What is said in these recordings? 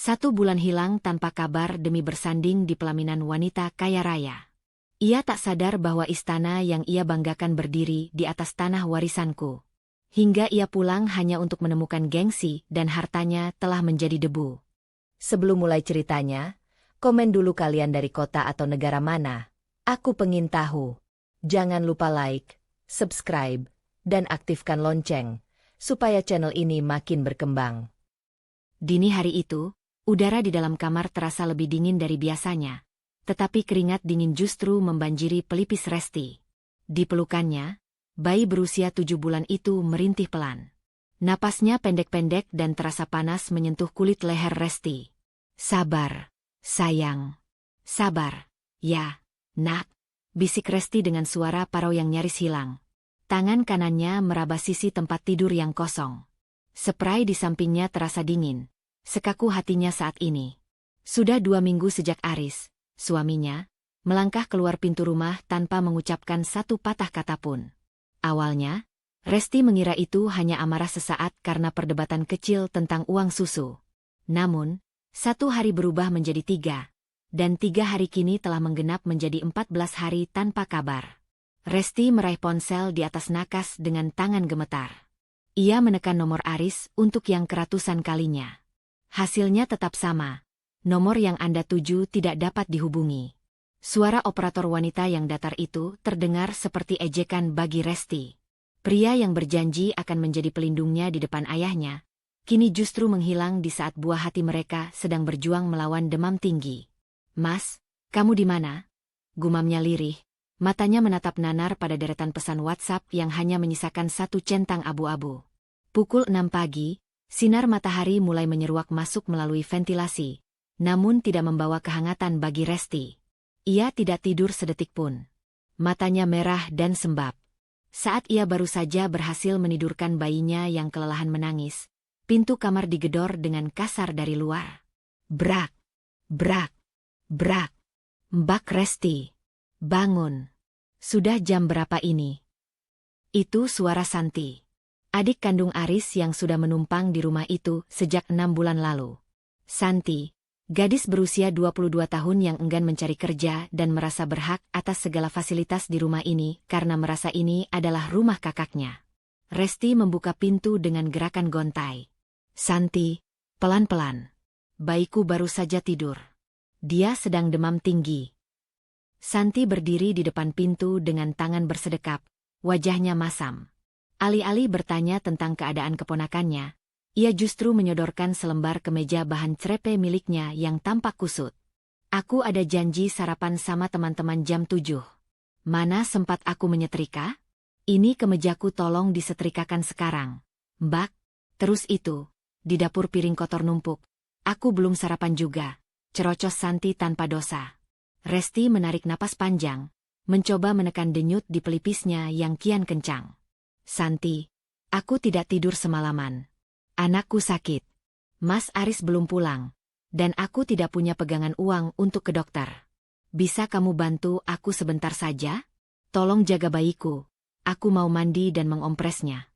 1 bulan hilang tanpa kabar demi bersanding di pelaminan wanita kaya raya. Ia tak sadar bahwa istana yang ia banggakan berdiri di atas tanah warisanku. Hingga ia pulang hanya untuk menemukan gengsi dan hartanya telah menjadi debu. Sebelum mulai ceritanya, komen dulu kalian dari kota atau negara mana. Aku pengen tahu. Jangan lupa like, subscribe, dan aktifkan lonceng, supaya channel ini makin berkembang. Dini hari itu, udara di dalam kamar terasa lebih dingin dari biasanya. Tetapi keringat dingin justru membanjiri pelipis Resti. Di pelukannya, bayi berusia 7 bulan itu merintih pelan. Napasnya pendek-pendek dan terasa panas menyentuh kulit leher Resti. Sabar, sayang. Sabar, ya, nak, bisik Resti dengan suara parau yang nyaris hilang. Tangan kanannya meraba sisi tempat tidur yang kosong. Spray di sampingnya terasa dingin. Sekaku hatinya saat ini. Sudah 2 minggu sejak Aris, suaminya, melangkah keluar pintu rumah tanpa mengucapkan satu patah kata pun. Awalnya, Resti mengira itu hanya amarah sesaat karena perdebatan kecil tentang uang susu. Namun, 1 hari berubah menjadi 3, dan 3 hari kini telah menggenap menjadi 14 hari tanpa kabar. Resti meraih ponsel di atas nakas dengan tangan gemetar. Ia menekan nomor Aris untuk yang keratusan kalinya. Hasilnya tetap sama. Nomor yang Anda tuju tidak dapat dihubungi. Suara operator wanita yang datar itu terdengar seperti ejekan bagi Resti. Pria yang berjanji akan menjadi pelindungnya di depan ayahnya, kini justru menghilang di saat buah hati mereka sedang berjuang melawan demam tinggi. "Mas, kamu di mana?" gumamnya lirih. Matanya menatap nanar pada deretan pesan WhatsApp yang hanya menyisakan 1 centang abu-abu. Pukul 6 pagi, sinar matahari mulai menyeruak masuk melalui ventilasi, namun tidak membawa kehangatan bagi Resti. Ia tidak tidur sedetik pun. Matanya merah dan sembab. Saat ia baru saja berhasil menidurkan bayinya yang kelelahan menangis, pintu kamar digedor dengan kasar dari luar. Brak, brak, brak. "Mbak Resti, bangun. Sudah jam berapa ini?" Itu suara Santi, adik kandung Aris yang sudah menumpang di rumah itu sejak 6 bulan lalu. Santi, gadis berusia 22 tahun yang enggan mencari kerja dan merasa berhak atas segala fasilitas di rumah ini karena merasa ini adalah rumah kakaknya. Resti membuka pintu dengan gerakan gontai. "Santi, pelan-pelan. Bayiku baru saja tidur. Dia sedang demam tinggi." Santi berdiri di depan pintu dengan tangan bersedekap, wajahnya masam. Alih-alih bertanya tentang keadaan keponakannya, ia justru menyodorkan selembar kemeja bahan crepe miliknya yang tampak kusut. "Aku ada janji sarapan sama teman-teman jam 7. Mana sempat aku menyetrika? Ini kemejaku tolong disetrikakan sekarang, Mbak." Terus itu, di dapur piring kotor numpuk. "Aku belum sarapan juga," cerocos Santi tanpa dosa. Resti menarik napas panjang, mencoba menekan denyut di pelipisnya yang kian kencang. "Santi, aku tidak tidur semalaman. Anakku sakit. Mas Aris belum pulang. Dan aku tidak punya pegangan uang untuk ke dokter. Bisa kamu bantu aku sebentar saja? Tolong jaga bayiku. Aku mau mandi dan mengompresnya."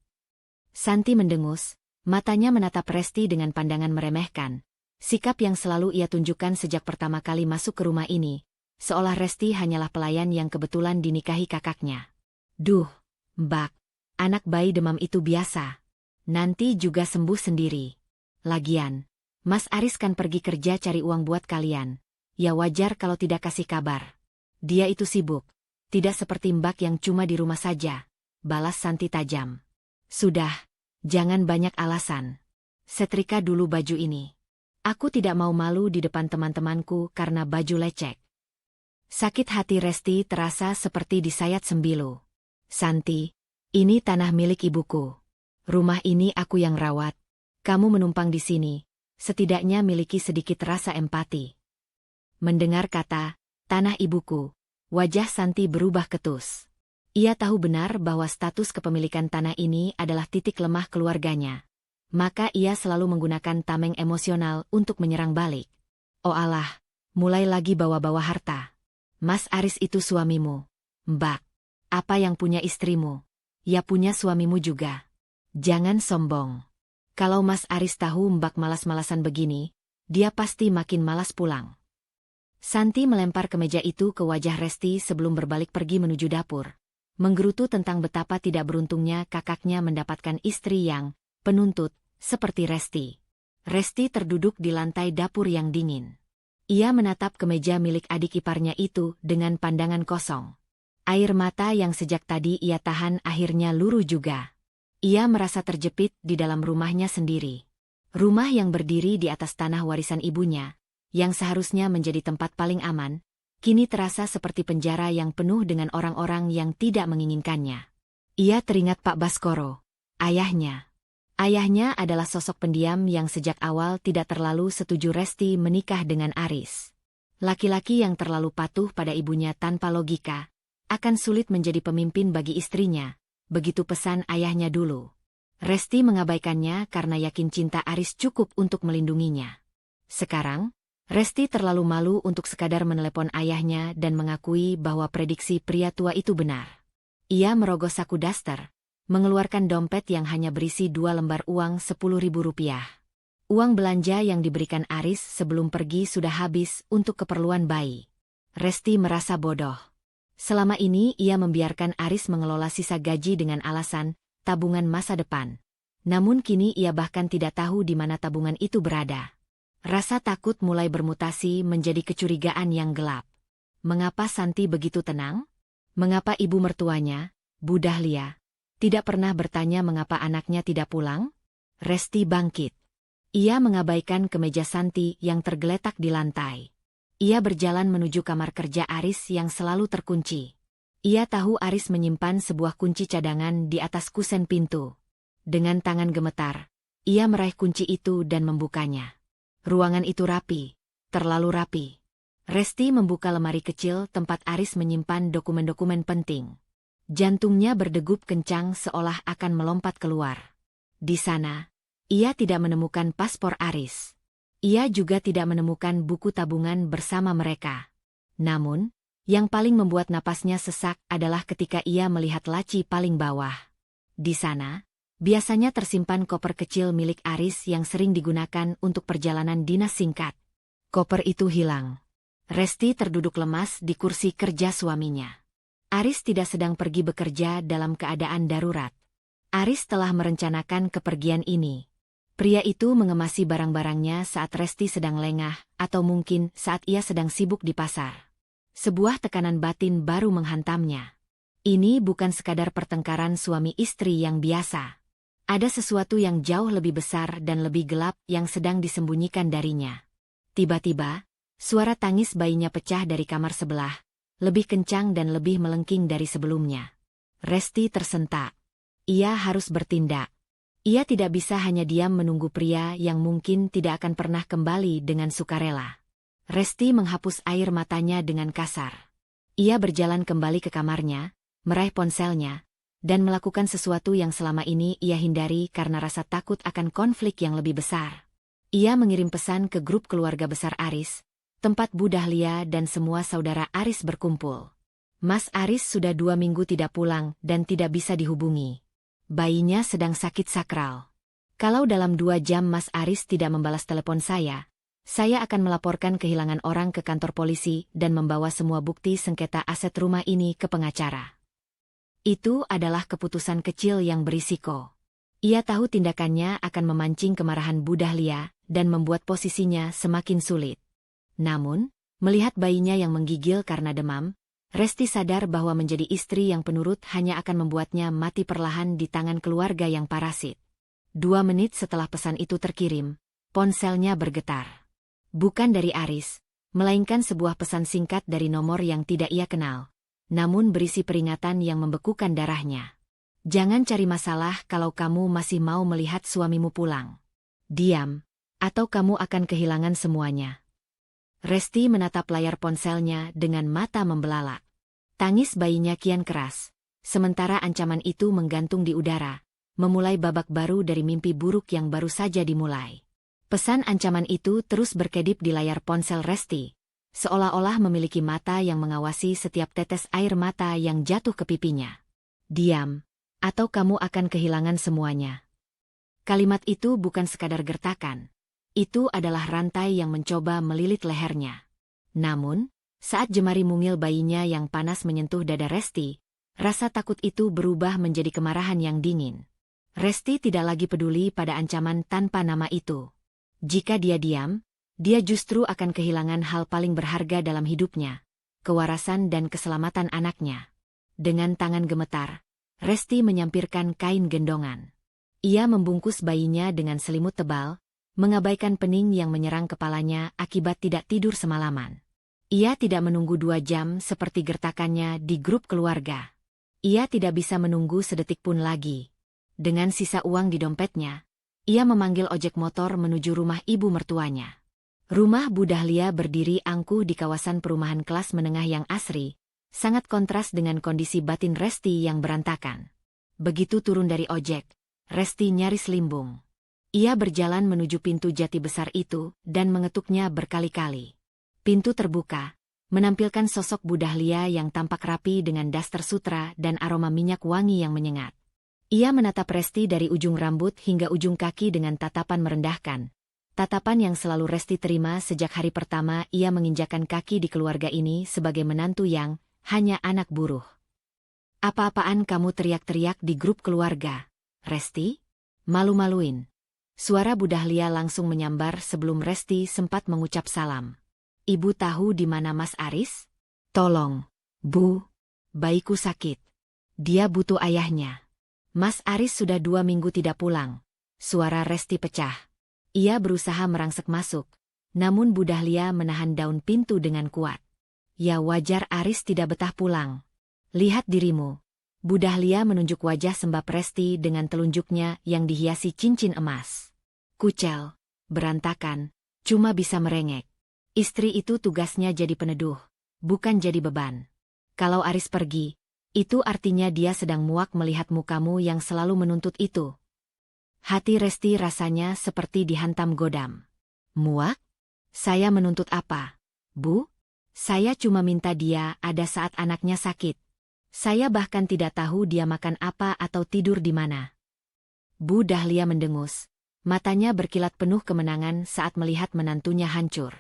Santi mendengus, matanya menatap Resti dengan pandangan meremehkan. Sikap yang selalu ia tunjukkan sejak pertama kali masuk ke rumah ini, seolah Resti hanyalah pelayan yang kebetulan dinikahi kakaknya. "Duh, Mbak. Anak bayi demam itu biasa. Nanti juga sembuh sendiri. Lagian, Mas Aris kan pergi kerja cari uang buat kalian. Ya wajar kalau tidak kasih kabar. Dia itu sibuk. Tidak seperti Mbak yang cuma di rumah saja," balas Santi tajam. "Sudah, jangan banyak alasan. Setrika dulu baju ini. Aku tidak mau malu di depan teman-temanku karena baju lecek." Sakit hati Resti terasa seperti disayat sembilu. "Santi, ini tanah milik ibuku. Rumah ini aku yang rawat. Kamu menumpang di sini, setidaknya miliki sedikit rasa empati." Mendengar kata, "tanah ibuku," wajah Santi berubah ketus. Ia tahu benar bahwa status kepemilikan tanah ini adalah titik lemah keluarganya. Maka ia selalu menggunakan tameng emosional untuk menyerang balik. "Oh alah, mulai lagi bawa-bawa harta. Mas Aris itu suamimu, Mbak. Apa yang punya istrimu, ya punya suamimu juga. Jangan sombong. Kalau Mas Aris tahu Mbak malas-malasan begini, dia pasti makin malas pulang. Santi melempar kemeja itu ke wajah Resti sebelum berbalik pergi menuju dapur, menggerutu tentang betapa tidak beruntungnya kakaknya mendapatkan istri yang penuntut seperti Resti. Resti terduduk di lantai dapur yang dingin. Ia menatap kemeja milik adik iparnya itu dengan pandangan kosong. Air mata yang sejak tadi ia tahan akhirnya luruh juga. Ia merasa terjepit di dalam rumahnya sendiri. Rumah yang berdiri di atas tanah warisan ibunya, yang seharusnya menjadi tempat paling aman, kini terasa seperti penjara yang penuh dengan orang-orang yang tidak menginginkannya. Ia teringat Pak Baskoro, ayahnya. Ayahnya adalah sosok pendiam yang sejak awal tidak terlalu setuju Resti menikah dengan Aris. Laki-laki yang terlalu patuh pada ibunya tanpa logika, akan sulit menjadi pemimpin bagi istrinya, begitu pesan ayahnya dulu. Resti mengabaikannya karena yakin cinta Aris cukup untuk melindunginya. Sekarang, Resti terlalu malu untuk sekadar menelepon ayahnya dan mengakui bahwa prediksi pria tua itu benar. Ia merogoh saku daster, mengeluarkan dompet yang hanya berisi 2 lembar uang Rp10.000. Uang belanja yang diberikan Aris sebelum pergi sudah habis untuk keperluan bayi. Resti merasa bodoh. Selama ini ia membiarkan Aris mengelola sisa gaji dengan alasan tabungan masa depan. Namun kini ia bahkan tidak tahu di mana tabungan itu berada. Rasa takut mulai bermutasi menjadi kecurigaan yang gelap. Mengapa Santi begitu tenang? Mengapa ibu mertuanya, Bu Dahlia, tidak pernah bertanya mengapa anaknya tidak pulang? Resti bangkit. Ia mengabaikan kemeja Santi yang tergeletak di lantai. Ia berjalan menuju kamar kerja Aris yang selalu terkunci. Ia tahu Aris menyimpan sebuah kunci cadangan di atas kusen pintu. Dengan tangan gemetar, ia meraih kunci itu dan membukanya. Ruangan itu rapi, terlalu rapi. Resti membuka lemari kecil tempat Aris menyimpan dokumen-dokumen penting. Jantungnya berdegup kencang seolah akan melompat keluar. Di sana, ia tidak menemukan paspor Aris. Ia juga tidak menemukan buku tabungan bersama mereka. Namun, yang paling membuat napasnya sesak adalah ketika ia melihat laci paling bawah. Di sana, biasanya tersimpan koper kecil milik Aris yang sering digunakan untuk perjalanan dinas singkat. Koper itu hilang. Resti terduduk lemas di kursi kerja suaminya. Aris tidak sedang pergi bekerja dalam keadaan darurat. Aris telah merencanakan kepergian ini. Pria itu mengemasi barang-barangnya saat Resti sedang lengah, atau mungkin saat ia sedang sibuk di pasar. Sebuah tekanan batin baru menghantamnya. Ini bukan sekadar pertengkaran suami istri yang biasa. Ada sesuatu yang jauh lebih besar dan lebih gelap yang sedang disembunyikan darinya. Tiba-tiba, suara tangis bayinya pecah dari kamar sebelah, lebih kencang dan lebih melengking dari sebelumnya. Resti tersentak. Ia harus bertindak. Ia tidak bisa hanya diam menunggu pria yang mungkin tidak akan pernah kembali dengan sukarela. Resti menghapus air matanya dengan kasar. Ia berjalan kembali ke kamarnya, meraih ponselnya, dan melakukan sesuatu yang selama ini ia hindari karena rasa takut akan konflik yang lebih besar. Ia mengirim pesan ke grup keluarga besar Aris, tempat Bu Dahlia dan semua saudara Aris berkumpul. Mas Aris sudah 2 minggu tidak pulang dan tidak bisa dihubungi. Bayinya sedang sakit sakral. Kalau dalam 2 jam Mas Aris tidak membalas telepon saya akan melaporkan kehilangan orang ke kantor polisi dan membawa semua bukti sengketa aset rumah ini ke pengacara. Itu adalah keputusan kecil yang berisiko. Ia tahu tindakannya akan memancing kemarahan Bu Dahlia dan membuat posisinya semakin sulit. Namun, melihat bayinya yang menggigil karena demam, Resti sadar bahwa menjadi istri yang penurut hanya akan membuatnya mati perlahan di tangan keluarga yang parasit. 2 menit setelah pesan itu terkirim, ponselnya bergetar. Bukan dari Aris, melainkan sebuah pesan singkat dari nomor yang tidak ia kenal. Namun berisi peringatan yang membekukan darahnya. Jangan cari masalah kalau kamu masih mau melihat suamimu pulang. Diam, atau kamu akan kehilangan semuanya. Resti menatap layar ponselnya dengan mata membelalak. Tangis bayinya kian keras, sementara ancaman itu menggantung di udara, memulai babak baru dari mimpi buruk yang baru saja dimulai. Pesan ancaman itu terus berkedip di layar ponsel Resti, seolah-olah memiliki mata yang mengawasi setiap tetes air mata yang jatuh ke pipinya. Diam, atau kamu akan kehilangan semuanya. Kalimat itu bukan sekadar gertakan. Itu adalah rantai yang mencoba melilit lehernya. Namun, saat jemari mungil bayinya yang panas menyentuh dada Resti, rasa takut itu berubah menjadi kemarahan yang dingin. Resti tidak lagi peduli pada ancaman tanpa nama itu. Jika dia diam, dia justru akan kehilangan hal paling berharga dalam hidupnya, kewarasan dan keselamatan anaknya. Dengan tangan gemetar, Resti menyampirkan kain gendongan. Ia membungkus bayinya dengan selimut tebal, mengabaikan pening yang menyerang kepalanya akibat tidak tidur semalaman. Ia tidak menunggu 2 jam seperti gertakannya di grup keluarga. Ia tidak bisa menunggu sedetik pun lagi. Dengan sisa uang di dompetnya, ia memanggil ojek motor menuju rumah ibu mertuanya. Rumah Bu Dahlia berdiri angkuh di kawasan perumahan kelas menengah yang asri, sangat kontras dengan kondisi batin Resti yang berantakan. Begitu turun dari ojek, Resti nyaris limbung. Ia berjalan menuju pintu jati besar itu dan mengetuknya berkali-kali. Pintu terbuka, menampilkan sosok Bu Dahlia yang tampak rapi dengan daster sutra dan aroma minyak wangi yang menyengat. Ia menatap Resti dari ujung rambut hingga ujung kaki dengan tatapan merendahkan. Tatapan yang selalu Resti terima sejak hari pertama ia menginjakan kaki di keluarga ini sebagai menantu yang hanya anak buruh. "Apa-apaan kamu teriak-teriak di grup keluarga, Resti? Malu-maluin." Suara Bu Dahlia langsung menyambar sebelum Resti sempat mengucap salam. "Ibu tahu di mana Mas Aris? Tolong, Bu. Bayiku sakit. Dia butuh ayahnya." "Mas Aris sudah 2 minggu tidak pulang." Suara Resti pecah. Ia berusaha merangsek masuk, namun Bu Dahlia menahan daun pintu dengan kuat. "Ya wajar Aris tidak betah pulang. Lihat dirimu." Bu Dahlia menunjuk wajah sembab Resti dengan telunjuknya yang dihiasi cincin emas. Kucel, berantakan, cuma bisa merengek. Istri itu tugasnya jadi peneduh, bukan jadi beban. Kalau Aris pergi, itu artinya dia sedang muak melihat mukamu yang selalu menuntut itu. Hati Resti rasanya seperti dihantam godam. "Muak? Saya menuntut apa, Bu? Saya cuma minta dia ada saat anaknya sakit. Saya bahkan tidak tahu dia makan apa atau tidur di mana." Bu Dahlia mendengus. Matanya berkilat penuh kemenangan saat melihat menantunya hancur.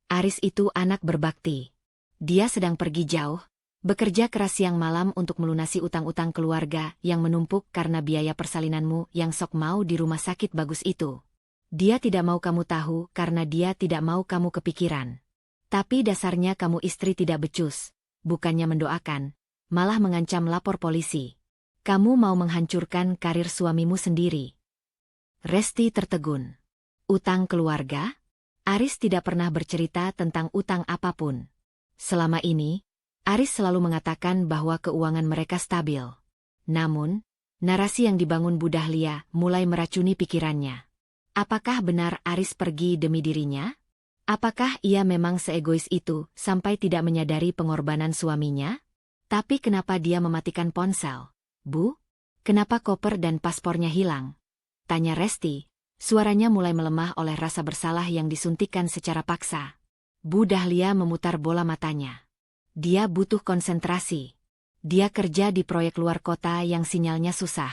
Aris itu anak berbakti. Dia sedang pergi jauh, bekerja keras siang malam untuk melunasi utang-utang keluarga yang menumpuk karena biaya persalinanmu yang sok mau di rumah sakit bagus itu. Dia tidak mau kamu tahu karena dia tidak mau kamu kepikiran. Tapi dasarnya kamu istri tidak becus, bukannya mendoakan, malah mengancam lapor polisi. Kamu mau menghancurkan karir suamimu sendiri. Resti tertegun. Utang keluarga? Aris tidak pernah bercerita tentang utang apapun. Selama ini, Aris selalu mengatakan bahwa keuangan mereka stabil. Namun, narasi yang dibangun Bu Dahlia mulai meracuni pikirannya. Apakah benar Aris pergi demi dirinya? Apakah ia memang seegois itu sampai tidak menyadari pengorbanan suaminya? Tapi kenapa dia mematikan ponsel? "Bu, kenapa koper dan paspornya hilang?" tanya Resti. Suaranya mulai melemah oleh rasa bersalah yang disuntikkan secara paksa. Bu Dahlia memutar bola matanya. Dia butuh konsentrasi. Dia kerja di proyek luar kota yang sinyalnya susah.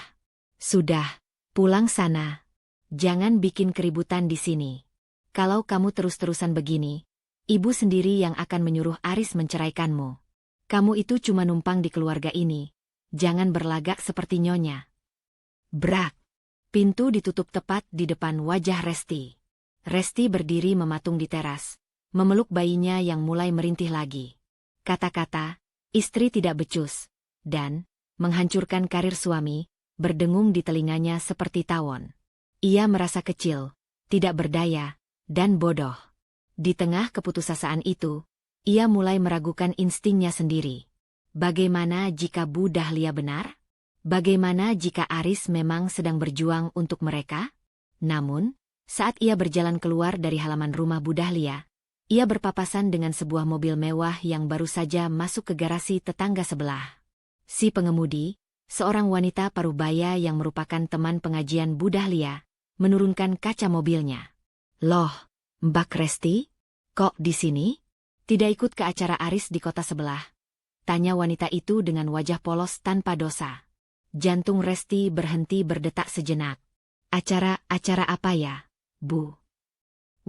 "Sudah, pulang sana. Jangan bikin keributan di sini. Kalau kamu terus-terusan begini, ibu sendiri yang akan menyuruh Aris menceraikanmu. Kamu itu cuma numpang di keluarga ini. Jangan berlagak seperti nyonya." Brak! Pintu ditutup tepat di depan wajah Resti. Resti berdiri mematung di teras, memeluk bayinya yang mulai merintih lagi. Kata-kata, "istri tidak becus," dan "menghancurkan karir suami," berdengung di telinganya seperti tawon. Ia merasa kecil, tidak berdaya, dan bodoh. Di tengah keputusasaan itu, ia mulai meragukan instingnya sendiri. Bagaimana jika Bu Dahlia benar? Bagaimana jika Aris memang sedang berjuang untuk mereka? Namun, saat ia berjalan keluar dari halaman rumah Bu Dahlia, ia berpapasan dengan sebuah mobil mewah yang baru saja masuk ke garasi tetangga sebelah. Si pengemudi, seorang wanita parubaya yang merupakan teman pengajian Bu Dahlia, menurunkan kaca mobilnya. "Loh, Mbak Resti? Kok di sini? Tidak ikut ke acara Aris di kota sebelah?" tanya wanita itu dengan wajah polos tanpa dosa. Jantung Resti berhenti berdetak sejenak. Acara apa ya, Bu?"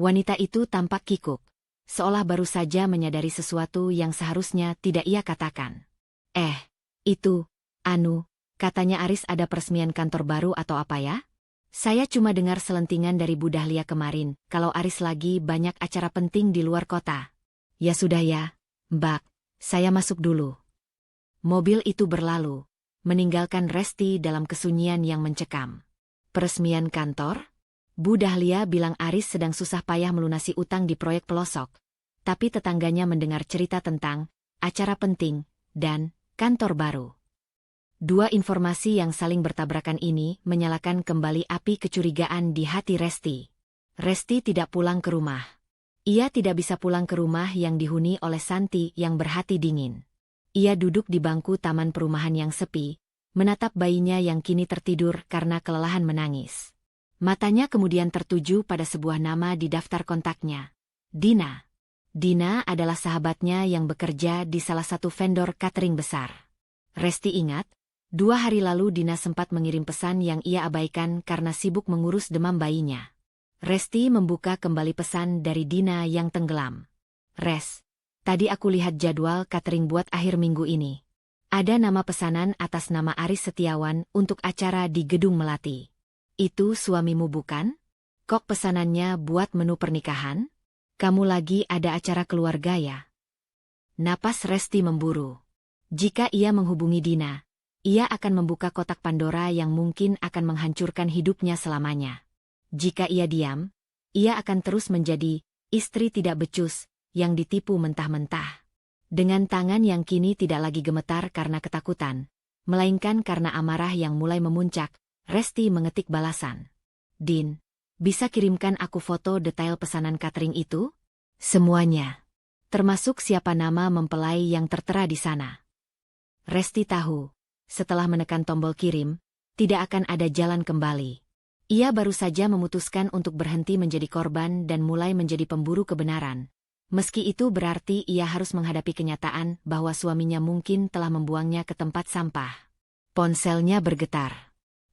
Wanita itu tampak kikuk, seolah baru saja menyadari sesuatu yang seharusnya tidak ia katakan. Itu, katanya Aris ada peresmian kantor baru atau apa ya? Saya cuma dengar selentingan dari Bu Dahlia kemarin, kalau Aris lagi banyak acara penting di luar kota. Ya sudah ya, Mbak, saya masuk dulu. Mobil itu berlalu, meninggalkan Resti dalam kesunyian yang mencekam. Peresmian kantor? Bu Dahlia bilang Aris sedang susah payah melunasi utang di proyek pelosok. Tapi tetangganya mendengar cerita tentang acara penting dan kantor baru. Dua informasi yang saling bertabrakan ini menyalakan kembali api kecurigaan di hati Resti. Resti tidak pulang ke rumah. Ia tidak bisa pulang ke rumah yang dihuni oleh Santi yang berhati dingin. Ia duduk di bangku taman perumahan yang sepi, menatap bayinya yang kini tertidur karena kelelahan menangis. Matanya kemudian tertuju pada sebuah nama di daftar kontaknya. Dina. Dina adalah sahabatnya yang bekerja di salah satu vendor catering besar. Resti ingat, 2 hari lalu Dina sempat mengirim pesan yang ia abaikan karena sibuk mengurus demam bayinya. Resti membuka kembali pesan dari Dina yang tenggelam. Res, tadi aku lihat jadwal catering buat akhir minggu ini. Ada nama pesanan atas nama Aris Setiawan untuk acara di Gedung Melati. Itu suamimu bukan? Kok pesanannya buat menu pernikahan? Kamu lagi ada acara keluarga ya? Napas Resti memburu. Jika ia menghubungi Dina, ia akan membuka kotak Pandora yang mungkin akan menghancurkan hidupnya selamanya. Jika ia diam, ia akan terus menjadi istri tidak becus yang ditipu mentah-mentah. Dengan tangan yang kini tidak lagi gemetar karena ketakutan, melainkan karena amarah yang mulai memuncak, Resti mengetik balasan. Din, bisa kirimkan aku foto detail pesanan catering itu? Semuanya. Termasuk siapa nama mempelai yang tertera di sana. Resti tahu, setelah menekan tombol kirim, tidak akan ada jalan kembali. Ia baru saja memutuskan untuk berhenti menjadi korban dan mulai menjadi pemburu kebenaran. Meski itu berarti ia harus menghadapi kenyataan bahwa suaminya mungkin telah membuangnya ke tempat sampah. Ponselnya bergetar.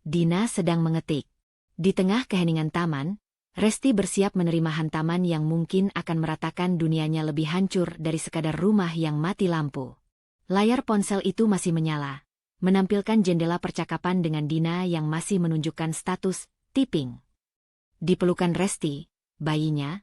Dina sedang mengetik. Di tengah keheningan taman, Resti bersiap menerima hantaman yang mungkin akan meratakan dunianya lebih hancur dari sekadar rumah yang mati lampu. Layar ponsel itu masih menyala, menampilkan jendela percakapan dengan Dina yang masih menunjukkan status typing. Di pelukan Resti, bayinya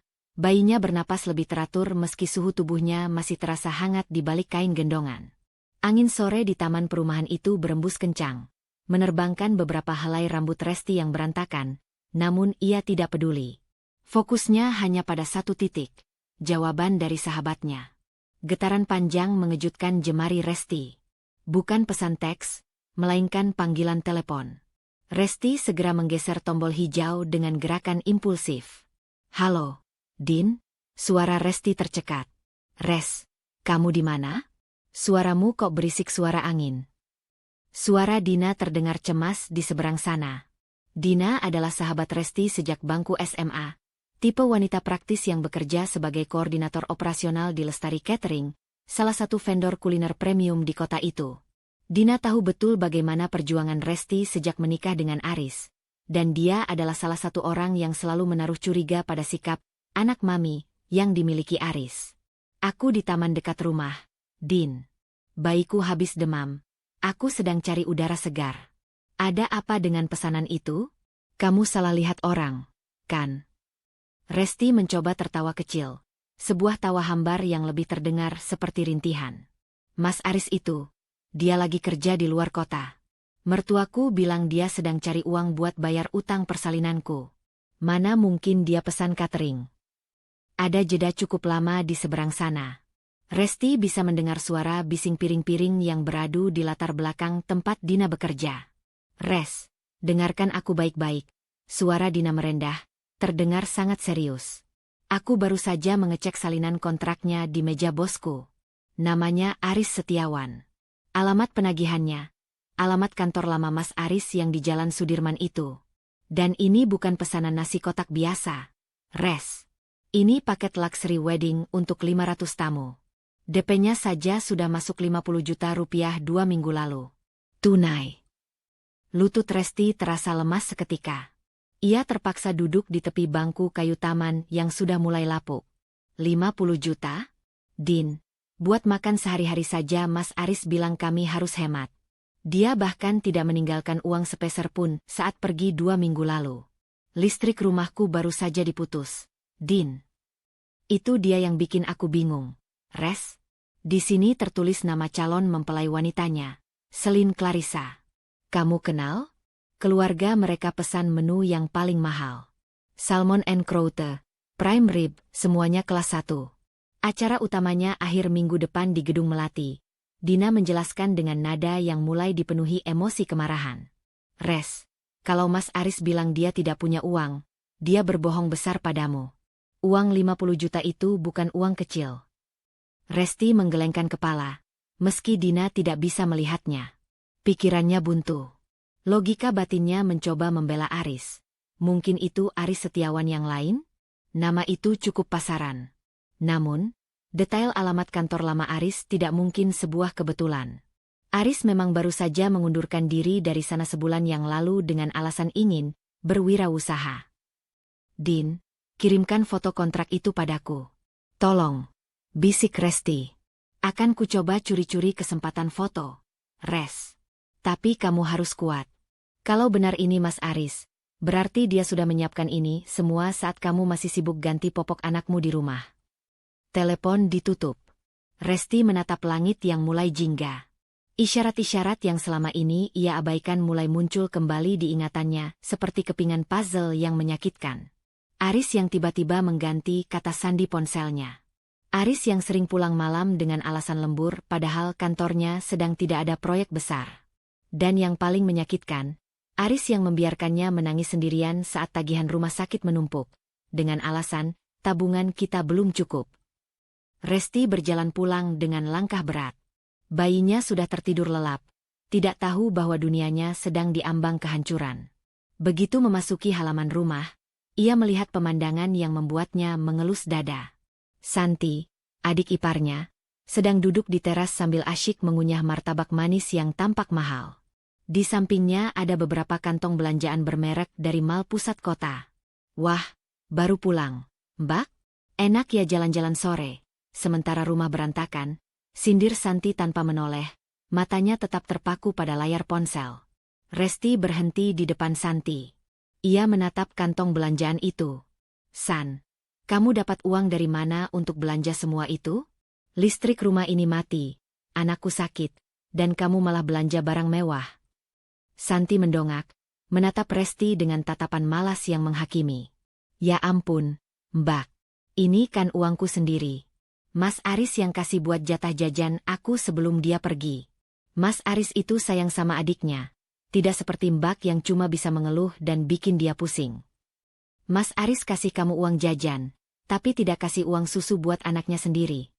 bernapas lebih teratur meski suhu tubuhnya masih terasa hangat di balik kain gendongan. Angin sore di taman perumahan itu berembus kencang, menerbangkan beberapa helai rambut Resti yang berantakan, namun ia tidak peduli. Fokusnya hanya pada satu titik, jawaban dari sahabatnya. Getaran panjang mengejutkan jemari Resti. Bukan pesan teks, melainkan panggilan telepon. Resti segera menggeser tombol hijau dengan gerakan impulsif. Halo, Din? Suara Resti tercekat. Res, kamu di mana? Suaramu kok berisik suara angin. Suara Dina terdengar cemas di seberang sana. Dina adalah sahabat Resti sejak bangku SMA. Tipe wanita praktis yang bekerja sebagai koordinator operasional di Lestari Catering, salah satu vendor kuliner premium di kota itu. Dina tahu betul bagaimana perjuangan Resti sejak menikah dengan Aris. Dan dia adalah salah satu orang yang selalu menaruh curiga pada sikap anak mami yang dimiliki Aris. Aku di taman dekat rumah, Din. Bayiku habis demam. Aku sedang cari udara segar. Ada apa dengan pesanan itu? Kamu salah lihat orang, kan? Resti mencoba tertawa kecil. Sebuah tawa hambar yang lebih terdengar seperti rintihan. Mas Aris itu, dia lagi kerja di luar kota. Mertuaku bilang dia sedang cari uang buat bayar utang persalinanku. Mana mungkin dia pesan catering. Ada jeda cukup lama di seberang sana. Resti bisa mendengar suara bising piring-piring yang beradu di latar belakang tempat Dina bekerja. Res, dengarkan aku baik-baik. Suara Dina merendah, terdengar sangat serius. Aku baru saja mengecek salinan kontraknya di meja bosku. Namanya Aris Setiawan. Alamat penagihannya. Alamat kantor lama Mas Aris yang di Jalan Sudirman itu. Dan ini bukan pesanan nasi kotak biasa. Res. Ini paket luxury wedding untuk 500 tamu. DP-nya saja sudah masuk 50 juta rupiah 2 minggu lalu. Tunai. Lutut Resti terasa lemas seketika. Ia terpaksa duduk di tepi bangku kayu taman yang sudah mulai lapuk. 50 juta? Din, buat makan sehari-hari saja Mas Aris bilang kami harus hemat. Dia bahkan tidak meninggalkan uang sepeser pun saat pergi 2 minggu lalu. Listrik rumahku baru saja diputus. Din. Itu dia yang bikin aku bingung. Res? Di sini tertulis nama calon mempelai wanitanya. Selin Clarissa. Kamu kenal? Keluarga mereka pesan menu yang paling mahal. Salmon and Croute, prime rib, semuanya kelas 1. Acara utamanya akhir minggu depan di Gedung Melati. Dina menjelaskan dengan nada yang mulai dipenuhi emosi kemarahan. Res, kalau Mas Aris bilang dia tidak punya uang, dia berbohong besar padamu. Uang 50 juta itu bukan uang kecil. Resti menggelengkan kepala, meski Dina tidak bisa melihatnya. Pikirannya buntu. Logika batinnya mencoba membela Aris. Mungkin itu Aris Setiawan yang lain? Nama itu cukup pasaran. Namun, detail alamat kantor lama Aris tidak mungkin sebuah kebetulan. Aris memang baru saja mengundurkan diri dari sana sebulan yang lalu dengan alasan ingin berwirausaha. Din, kirimkan foto kontrak itu padaku. Tolong, bisik Resti. Akan kucoba curi-curi kesempatan foto. Res. Tapi kamu harus kuat. Kalau benar ini Mas Aris, berarti dia sudah menyiapkan ini semua saat kamu masih sibuk ganti popok anakmu di rumah. Telepon ditutup. Resti menatap langit yang mulai jingga. Isyarat-isyarat yang selama ini ia abaikan mulai muncul kembali di ingatannya seperti kepingan puzzle yang menyakitkan. Aris yang tiba-tiba mengganti kata sandi ponselnya. Aris yang sering pulang malam dengan alasan lembur padahal kantornya sedang tidak ada proyek besar. Dan yang paling menyakitkan, Aris yang membiarkannya menangis sendirian saat tagihan rumah sakit menumpuk, dengan alasan, tabungan kita belum cukup. Resti berjalan pulang dengan langkah berat. Bayinya sudah tertidur lelap, tidak tahu bahwa dunianya sedang diambang kehancuran. Begitu memasuki halaman rumah, ia melihat pemandangan yang membuatnya mengelus dada. Santi, adik iparnya, sedang duduk di teras sambil asyik mengunyah martabak manis yang tampak mahal. Di sampingnya ada beberapa kantong belanjaan bermerek dari mal pusat kota. Wah, baru pulang, Mbak? Enak ya jalan-jalan sore. Sementara rumah berantakan, sindir Santi tanpa menoleh, matanya tetap terpaku pada layar ponsel. Resti berhenti di depan Santi. Ia menatap kantong belanjaan itu. San, kamu dapat uang dari mana untuk belanja semua itu? Listrik rumah ini mati, anakku sakit, dan kamu malah belanja barang mewah. Santi mendongak, menatap Resti dengan tatapan malas yang menghakimi. Ya ampun, Mbak. Ini kan uangku sendiri. Mas Aris yang kasih buat jatah jajan aku sebelum dia pergi. Mas Aris itu sayang sama adiknya. Tidak seperti Mbak yang cuma bisa mengeluh dan bikin dia pusing. Mas Aris kasih kamu uang jajan, tapi tidak kasih uang susu buat anaknya sendiri.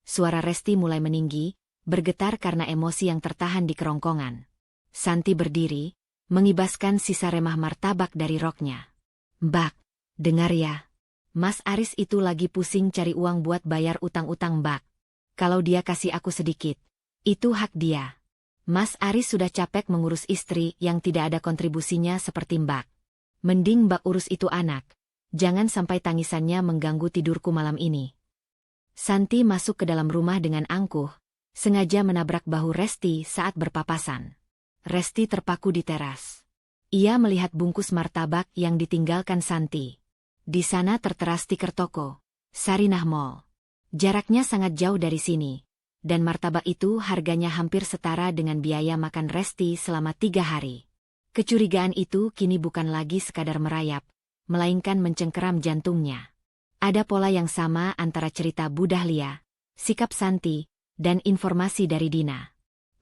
Suara Resti mulai meninggi, bergetar karena emosi yang tertahan di kerongkongan. Santi berdiri, mengibaskan sisa remah martabak dari roknya. Mbak, dengar ya. Mas Aris itu lagi pusing cari uang buat bayar utang-utang Mbak. Kalau dia kasih aku sedikit, itu hak dia. Mas Aris sudah capek mengurus istri yang tidak ada kontribusinya seperti Mbak. Mending Mbak urus itu anak. Jangan sampai tangisannya mengganggu tidurku malam ini. Santi masuk ke dalam rumah dengan angkuh, sengaja menabrak bahu Resti saat berpapasan. Resti terpaku di teras. Ia melihat bungkus martabak yang ditinggalkan Santi. Di sana tertera stiker toko, Sarinah Mall. Jaraknya sangat jauh dari sini, dan martabak itu harganya hampir setara dengan biaya makan Resti selama 3 hari. Kecurigaan itu kini bukan lagi sekadar merayap, melainkan mencengkeram jantungnya. Ada pola yang sama antara cerita Bu Dahlia, sikap Santi, dan informasi dari Dina.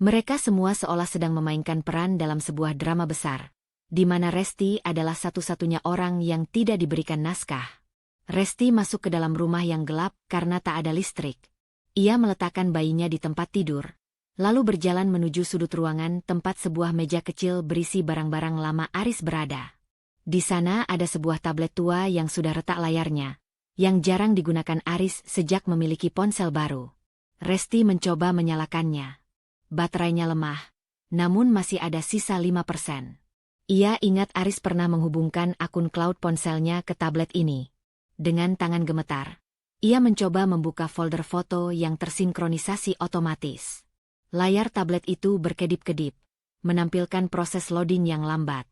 Mereka semua seolah sedang memainkan peran dalam sebuah drama besar, di mana Resti adalah satu-satunya orang yang tidak diberikan naskah. Resti masuk ke dalam rumah yang gelap karena tak ada listrik. Ia meletakkan bayinya di tempat tidur, lalu berjalan menuju sudut ruangan tempat sebuah meja kecil berisi barang-barang lama Aris berada. Di sana ada sebuah tablet tua yang sudah retak layarnya, yang jarang digunakan Aris sejak memiliki ponsel baru. Resti mencoba menyalakannya. Baterainya lemah, namun masih ada sisa 5%. Ia ingat Aris pernah menghubungkan akun cloud ponselnya ke tablet ini. Dengan tangan gemetar, ia mencoba membuka folder foto yang tersinkronisasi otomatis. Layar tablet itu berkedip-kedip, menampilkan proses loading yang lambat.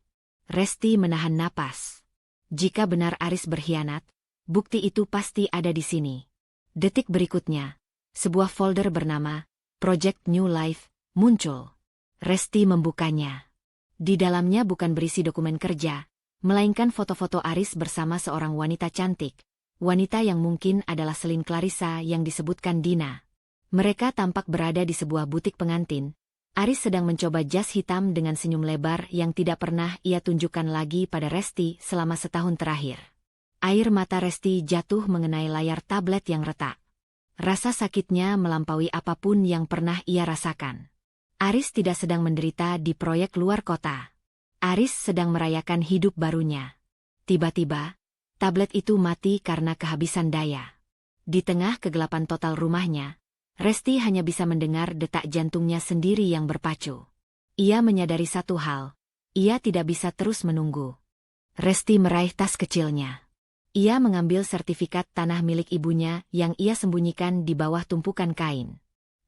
Resti menahan napas. Jika benar Aris berkhianat, bukti itu pasti ada di sini. Detik berikutnya, sebuah folder bernama Project New Life muncul. Resti membukanya. Di dalamnya bukan berisi dokumen kerja, melainkan foto-foto Aris bersama seorang wanita cantik, wanita yang mungkin adalah Selin Clarissa yang disebutkan Dina. Mereka tampak berada di sebuah butik pengantin. Aris sedang mencoba jas hitam dengan senyum lebar yang tidak pernah ia tunjukkan lagi pada Resti selama setahun terakhir. Air mata Resti jatuh mengenai layar tablet yang retak. Rasa sakitnya melampaui apapun yang pernah ia rasakan. Aris tidak sedang menderita di proyek luar kota. Aris sedang merayakan hidup barunya. Tiba-tiba, tablet itu mati karena kehabisan daya. Di tengah kegelapan total rumahnya, Resti hanya bisa mendengar detak jantungnya sendiri yang berpacu. Ia menyadari satu hal, ia tidak bisa terus menunggu. Resti meraih tas kecilnya. Ia mengambil sertifikat tanah milik ibunya yang ia sembunyikan di bawah tumpukan kain.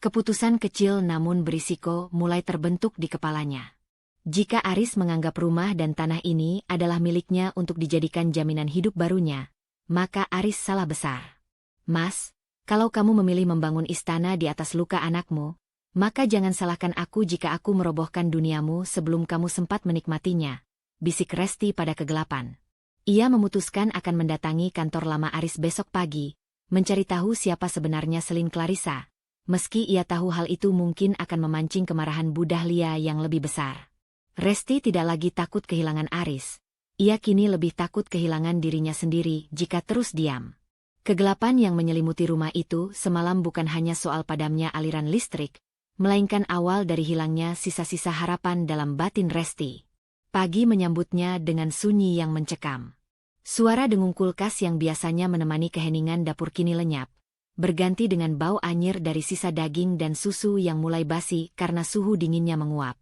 Keputusan kecil namun berisiko mulai terbentuk di kepalanya. Jika Aris menganggap rumah dan tanah ini adalah miliknya untuk dijadikan jaminan hidup barunya, maka Aris salah besar. Mas, kalau kamu memilih membangun istana di atas luka anakmu, maka jangan salahkan aku jika aku merobohkan duniamu sebelum kamu sempat menikmatinya, bisik Resti pada kegelapan. Ia memutuskan akan mendatangi kantor lama Aris besok pagi, mencari tahu siapa sebenarnya Selin Clarissa. Meski ia tahu hal itu mungkin akan memancing kemarahan Bu Dahlia yang lebih besar. Resti tidak lagi takut kehilangan Aris. Ia kini lebih takut kehilangan dirinya sendiri jika terus diam. Kegelapan yang menyelimuti rumah itu semalam bukan hanya soal padamnya aliran listrik, melainkan awal dari hilangnya sisa-sisa harapan dalam batin Resti. Pagi menyambutnya dengan sunyi yang mencekam. Suara dengung kulkas yang biasanya menemani keheningan dapur kini lenyap, berganti dengan bau anyir dari sisa daging dan susu yang mulai basi karena suhu dinginnya menguap.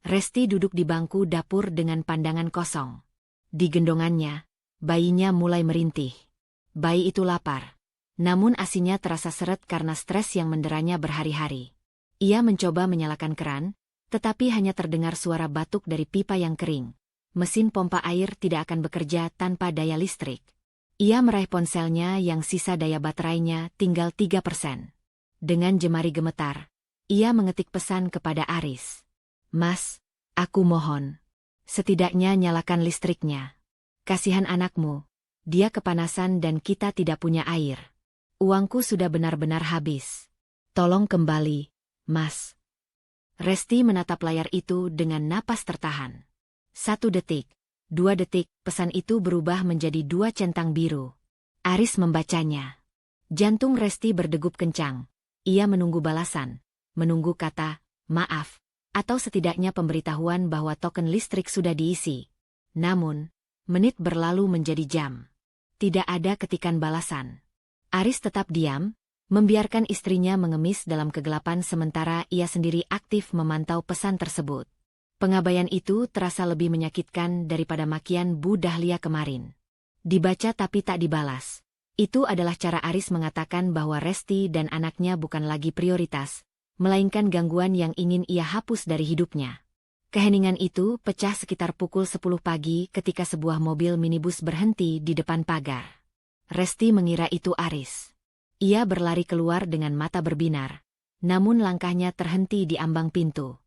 Resti duduk di bangku dapur dengan pandangan kosong. Di gendongannya, bayinya mulai merintih. Bayi itu lapar. Namun asinya terasa seret karena stres yang menderanya berhari-hari. Ia mencoba menyalakan keran, tetapi hanya terdengar suara batuk dari pipa yang kering. Mesin pompa air tidak akan bekerja tanpa daya listrik. Ia meraih ponselnya yang sisa daya baterainya tinggal 3%. Dengan jemari gemetar, ia mengetik pesan kepada Aris. Mas, aku mohon. Setidaknya nyalakan listriknya. Kasihan anakmu. Dia kepanasan dan kita tidak punya air. Uangku sudah benar-benar habis. Tolong kembali, Mas. Resti menatap layar itu dengan napas tertahan. 1 detik. 2 detik, pesan itu berubah menjadi 2 centang biru. Aris membacanya. Jantung Resti berdegup kencang. Ia menunggu balasan, menunggu kata, maaf, atau setidaknya pemberitahuan bahwa token listrik sudah diisi. Namun, menit berlalu menjadi jam. Tidak ada ketikan balasan. Aris tetap diam, membiarkan istrinya mengemis dalam kegelapan sementara ia sendiri aktif memantau pesan tersebut. Pengabaian itu terasa lebih menyakitkan daripada makian Bu Dahlia kemarin. Dibaca tapi tak dibalas. Itu adalah cara Aris mengatakan bahwa Resti dan anaknya bukan lagi prioritas, melainkan gangguan yang ingin ia hapus dari hidupnya. Keheningan itu pecah sekitar pukul 10 pagi ketika sebuah mobil minibus berhenti di depan pagar. Resti mengira itu Aris. Ia berlari keluar dengan mata berbinar, namun langkahnya terhenti di ambang pintu.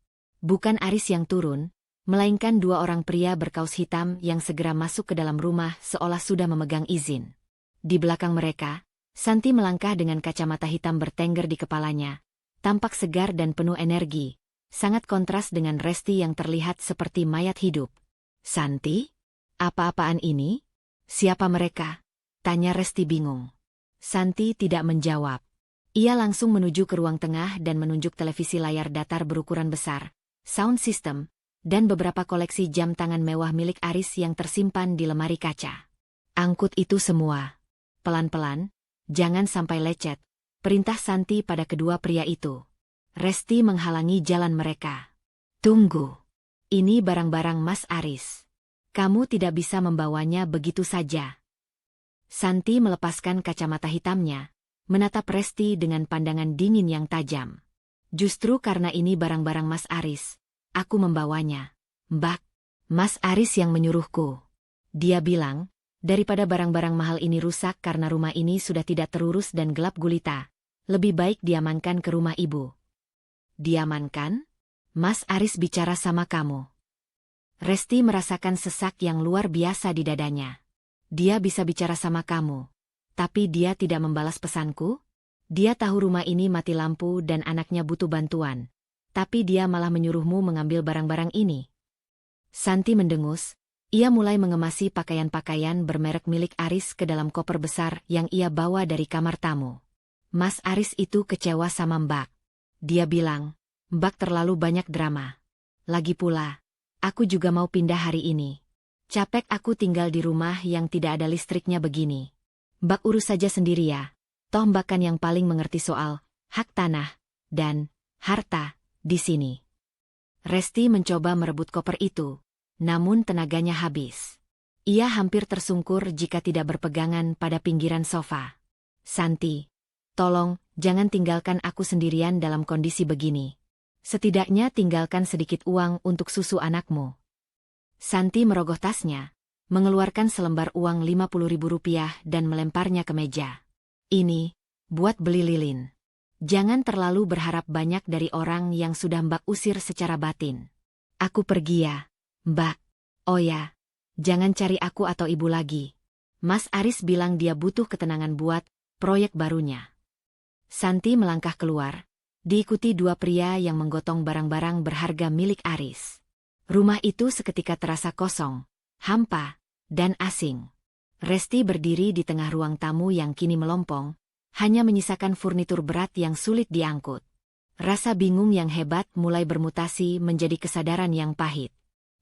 Bukan Aris yang turun, melainkan 2 orang pria berkaus hitam yang segera masuk ke dalam rumah seolah sudah memegang izin. Di belakang mereka, Santi melangkah dengan kacamata hitam bertengger di kepalanya, tampak segar dan penuh energi, sangat kontras dengan Resti yang terlihat seperti mayat hidup. Santi? Apa-apaan ini? Siapa mereka? Tanya Resti bingung. Santi tidak menjawab. Ia langsung menuju ke ruang tengah dan menunjuk televisi layar datar berukuran besar, sound system, dan beberapa koleksi jam tangan mewah milik Aris yang tersimpan di lemari kaca. Angkut itu semua. Pelan-pelan, jangan sampai lecet, perintah Santi pada kedua pria itu. Resti menghalangi jalan mereka. Tunggu. Ini barang-barang Mas Aris. Kamu tidak bisa membawanya begitu saja. Santi melepaskan kacamata hitamnya, menatap Resti dengan pandangan dingin yang tajam. Justru karena ini barang-barang Mas Aris, aku membawanya. Mbak, Mas Aris yang menyuruhku. Dia bilang, daripada barang-barang mahal ini rusak karena rumah ini sudah tidak terurus dan gelap gulita, lebih baik diamankan ke rumah ibu. Diamankan? Mas Aris bicara sama kamu. Resti merasakan sesak yang luar biasa di dadanya. Dia bisa bicara sama kamu, tapi dia tidak membalas pesanku? Dia tahu rumah ini mati lampu dan anaknya butuh bantuan, tapi dia malah menyuruhmu mengambil barang-barang ini. Santi mendengus, ia mulai mengemasi pakaian-pakaian bermerek milik Aris ke dalam koper besar yang ia bawa dari kamar tamu. Mas Aris itu kecewa sama Mbak. Dia bilang, Mbak terlalu banyak drama. Lagi pula, aku juga mau pindah hari ini. Capek aku tinggal di rumah yang tidak ada listriknya begini. Mbak urus saja sendiri ya. Toh Mbak kan yang paling mengerti soal hak tanah dan harta di sini. Resti mencoba merebut koper itu, namun tenaganya habis. Ia hampir tersungkur jika tidak berpegangan pada pinggiran sofa. Santi, tolong, jangan tinggalkan aku sendirian dalam kondisi begini. Setidaknya tinggalkan sedikit uang untuk susu anakmu. Santi merogoh tasnya, mengeluarkan selembar uang Rp50.000 dan melemparnya ke meja. Ini, buat beli lilin. Jangan terlalu berharap banyak dari orang yang sudah Mbak usir secara batin. Aku pergi ya, Mbak. Oh ya, jangan cari aku atau ibu lagi. Mas Aris bilang dia butuh ketenangan buat proyek barunya. Santi melangkah keluar, diikuti dua pria yang menggotong barang-barang berharga milik Aris. Rumah itu seketika terasa kosong, hampa, dan asing. Resti berdiri di tengah ruang tamu yang kini melompong, hanya menyisakan furnitur berat yang sulit diangkut. Rasa bingung yang hebat mulai bermutasi menjadi kesadaran yang pahit.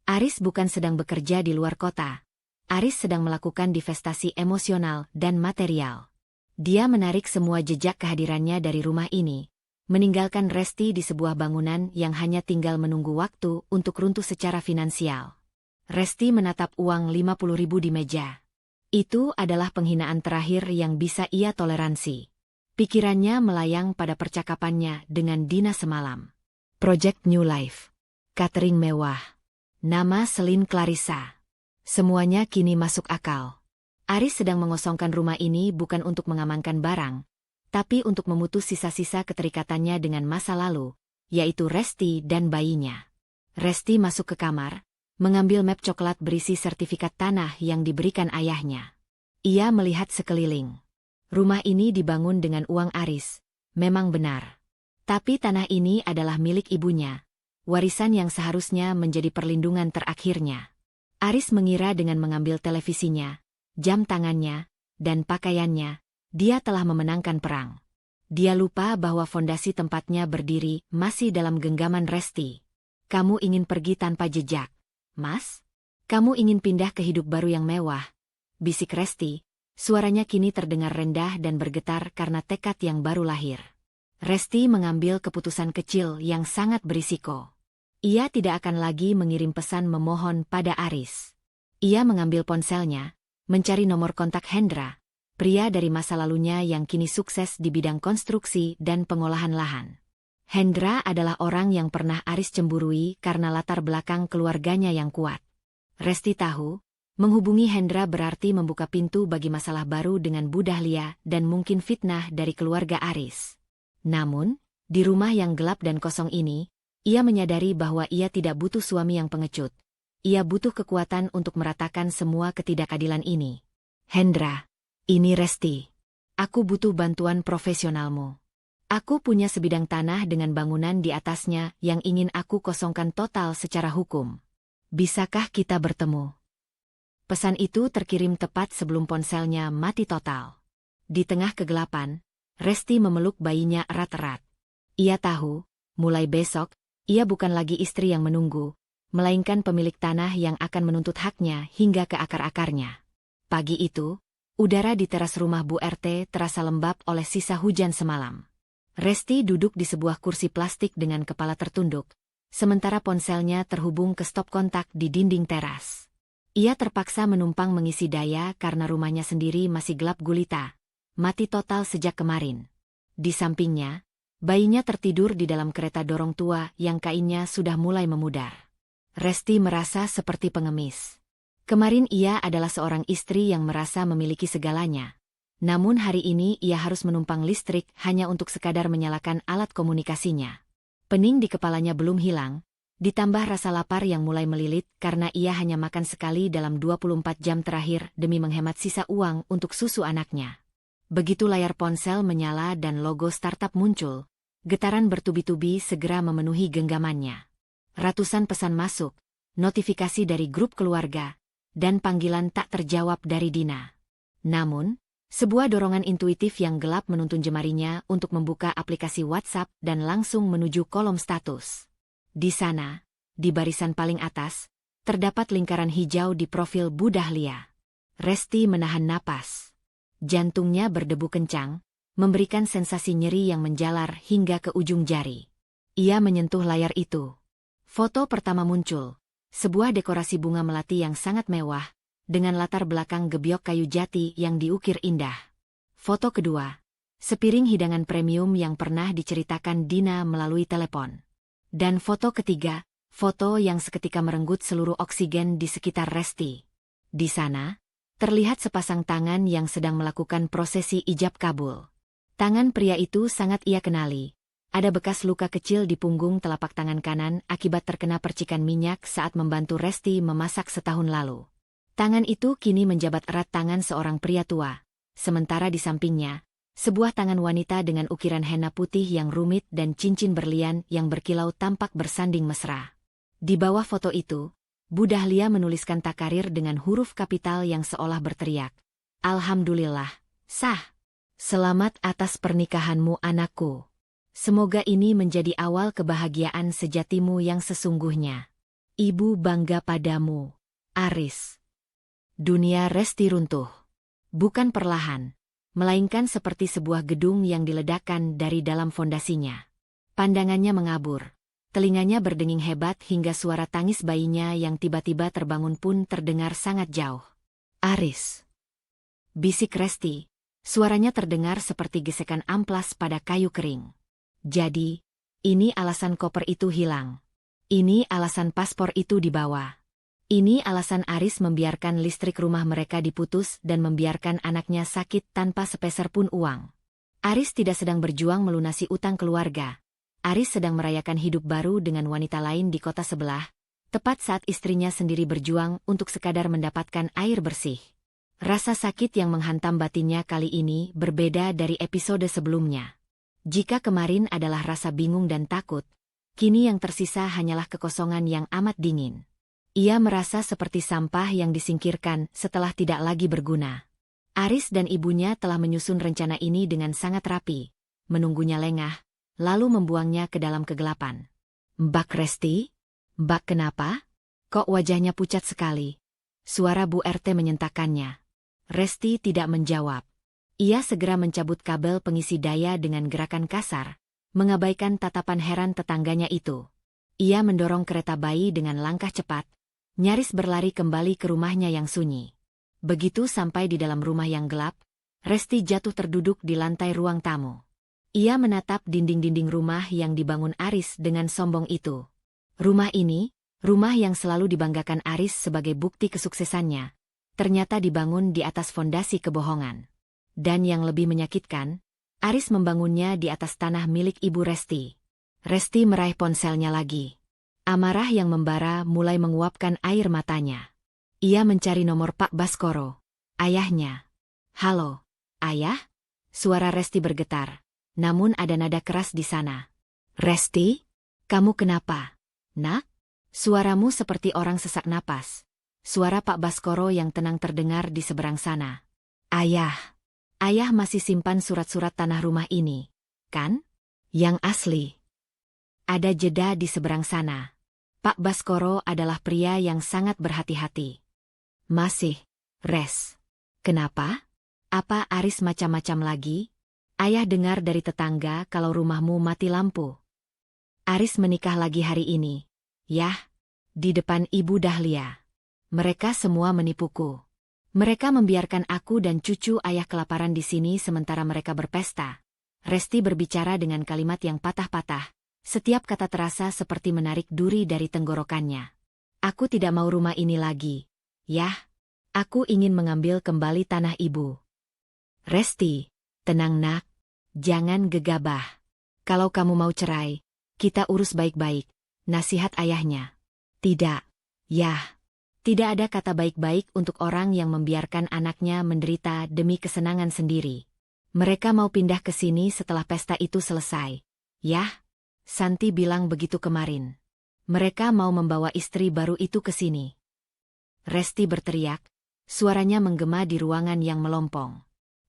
Aris bukan sedang bekerja di luar kota. Aris sedang melakukan divestasi emosional dan material. Dia menarik semua jejak kehadirannya dari rumah ini, meninggalkan Resti di sebuah bangunan yang hanya tinggal menunggu waktu untuk runtuh secara finansial. Resti menatap uang Rp50.000 di meja. Itu adalah penghinaan terakhir yang bisa ia toleransi. Pikirannya melayang pada percakapannya dengan Dina semalam. Project New Life. Catering mewah. Nama Selin Clarissa. Semuanya kini masuk akal. Aris sedang mengosongkan rumah ini bukan untuk mengamankan barang, tapi untuk memutus sisa-sisa keterikatannya dengan masa lalu, yaitu Resti dan bayinya. Resti masuk ke kamar, mengambil map coklat berisi sertifikat tanah yang diberikan ayahnya. Ia melihat sekeliling. Rumah ini dibangun dengan uang Aris, memang benar. Tapi tanah ini adalah milik ibunya, warisan yang seharusnya menjadi perlindungan terakhirnya. Aris mengira dengan mengambil televisinya, jam tangannya, dan pakaiannya, dia telah memenangkan perang. Dia lupa bahwa fondasi tempatnya berdiri masih dalam genggaman Resti. Kamu ingin pergi tanpa jejak, Mas? Kamu ingin pindah ke hidup baru yang mewah? Bisik Resti, suaranya kini terdengar rendah dan bergetar karena tekad yang baru lahir. Resti mengambil keputusan kecil yang sangat berisiko. Ia tidak akan lagi mengirim pesan memohon pada Aris. Ia mengambil ponselnya, mencari nomor kontak Hendra, pria dari masa lalunya yang kini sukses di bidang konstruksi dan pengolahan lahan. Hendra adalah orang yang pernah Aris cemburui karena latar belakang keluarganya yang kuat. Resti tahu, menghubungi Hendra berarti membuka pintu bagi masalah baru dengan Bu Dahlia dan mungkin fitnah dari keluarga Aris. Namun, di rumah yang gelap dan kosong ini, ia menyadari bahwa ia tidak butuh suami yang pengecut. Ia butuh kekuatan untuk meratakan semua ketidakadilan ini. Hendra, ini Resti. Aku butuh bantuan profesionalmu. Aku punya sebidang tanah dengan bangunan di atasnya yang ingin aku kosongkan total secara hukum. Bisakah kita bertemu? Pesan itu terkirim tepat sebelum ponselnya mati total. Di tengah kegelapan, Resti memeluk bayinya erat-erat. Ia tahu, mulai besok, ia bukan lagi istri yang menunggu, melainkan pemilik tanah yang akan menuntut haknya hingga ke akar-akarnya. Pagi itu, udara di teras rumah Bu RT terasa lembab oleh sisa hujan semalam. Resti duduk di sebuah kursi plastik dengan kepala tertunduk, sementara ponselnya terhubung ke stop kontak di dinding teras. Ia terpaksa menumpang mengisi daya karena rumahnya sendiri masih gelap gulita, mati total sejak kemarin. Di sampingnya, bayinya tertidur di dalam kereta dorong tua yang kainnya sudah mulai memudar. Resti merasa seperti pengemis. Kemarin ia adalah seorang istri yang merasa memiliki segalanya. Namun hari ini ia harus menumpang listrik hanya untuk sekadar menyalakan alat komunikasinya. Pening di kepalanya belum hilang, ditambah rasa lapar yang mulai melilit karena ia hanya makan sekali dalam 24 jam terakhir demi menghemat sisa uang untuk susu anaknya. Begitu layar ponsel menyala dan logo startup muncul, getaran bertubi-tubi segera memenuhi genggamannya. Ratusan pesan masuk, notifikasi dari grup keluarga, dan panggilan tak terjawab dari Dina. Namun, sebuah dorongan intuitif yang gelap menuntun jemarinya untuk membuka aplikasi WhatsApp dan langsung menuju kolom status. Di sana, di barisan paling atas, terdapat lingkaran hijau di profil Bu Dahlia. Resti menahan napas. Jantungnya berdebu kencang, memberikan sensasi nyeri yang menjalar hingga ke ujung jari. Ia menyentuh layar itu. Foto pertama muncul, sebuah dekorasi bunga melati yang sangat mewah, dengan latar belakang gebyok kayu jati yang diukir indah. Foto kedua, sepiring hidangan premium yang pernah diceritakan Dina melalui telepon. Dan foto ketiga, foto yang seketika merenggut seluruh oksigen di sekitar Resti. Di sana, terlihat sepasang tangan yang sedang melakukan prosesi ijab kabul. Tangan pria itu sangat ia kenali. Ada bekas luka kecil di punggung telapak tangan kanan akibat terkena percikan minyak saat membantu Resti memasak setahun lalu. Tangan itu kini menjabat erat tangan seorang pria tua. Sementara di sampingnya, sebuah tangan wanita dengan ukiran henna putih yang rumit dan cincin berlian yang berkilau tampak bersanding mesra. Di bawah foto itu, Bu Dahlia menuliskan takarir dengan huruf kapital yang seolah berteriak, "Alhamdulillah, sah. Selamat atas pernikahanmu anakku. Semoga ini menjadi awal kebahagiaan sejatimu yang sesungguhnya. Ibu bangga padamu, Aris." Dunia Resti runtuh. Bukan perlahan, melainkan seperti sebuah gedung yang diledakkan dari dalam fondasinya. Pandangannya mengabur. Telinganya berdenging hebat hingga suara tangis bayinya yang tiba-tiba terbangun pun terdengar sangat jauh. "Aris," bisik Resti. Suaranya terdengar seperti gesekan amplas pada kayu kering. "Jadi, ini alasan koper itu hilang. Ini alasan paspor itu dibawa. Ini alasan Aris membiarkan listrik rumah mereka diputus dan membiarkan anaknya sakit tanpa sepeser pun uang. Aris tidak sedang berjuang melunasi utang keluarga. Aris sedang merayakan hidup baru dengan wanita lain di kota sebelah, tepat saat istrinya sendiri berjuang untuk sekadar mendapatkan air bersih." Rasa sakit yang menghantam batinnya kali ini berbeda dari episode sebelumnya. Jika kemarin adalah rasa bingung dan takut, kini yang tersisa hanyalah kekosongan yang amat dingin. Ia merasa seperti sampah yang disingkirkan setelah tidak lagi berguna. Aris dan ibunya telah menyusun rencana ini dengan sangat rapi, menunggunya lengah, lalu membuangnya ke dalam kegelapan. "Mbak Resti? Mbak kenapa? Kok wajahnya pucat sekali?" Suara Bu RT menyentakkannya. Resti tidak menjawab. Ia segera mencabut kabel pengisi daya dengan gerakan kasar, mengabaikan tatapan heran tetangganya itu. Ia mendorong kereta bayi dengan langkah cepat, nyaris berlari kembali ke rumahnya yang sunyi. Begitu sampai di dalam rumah yang gelap, Resti jatuh terduduk di lantai ruang tamu. Ia menatap dinding-dinding rumah yang dibangun Aris dengan sombong itu. Rumah ini, rumah yang selalu dibanggakan Aris sebagai bukti kesuksesannya, ternyata dibangun di atas fondasi kebohongan. Dan yang lebih menyakitkan, Aris membangunnya di atas tanah milik Ibu Resti. Resti meraih ponselnya lagi. Amarah yang membara mulai menguapkan air matanya. Ia mencari nomor Pak Baskoro, ayahnya. "Halo, Ayah?" Suara Resti bergetar, namun ada nada keras di sana. "Resti? Kamu kenapa, Nak?" Suaramu seperti orang sesak napas. Suara Pak Baskoro yang tenang terdengar di seberang sana. "Ayah, Ayah masih simpan surat-surat tanah rumah ini, kan? Yang asli." Ada jeda di seberang sana. Pak Baskoro adalah pria yang sangat berhati-hati. "Masih, Res. Kenapa? Apa Aris macam-macam lagi? Ayah dengar dari tetangga kalau rumahmu mati lampu." Aris menikah lagi hari ini. Yah, di depan Ibu Dahlia. Mereka semua menipuku. Mereka membiarkan aku dan cucu ayah kelaparan di sini sementara mereka berpesta. Resti berbicara dengan kalimat yang patah-patah. Setiap kata terasa seperti menarik duri dari tenggorokannya. Aku tidak mau rumah ini lagi. Yah, aku ingin mengambil kembali tanah ibu. Resti, tenang nak. Jangan gegabah. Kalau kamu mau cerai, kita urus baik-baik. Nasihat ayahnya. Tidak. Yah. Tidak ada kata baik-baik untuk orang yang membiarkan anaknya menderita demi kesenangan sendiri. Mereka mau pindah ke sini setelah pesta itu selesai. Yah, Santi bilang begitu kemarin. Mereka mau membawa istri baru itu ke sini. Resti berteriak, suaranya menggema di ruangan yang melompong.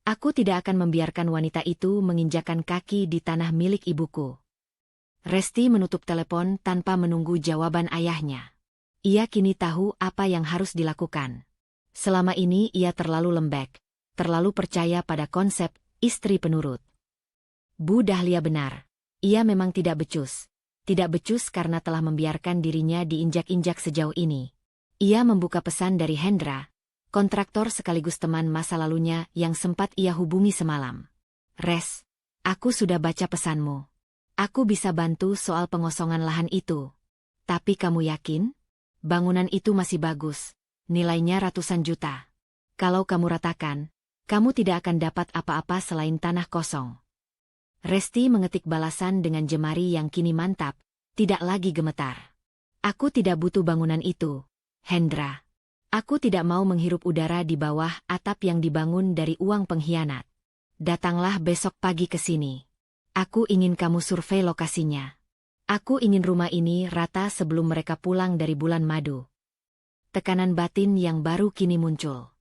Aku tidak akan membiarkan wanita itu menginjakan kaki di tanah milik ibuku. Resti menutup telepon tanpa menunggu jawaban ayahnya. Ia kini tahu apa yang harus dilakukan. Selama ini ia terlalu lembek, terlalu percaya pada konsep istri penurut. Bu Dahlia benar. Ia memang tidak becus. Tidak becus karena telah membiarkan dirinya diinjak-injak sejauh ini. Ia membuka pesan dari Hendra, kontraktor sekaligus teman masa lalunya yang sempat ia hubungi semalam. Res, aku sudah baca pesanmu. Aku bisa bantu soal pengosongan lahan itu. Tapi kamu yakin? Bangunan itu masih bagus, nilainya ratusan juta. Kalau kamu ratakan, kamu tidak akan dapat apa-apa selain tanah kosong. Resti mengetik balasan dengan jemari yang kini mantap, tidak lagi gemetar. Aku tidak butuh bangunan itu, Hendra. Aku tidak mau menghirup udara di bawah atap yang dibangun dari uang pengkhianat. Datanglah besok pagi ke sini. Aku ingin kamu survei lokasinya. Aku ingin rumah ini rata sebelum mereka pulang dari bulan madu. Tekanan batin yang baru kini muncul.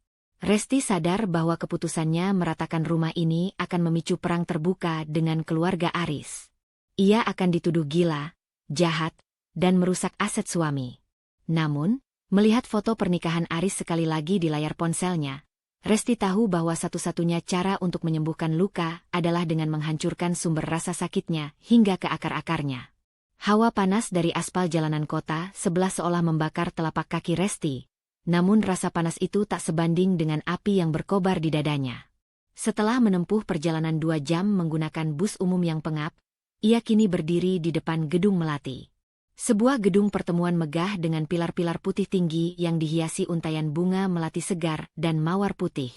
Resti sadar bahwa keputusannya meratakan rumah ini akan memicu perang terbuka dengan keluarga Aris. Ia akan dituduh gila, jahat, dan merusak aset suami. Namun, melihat foto pernikahan Aris sekali lagi di layar ponselnya, Resti tahu bahwa satu-satunya cara untuk menyembuhkan luka adalah dengan menghancurkan sumber rasa sakitnya hingga ke akar-akarnya. Hawa panas dari aspal jalanan kota sebelah seolah membakar telapak kaki Resti, namun rasa panas itu tak sebanding dengan api yang berkobar di dadanya. Setelah menempuh perjalanan 2 jam menggunakan bus umum yang pengap, ia kini berdiri di depan gedung Melati. Sebuah gedung pertemuan megah dengan pilar-pilar putih tinggi yang dihiasi untaian bunga melati segar dan mawar putih.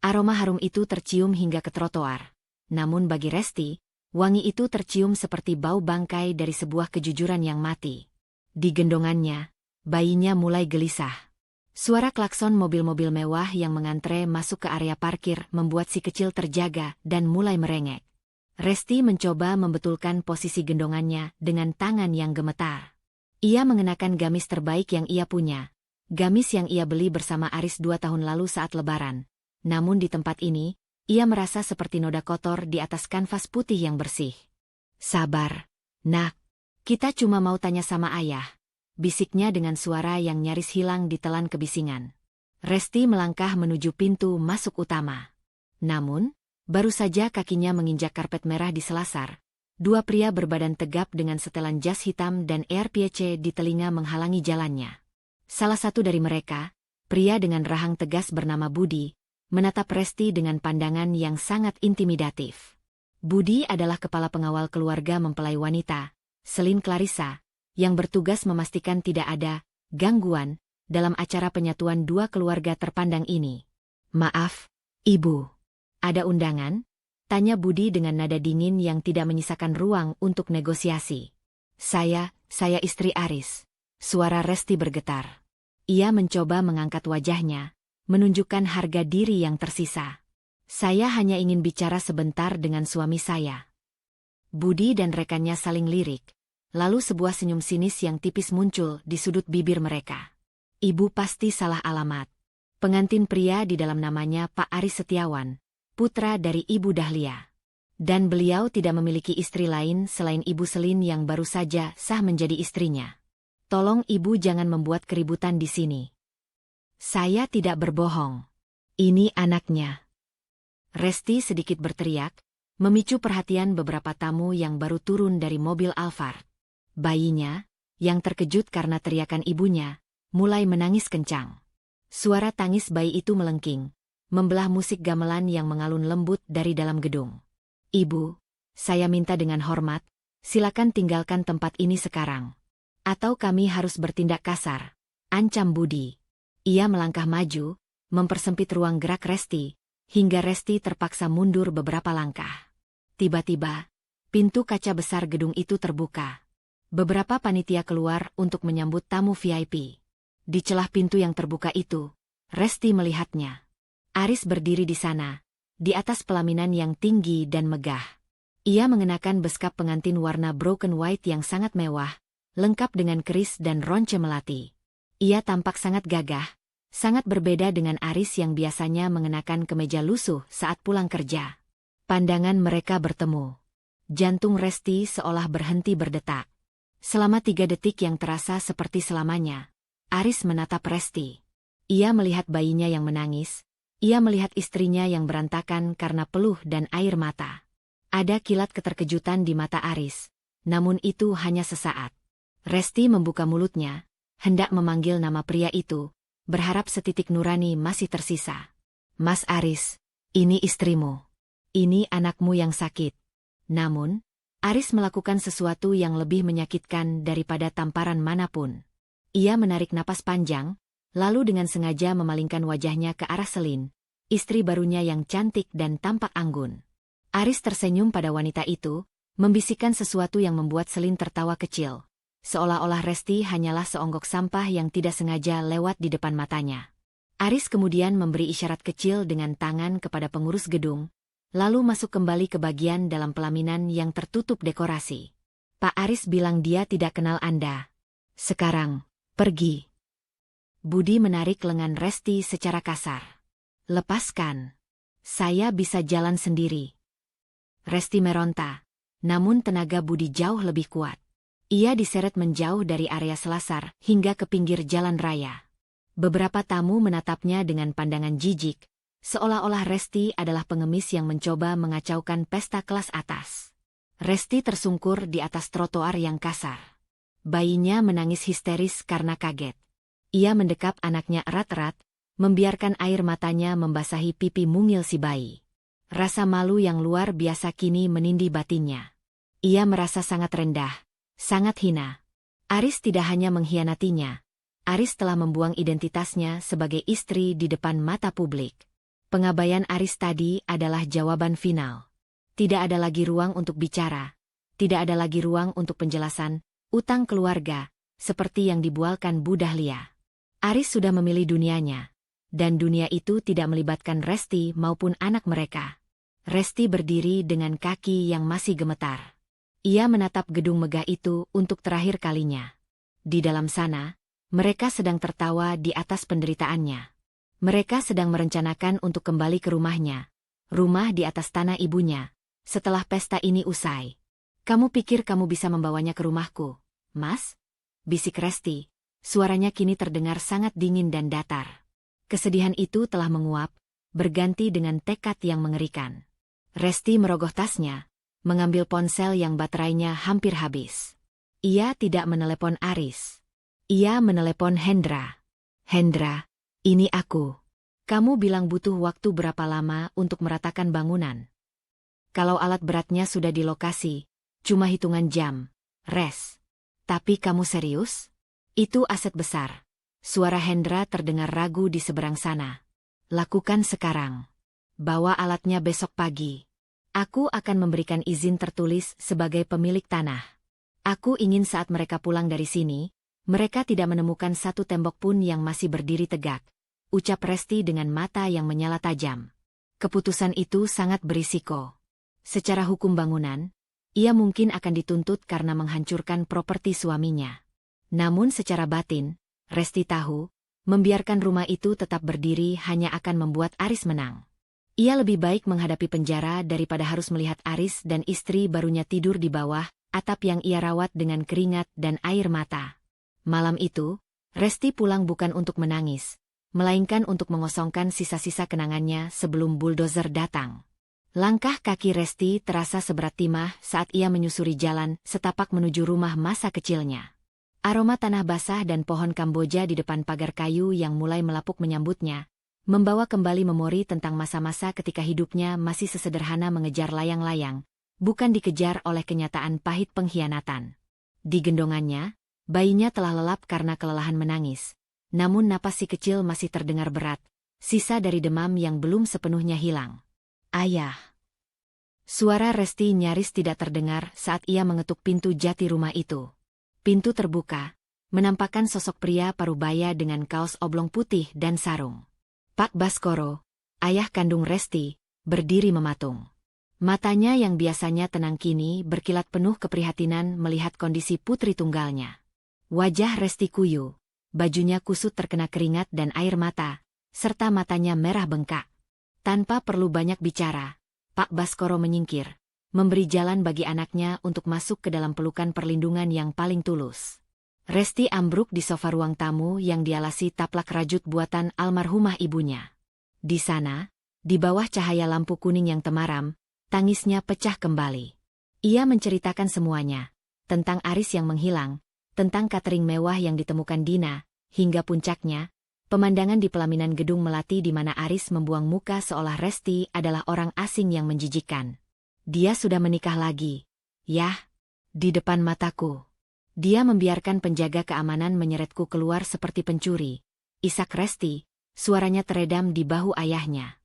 Aroma harum itu tercium hingga ke trotoar. Namun bagi Resti, wangi itu tercium seperti bau bangkai dari sebuah kejujuran yang mati. Di gendongannya, bayinya mulai gelisah. Suara klakson mobil-mobil mewah yang mengantre masuk ke area parkir membuat si kecil terjaga dan mulai merengek. Resti mencoba membetulkan posisi gendongannya dengan tangan yang gemetar. Ia mengenakan gamis terbaik yang ia punya. Gamis yang ia beli bersama Aris 2 tahun lalu saat lebaran. Namun di tempat ini, ia merasa seperti noda kotor di atas kanvas putih yang bersih. Sabar, nak. Kita cuma mau tanya sama ayah. Bisiknya dengan suara yang nyaris hilang ditelan kebisingan. Resti melangkah menuju pintu masuk utama. Namun, baru saja kakinya menginjak karpet merah di selasar. 2 pria berbadan tegap dengan setelan jas hitam dan AirPC di telinga menghalangi jalannya. Salah satu dari mereka, pria dengan rahang tegas bernama Budi, menatap Resti dengan pandangan yang sangat intimidatif. Budi adalah kepala pengawal keluarga mempelai wanita, Selin Clarissa, yang bertugas memastikan tidak ada gangguan dalam acara penyatuan 2 keluarga terpandang ini. Maaf, Ibu. Ada undangan? Tanya Budi dengan nada dingin yang tidak menyisakan ruang untuk negosiasi. Saya istri Aris. Suara Resti bergetar. Ia mencoba mengangkat wajahnya, menunjukkan harga diri yang tersisa. Saya hanya ingin bicara sebentar dengan suami saya. Budi dan rekannya saling lirik, lalu sebuah senyum sinis yang tipis muncul di sudut bibir mereka. Ibu pasti salah alamat. Pengantin pria di dalam namanya Pak Aris Setiawan, putra dari Ibu Dahlia. Dan beliau tidak memiliki istri lain selain Ibu Selin yang baru saja sah menjadi istrinya. Tolong Ibu jangan membuat keributan di sini. Saya tidak berbohong. Ini anaknya. Resti sedikit berteriak, memicu perhatian beberapa tamu yang baru turun dari mobil Alphard. Bayinya, yang terkejut karena teriakan ibunya, mulai menangis kencang. Suara tangis bayi itu melengking, membelah musik gamelan yang mengalun lembut dari dalam gedung. "Ibu, saya minta dengan hormat, silakan tinggalkan tempat ini sekarang. Atau kami harus bertindak kasar," ancam Budi. Ia melangkah maju, mempersempit ruang gerak Resti, hingga Resti terpaksa mundur beberapa langkah. Tiba-tiba, pintu kaca besar gedung itu terbuka. Beberapa panitia keluar untuk menyambut tamu VIP. Di celah pintu yang terbuka itu, Resti melihatnya. Aris berdiri di sana, di atas pelaminan yang tinggi dan megah. Ia mengenakan beskap pengantin warna broken white yang sangat mewah, lengkap dengan keris dan ronce melati. Ia tampak sangat gagah, sangat berbeda dengan Aris yang biasanya mengenakan kemeja lusuh saat pulang kerja. Pandangan mereka bertemu. Jantung Resti seolah berhenti berdetak. Selama 3 detik yang terasa seperti selamanya, Aris menatap Resti. Ia melihat bayinya yang menangis, ia melihat istrinya yang berantakan karena peluh dan air mata. Ada kilat keterkejutan di mata Aris, namun itu hanya sesaat. Resti membuka mulutnya, hendak memanggil nama pria itu, berharap setitik nurani masih tersisa. "Mas Aris, ini istrimu. Ini anakmu yang sakit." Namun, Aris melakukan sesuatu yang lebih menyakitkan daripada tamparan manapun. Ia menarik napas panjang, lalu dengan sengaja memalingkan wajahnya ke arah Selin, istri barunya yang cantik dan tampak anggun. Aris tersenyum pada wanita itu, membisikkan sesuatu yang membuat Selin tertawa kecil. Seolah-olah Resti hanyalah seonggok sampah yang tidak sengaja lewat di depan matanya. Aris kemudian memberi isyarat kecil dengan tangan kepada pengurus gedung, lalu masuk kembali ke bagian dalam pelaminan yang tertutup dekorasi. "Pak Aris bilang dia tidak kenal Anda. Sekarang, pergi." Budi menarik lengan Resti secara kasar. "Lepaskan. Saya bisa jalan sendiri." Resti meronta, namun tenaga Budi jauh lebih kuat. Ia diseret menjauh dari area selasar hingga ke pinggir jalan raya. Beberapa tamu menatapnya dengan pandangan jijik, seolah-olah Resti adalah pengemis yang mencoba mengacaukan pesta kelas atas. Resti tersungkur di atas trotoar yang kasar. Bayinya menangis histeris karena kaget. Ia mendekap anaknya erat-erat, membiarkan air matanya membasahi pipi mungil si bayi. Rasa malu yang luar biasa kini menindih batinnya. Ia merasa sangat rendah, sangat hina. Aris tidak hanya mengkhianatinya, Aris telah membuang identitasnya sebagai istri di depan mata publik. Pengabaian Aris tadi adalah jawaban final. Tidak ada lagi ruang untuk bicara, tidak ada lagi ruang untuk penjelasan, utang keluarga, seperti yang dibualkan Bu Dahlia. Aris sudah memilih dunianya, dan dunia itu tidak melibatkan Resti maupun anak mereka. Resti berdiri dengan kaki yang masih gemetar. Ia menatap gedung megah itu untuk terakhir kalinya. Di dalam sana, mereka sedang tertawa di atas penderitaannya. Mereka sedang merencanakan untuk kembali ke rumahnya, rumah di atas tanah ibunya, setelah pesta ini usai. "Kamu pikir kamu bisa membawanya ke rumahku, Mas?" bisik Resti. Suaranya kini terdengar sangat dingin dan datar. Kesedihan itu telah menguap, berganti dengan tekad yang mengerikan. Resti merogoh tasnya, mengambil ponsel yang baterainya hampir habis. Ia tidak menelepon Aris. Ia menelepon Hendra. "Hendra, ini aku. Kamu bilang butuh waktu berapa lama untuk meratakan bangunan? Kalau alat beratnya sudah di lokasi, cuma hitungan jam, Res. Tapi kamu serius? Itu aset besar." Suara Hendra terdengar ragu di seberang sana. "Lakukan sekarang. Bawa alatnya besok pagi. Aku akan memberikan izin tertulis sebagai pemilik tanah. Aku ingin saat mereka pulang dari sini, mereka tidak menemukan satu tembok pun yang masih berdiri tegak," ucap Resti dengan mata yang menyala tajam. Keputusan itu sangat berisiko. Secara hukum bangunan, ia mungkin akan dituntut karena menghancurkan properti suaminya. Namun secara batin, Resti tahu, membiarkan rumah itu tetap berdiri hanya akan membuat Aris menang. Ia lebih baik menghadapi penjara daripada harus melihat Aris dan istri barunya tidur di bawah atap yang ia rawat dengan keringat dan air mata. Malam itu, Resti pulang bukan untuk menangis, melainkan untuk mengosongkan sisa-sisa kenangannya sebelum buldozer datang. Langkah kaki Resti terasa seberat timah saat ia menyusuri jalan setapak menuju rumah masa kecilnya. Aroma tanah basah dan pohon Kamboja di depan pagar kayu yang mulai melapuk menyambutnya, membawa kembali memori tentang masa-masa ketika hidupnya masih sesederhana mengejar layang-layang, bukan dikejar oleh kenyataan pahit pengkhianatan. Di gendongannya, bayinya telah lelap karena kelelahan menangis, namun napas si kecil masih terdengar berat, sisa dari demam yang belum sepenuhnya hilang. Ayah. Suara Resti nyaris tidak terdengar saat ia mengetuk pintu jati rumah itu. Pintu terbuka, menampakkan sosok pria parubaya dengan kaos oblong putih dan sarung. Pak Baskoro, ayah kandung Resti, berdiri mematung. Matanya yang biasanya tenang kini berkilat penuh keprihatinan melihat kondisi putri tunggalnya. Wajah Resti kuyu, bajunya kusut terkena keringat dan air mata, serta matanya merah bengkak. Tanpa perlu banyak bicara, Pak Baskoro menyingkir, memberi jalan bagi anaknya untuk masuk ke dalam pelukan perlindungan yang paling tulus. Resti ambruk di sofa ruang tamu yang dialasi taplak rajut buatan almarhumah ibunya. Di sana, di bawah cahaya lampu kuning yang temaram, tangisnya pecah kembali. Ia menceritakan semuanya, tentang Aris yang menghilang, tentang catering mewah yang ditemukan Dina, hingga puncaknya, pemandangan di pelaminan gedung melati di mana Aris membuang muka seolah Resti adalah orang asing yang menjijikkan. Dia sudah menikah lagi. Yah, di depan mataku. Dia membiarkan penjaga keamanan menyeretku keluar seperti pencuri. Isak Resti, suaranya teredam di bahu ayahnya.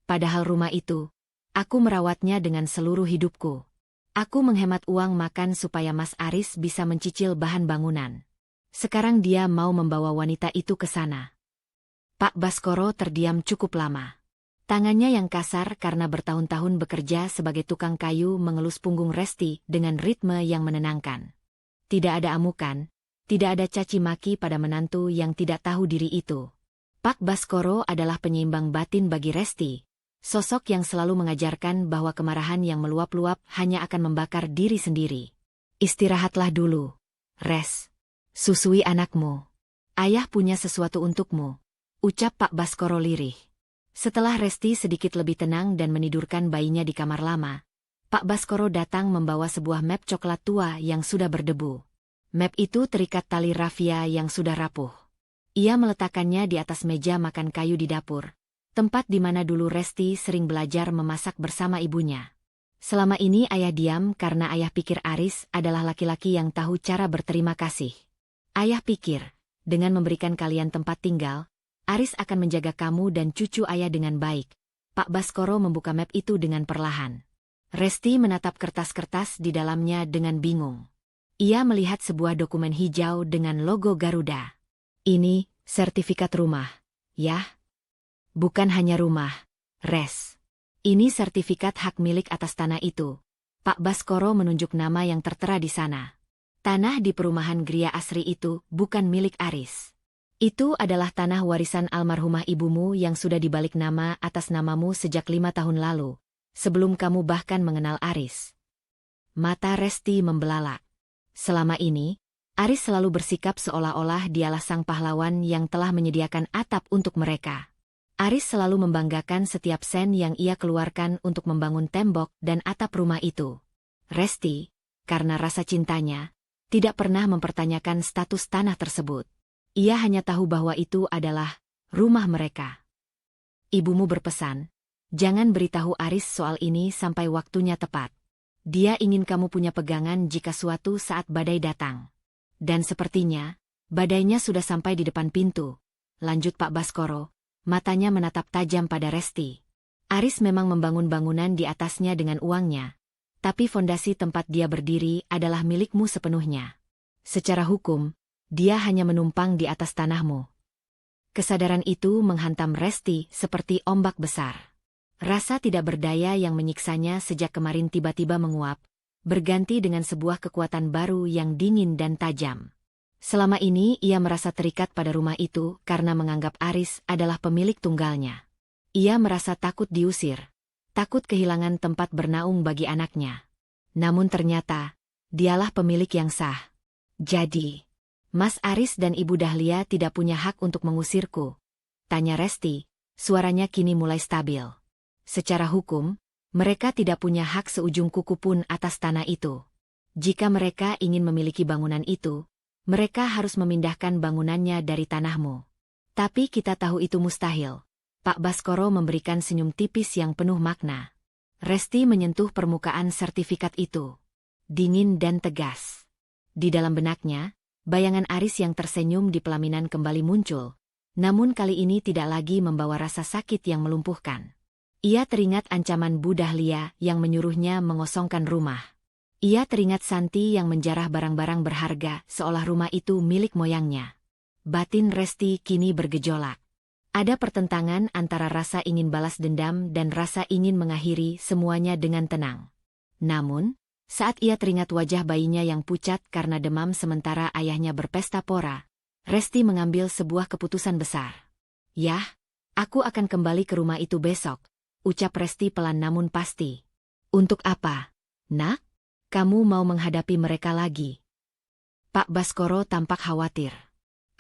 Padahal rumah itu, aku merawatnya dengan seluruh hidupku. Aku menghemat uang makan supaya Mas Aris bisa mencicil bahan bangunan. Sekarang dia mau membawa wanita itu ke sana. Pak Baskoro terdiam cukup lama. Tangannya yang kasar karena bertahun-tahun bekerja sebagai tukang kayu mengelus punggung Resti dengan ritme yang menenangkan. Tidak ada amukan, tidak ada caci maki pada menantu yang tidak tahu diri itu. Pak Baskoro adalah penyeimbang batin bagi Resti, sosok yang selalu mengajarkan bahwa kemarahan yang meluap-luap hanya akan membakar diri sendiri. Istirahatlah dulu, Res. Susui anakmu. Ayah punya sesuatu untukmu, ucap Pak Baskoro lirih. Setelah Resti sedikit lebih tenang dan menidurkan bayinya di kamar lama, Pak Baskoro datang membawa sebuah map coklat tua yang sudah berdebu. Map itu terikat tali rafia yang sudah rapuh. Ia meletakkannya di atas meja makan kayu di dapur, tempat di mana dulu Resti sering belajar memasak bersama ibunya. Selama ini ayah diam karena ayah pikir Aris adalah laki-laki yang tahu cara berterima kasih. Ayah pikir, dengan memberikan kalian tempat tinggal, Aris akan menjaga kamu dan cucu ayah dengan baik. Pak Baskoro membuka map itu dengan perlahan. Resti menatap kertas-kertas di dalamnya dengan bingung. Ia melihat sebuah dokumen hijau dengan logo Garuda. Ini, sertifikat rumah. Yah? Bukan hanya rumah, Res. Ini sertifikat hak milik atas tanah itu. Pak Baskoro menunjuk nama yang tertera di sana. Tanah di perumahan Gria Asri itu bukan milik Aris. Itu adalah tanah warisan almarhumah ibumu yang sudah dibalik nama atas namamu sejak 5 tahun lalu, sebelum kamu bahkan mengenal Aris. Mata Resti membelalak. Selama ini, Aris selalu bersikap seolah-olah dialah sang pahlawan yang telah menyediakan atap untuk mereka. Aris selalu membanggakan setiap sen yang ia keluarkan untuk membangun tembok dan atap rumah itu. Resti, karena rasa cintanya, tidak pernah mempertanyakan status tanah tersebut. Ia hanya tahu bahwa itu adalah rumah mereka. Ibumu berpesan, jangan beritahu Aris soal ini sampai waktunya tepat. Dia ingin kamu punya pegangan jika suatu saat badai datang. Dan sepertinya, badainya sudah sampai di depan pintu. Lanjut Pak Baskoro, matanya menatap tajam pada Resti. Aris memang membangun bangunan di atasnya dengan uangnya, tapi fondasi tempat dia berdiri adalah milikmu sepenuhnya. Secara hukum, dia hanya menumpang di atas tanahmu. Kesadaran itu menghantam Resti seperti ombak besar. Rasa tidak berdaya yang menyiksanya sejak kemarin tiba-tiba menguap, berganti dengan sebuah kekuatan baru yang dingin dan tajam. Selama ini ia merasa terikat pada rumah itu karena menganggap Aris adalah pemilik tunggalnya. Ia merasa takut diusir, takut kehilangan tempat bernaung bagi anaknya. Namun ternyata, dialah pemilik yang sah. Jadi, Mas Aris dan Ibu Dahlia tidak punya hak untuk mengusirku? Tanya Resti, suaranya kini mulai stabil. Secara hukum, Mereka tidak punya hak seujung kuku pun atas tanah itu. Jika mereka ingin memiliki bangunan itu, mereka harus memindahkan bangunannya dari tanahmu. Tapi kita tahu itu mustahil. Pak Baskoro memberikan senyum tipis yang penuh makna. Resti menyentuh permukaan sertifikat itu. Dingin dan tegas. Di dalam benaknya, bayangan Aris yang tersenyum di pelaminan kembali muncul. Namun kali ini tidak lagi membawa rasa sakit yang melumpuhkan. Ia teringat ancaman Bu Dahlia yang menyuruhnya mengosongkan rumah. Ia teringat Santi yang menjarah barang-barang berharga seolah rumah itu milik moyangnya. Batin Resti kini bergejolak. Ada pertentangan antara rasa ingin balas dendam dan rasa ingin mengakhiri semuanya dengan tenang. Namun, saat ia teringat wajah bayinya yang pucat karena demam sementara ayahnya berpesta pora, Resti mengambil sebuah keputusan besar. "Yah, aku akan kembali ke rumah itu besok," ucap Resti pelan namun pasti. "Untuk apa, Nak? Kamu mau menghadapi mereka lagi?" Pak Baskoro tampak khawatir.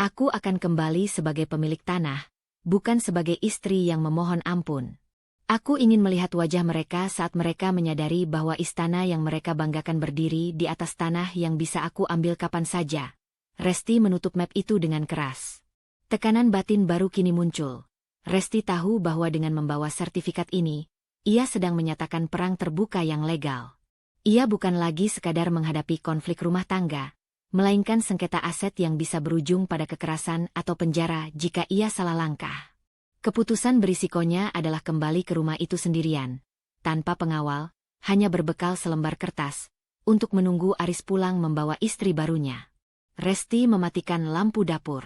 "Aku akan kembali sebagai pemilik tanah, bukan sebagai istri yang memohon ampun. Aku ingin melihat wajah mereka saat mereka menyadari bahwa istana yang mereka banggakan berdiri di atas tanah yang bisa aku ambil kapan saja." Resti menutup map itu dengan keras. Tekanan batin baru kini muncul. Resti tahu bahwa dengan membawa sertifikat ini, ia sedang menyatakan perang terbuka yang legal. Ia bukan lagi sekadar menghadapi konflik rumah tangga, melainkan sengketa aset yang bisa berujung pada kekerasan atau penjara jika ia salah langkah. Keputusan berisikonya adalah kembali ke rumah itu sendirian, tanpa pengawal, hanya berbekal selembar kertas, untuk menunggu Aris pulang membawa istri barunya. Resti mematikan lampu dapur.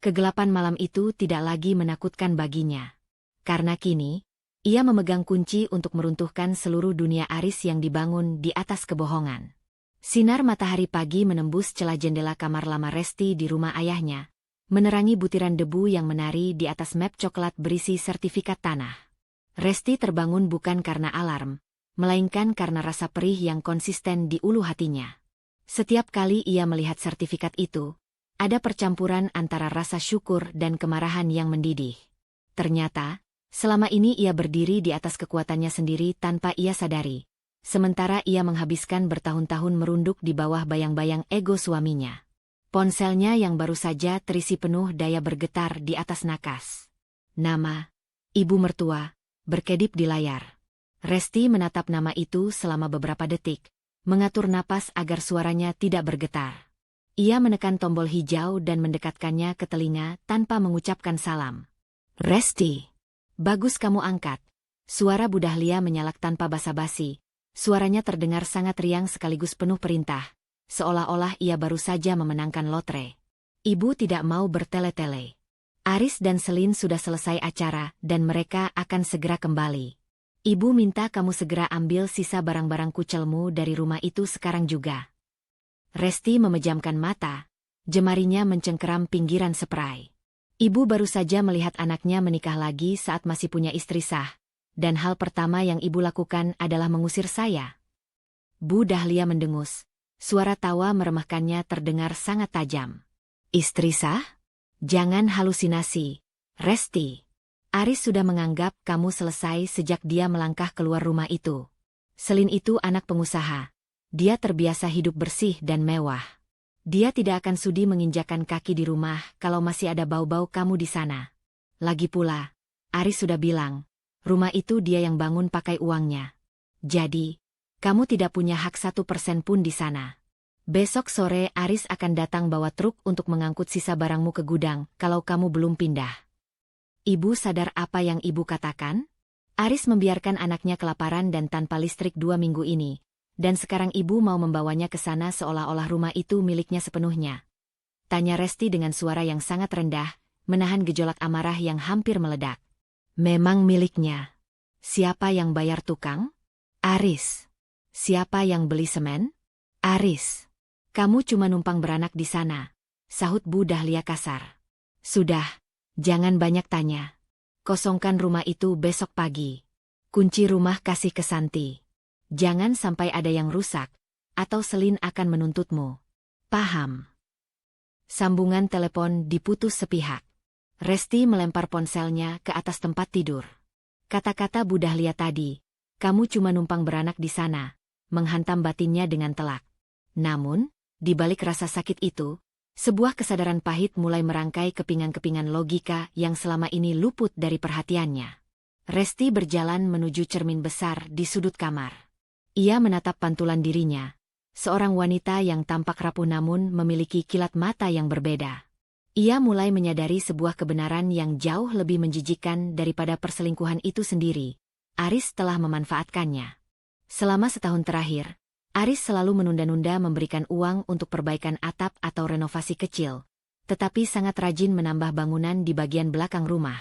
Kegelapan malam itu tidak lagi menakutkan baginya. Karena kini, ia memegang kunci untuk meruntuhkan seluruh dunia Aris yang dibangun di atas kebohongan. Sinar matahari pagi menembus celah jendela kamar lama Resti di rumah ayahnya, menerangi butiran debu yang menari di atas map coklat berisi sertifikat tanah. Resti terbangun bukan karena alarm, melainkan karena rasa perih yang konsisten di ulu hatinya. Setiap kali ia melihat sertifikat itu, ada percampuran antara rasa syukur dan kemarahan yang mendidih. Ternyata, selama ini ia berdiri di atas kekuatannya sendiri tanpa ia sadari. Sementara ia menghabiskan bertahun-tahun merunduk di bawah bayang-bayang ego suaminya. Ponselnya yang baru saja terisi penuh daya bergetar di atas nakas. Nama, ibu mertua, berkedip di layar. Resti menatap nama itu selama beberapa detik, mengatur napas agar suaranya tidak bergetar. Ia menekan tombol hijau dan mendekatkannya ke telinga tanpa mengucapkan salam. "Resti. Bagus kamu angkat." Suara Bu Dahlia menyalak tanpa basa-basi. Suaranya terdengar sangat riang sekaligus penuh perintah, seolah-olah ia baru saja memenangkan lotre. "Ibu tidak mau bertele-tele. Aris dan Selin sudah selesai acara dan mereka akan segera kembali. Ibu minta kamu segera ambil sisa barang-barang kucelmu dari rumah itu sekarang juga." Resti memejamkan mata, jemarinya mencengkeram pinggiran spray. Ibu baru saja melihat anaknya menikah lagi saat masih punya istri sah, dan hal pertama yang ibu lakukan adalah mengusir saya. Bu Dahlia mendengus, suara tawa meremehkannya terdengar sangat tajam. "Istri sah? Jangan halusinasi, Resti. Aris sudah menganggap kamu selesai sejak dia melangkah keluar rumah itu. Selin itu anak pengusaha. Dia terbiasa hidup bersih dan mewah. Dia tidak akan sudi menginjakan kaki di rumah kalau masih ada bau-bau kamu di sana. Lagi pula, Aris sudah bilang, rumah itu dia yang bangun pakai uangnya. Jadi, kamu tidak punya hak 1% pun di sana. Besok sore Aris akan datang bawa truk untuk mengangkut sisa barangmu ke gudang kalau kamu belum pindah." Ibu sadar apa yang ibu katakan? Aris membiarkan anaknya kelaparan dan tanpa listrik 2 minggu ini. Dan sekarang ibu mau membawanya ke sana seolah-olah rumah itu miliknya sepenuhnya. Tanya Resti dengan suara yang sangat rendah, menahan gejolak amarah yang hampir meledak. "Memang miliknya. Siapa yang bayar tukang? Aris. Siapa yang beli semen? Aris. Kamu cuma numpang beranak di sana," sahut Bu Dahlia kasar. "Sudah, jangan banyak tanya. Kosongkan rumah itu besok pagi. Kunci rumah kasih ke Santi. Jangan sampai ada yang rusak, atau Selin akan menuntutmu. Paham?" Sambungan telepon diputus sepihak. Resti melempar ponselnya ke atas tempat tidur. Kata-kata Bu Dahlia tadi, kamu cuma numpang beranak di sana, menghantam batinnya dengan telak. Namun, di balik rasa sakit itu, sebuah kesadaran pahit mulai merangkai kepingan-kepingan logika yang selama ini luput dari perhatiannya. Resti berjalan menuju cermin besar di sudut kamar. Ia menatap pantulan dirinya, seorang wanita yang tampak rapuh namun memiliki kilat mata yang berbeda. Ia mulai menyadari sebuah kebenaran yang jauh lebih menjijikkan daripada perselingkuhan itu sendiri. Aris telah memanfaatkannya. Selama setahun terakhir, Aris selalu menunda-nunda memberikan uang untuk perbaikan atap atau renovasi kecil, tetapi sangat rajin menambah bangunan di bagian belakang rumah.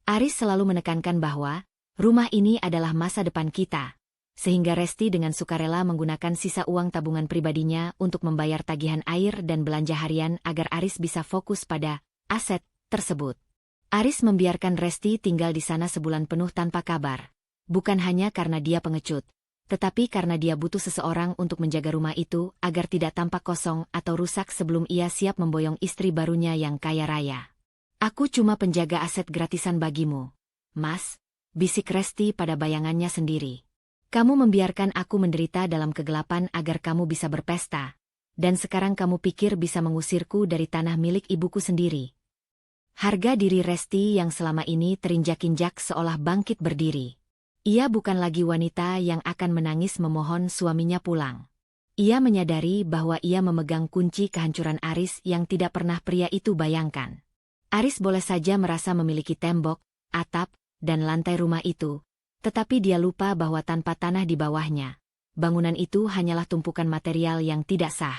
Aris selalu menekankan bahwa rumah ini adalah masa depan kita, sehingga Resti dengan sukarela menggunakan sisa uang tabungan pribadinya untuk membayar tagihan air dan belanja harian agar Aris bisa fokus pada aset tersebut. Aris membiarkan Resti tinggal di sana sebulan penuh tanpa kabar, bukan hanya karena dia pengecut, tetapi karena dia butuh seseorang untuk menjaga rumah itu agar tidak tampak kosong atau rusak sebelum ia siap memboyong istri barunya yang kaya raya. Aku cuma penjaga aset gratisan bagimu, Mas, bisik Resti pada bayangannya sendiri. Kamu membiarkan aku menderita dalam kegelapan agar kamu bisa berpesta, dan sekarang kamu pikir bisa mengusirku dari tanah milik ibuku sendiri. Harga diri Resti yang selama ini terinjak-injak seolah bangkit berdiri. Ia bukan lagi wanita yang akan menangis memohon suaminya pulang. Ia menyadari bahwa ia memegang kunci kehancuran Aris yang tidak pernah pria itu bayangkan. Aris boleh saja merasa memiliki tembok, atap, dan lantai rumah itu, tetapi dia lupa bahwa tanpa tanah di bawahnya, bangunan itu hanyalah tumpukan material yang tidak sah.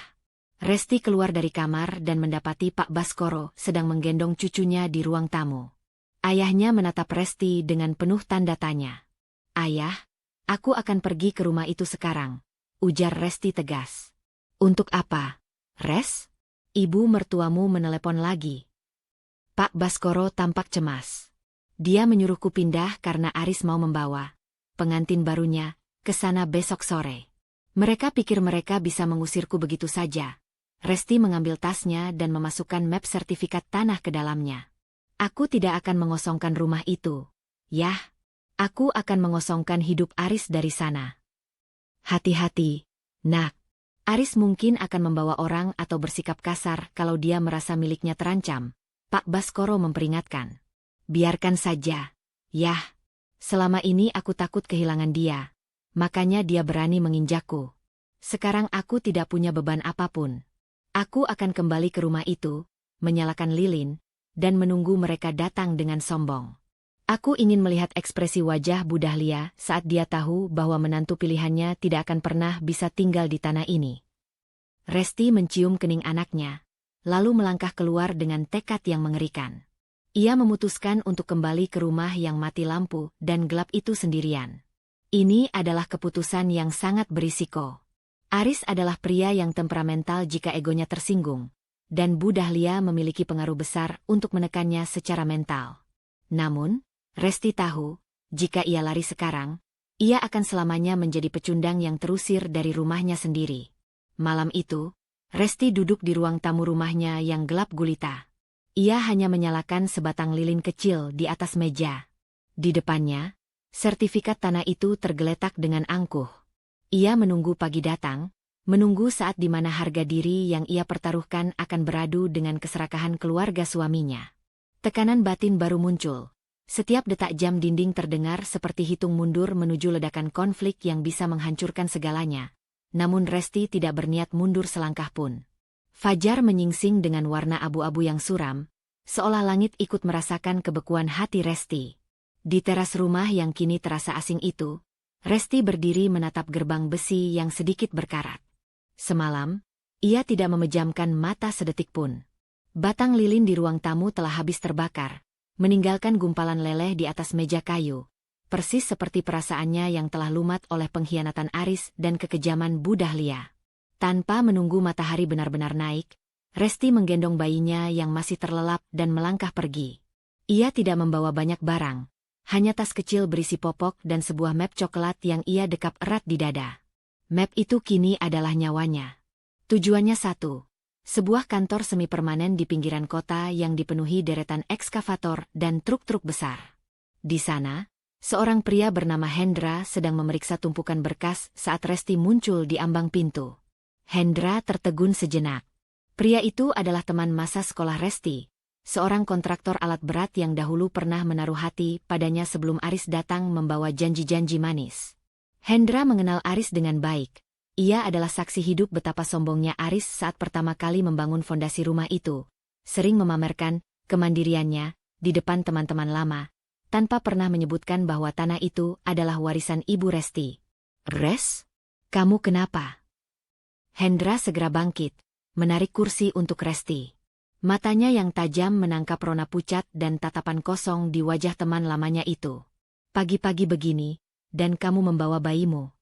Resti keluar dari kamar dan mendapati Pak Baskoro sedang menggendong cucunya di ruang tamu. Ayahnya menatap Resti dengan penuh tanda tanya. Ayah, aku akan pergi ke rumah itu sekarang, ujar Resti tegas. Untuk apa, Res? Ibu mertuamu menelepon lagi. Pak Baskoro tampak cemas. Dia menyuruhku pindah karena Aris mau membawa pengantin barunya ke sana besok sore. Mereka pikir mereka bisa mengusirku begitu saja. Resti mengambil tasnya dan memasukkan map sertifikat tanah ke dalamnya. Aku tidak akan mengosongkan rumah itu. Yah. Aku akan mengosongkan hidup Aris dari sana. Hati-hati, nak. Aris mungkin akan membawa orang atau bersikap kasar kalau dia merasa miliknya terancam, Pak Baskoro memperingatkan. Biarkan saja. Yah, selama ini aku takut kehilangan dia, makanya dia berani menginjakku. Sekarang aku tidak punya beban apapun. Aku akan kembali ke rumah itu, menyalakan lilin, dan menunggu mereka datang dengan sombong. Aku ingin melihat ekspresi wajah Bu Dahlia saat dia tahu bahwa menantu pilihannya tidak akan pernah bisa tinggal di tanah ini. Resti mencium kening anaknya, lalu melangkah keluar dengan tekad yang mengerikan. Ia memutuskan untuk kembali ke rumah yang mati lampu dan gelap itu sendirian. Ini adalah keputusan yang sangat berisiko. Aris adalah pria yang temperamental jika egonya tersinggung, dan Bu Dahlia memiliki pengaruh besar untuk menekannya secara mental. Namun, Resti tahu, jika ia lari sekarang, ia akan selamanya menjadi pecundang yang terusir dari rumahnya sendiri. Malam itu, Resti duduk di ruang tamu rumahnya yang gelap gulita. Ia hanya menyalakan sebatang lilin kecil di atas meja. Di depannya, sertifikat tanah itu tergeletak dengan angkuh. Ia menunggu pagi datang, menunggu saat di mana harga diri yang ia pertaruhkan akan beradu dengan keserakahan keluarga suaminya. Tekanan batin baru muncul. Setiap detak jam dinding terdengar seperti hitung mundur menuju ledakan konflik yang bisa menghancurkan segalanya. Namun Resti tidak berniat mundur selangkah pun. Fajar menyingsing dengan warna abu-abu yang suram, seolah langit ikut merasakan kebekuan hati Resti. Di teras rumah yang kini terasa asing itu, Resti berdiri menatap gerbang besi yang sedikit berkarat. Semalam, ia tidak memejamkan mata sedetik pun. Batang lilin di ruang tamu telah habis terbakar, meninggalkan gumpalan leleh di atas meja kayu, persis seperti perasaannya yang telah lumat oleh pengkhianatan Aris dan kekejaman Bu Dahlia. Tanpa menunggu matahari benar-benar naik, Resti menggendong bayinya yang masih terlelap dan melangkah pergi. Ia tidak membawa banyak barang, hanya tas kecil berisi popok dan sebuah map coklat yang ia dekap erat di dada. Map itu kini adalah nyawanya. Tujuannya satu. Sebuah kantor semi permanen di pinggiran kota yang dipenuhi deretan ekskavator dan truk-truk besar. Di sana, Seorang pria bernama Hendra sedang memeriksa tumpukan berkas saat Resti muncul di ambang pintu. Hendra tertegun sejenak. Pria itu adalah teman masa sekolah Resti, seorang kontraktor alat berat yang dahulu pernah menaruh hati padanya sebelum Aris datang membawa janji-janji manis. Hendra mengenal Aris dengan baik. Ia adalah saksi hidup betapa sombongnya Aris saat pertama kali membangun fondasi rumah itu, sering memamerkan kemandiriannya di depan teman-teman lama, tanpa pernah menyebutkan bahwa tanah itu adalah warisan Ibu Resti. "Res, kamu kenapa?" Hendra segera bangkit, menarik kursi untuk Resti. Matanya yang tajam menangkap rona pucat dan tatapan kosong di wajah teman lamanya itu. "Pagi-pagi begini, dan kamu membawa bayimu?"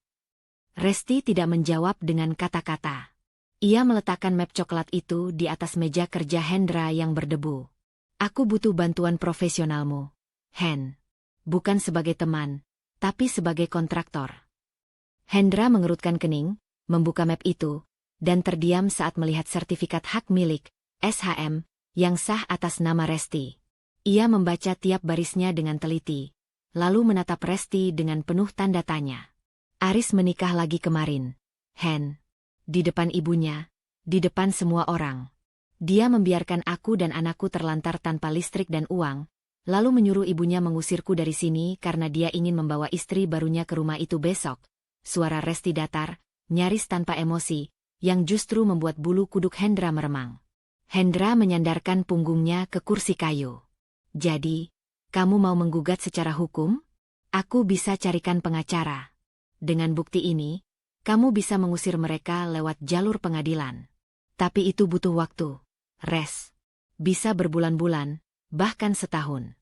Resti tidak menjawab dengan kata-kata. Ia meletakkan map coklat itu di atas meja kerja Hendra yang berdebu. "Aku butuh bantuan profesionalmu, Hen. Bukan sebagai teman, tapi sebagai kontraktor." Hendra mengerutkan kening, membuka map itu, dan terdiam saat melihat sertifikat hak milik, SHM, yang sah atas nama Resti. Ia membaca tiap barisnya dengan teliti, lalu menatap Resti dengan penuh tanda tanya. "Aris menikah lagi kemarin, Hen. Di depan ibunya, di depan semua orang. Dia membiarkan aku dan anakku terlantar tanpa listrik dan uang, lalu menyuruh ibunya mengusirku dari sini karena dia ingin membawa istri barunya ke rumah itu besok." Suara Resti datar, nyaris tanpa emosi, yang justru membuat bulu kuduk Hendra meremang. Hendra menyandarkan punggungnya ke kursi kayu. "Jadi, kamu mau menggugat secara hukum? Aku bisa carikan pengacara. Dengan bukti ini, kamu bisa mengusir mereka lewat jalur pengadilan. Tapi itu butuh waktu, Res. Bisa berbulan-bulan, bahkan setahun.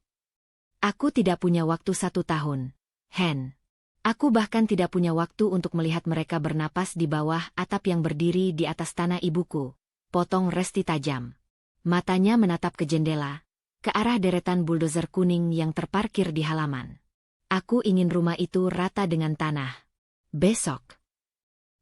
Aku tidak punya waktu 1 tahun, Hen. Aku bahkan tidak punya waktu untuk melihat mereka bernapas di bawah atap yang berdiri di atas tanah ibuku," potong Resti tajam. Matanya menatap ke jendela, ke arah deretan buldozer kuning yang terparkir di halaman. "Aku ingin rumah itu rata dengan tanah. Besok."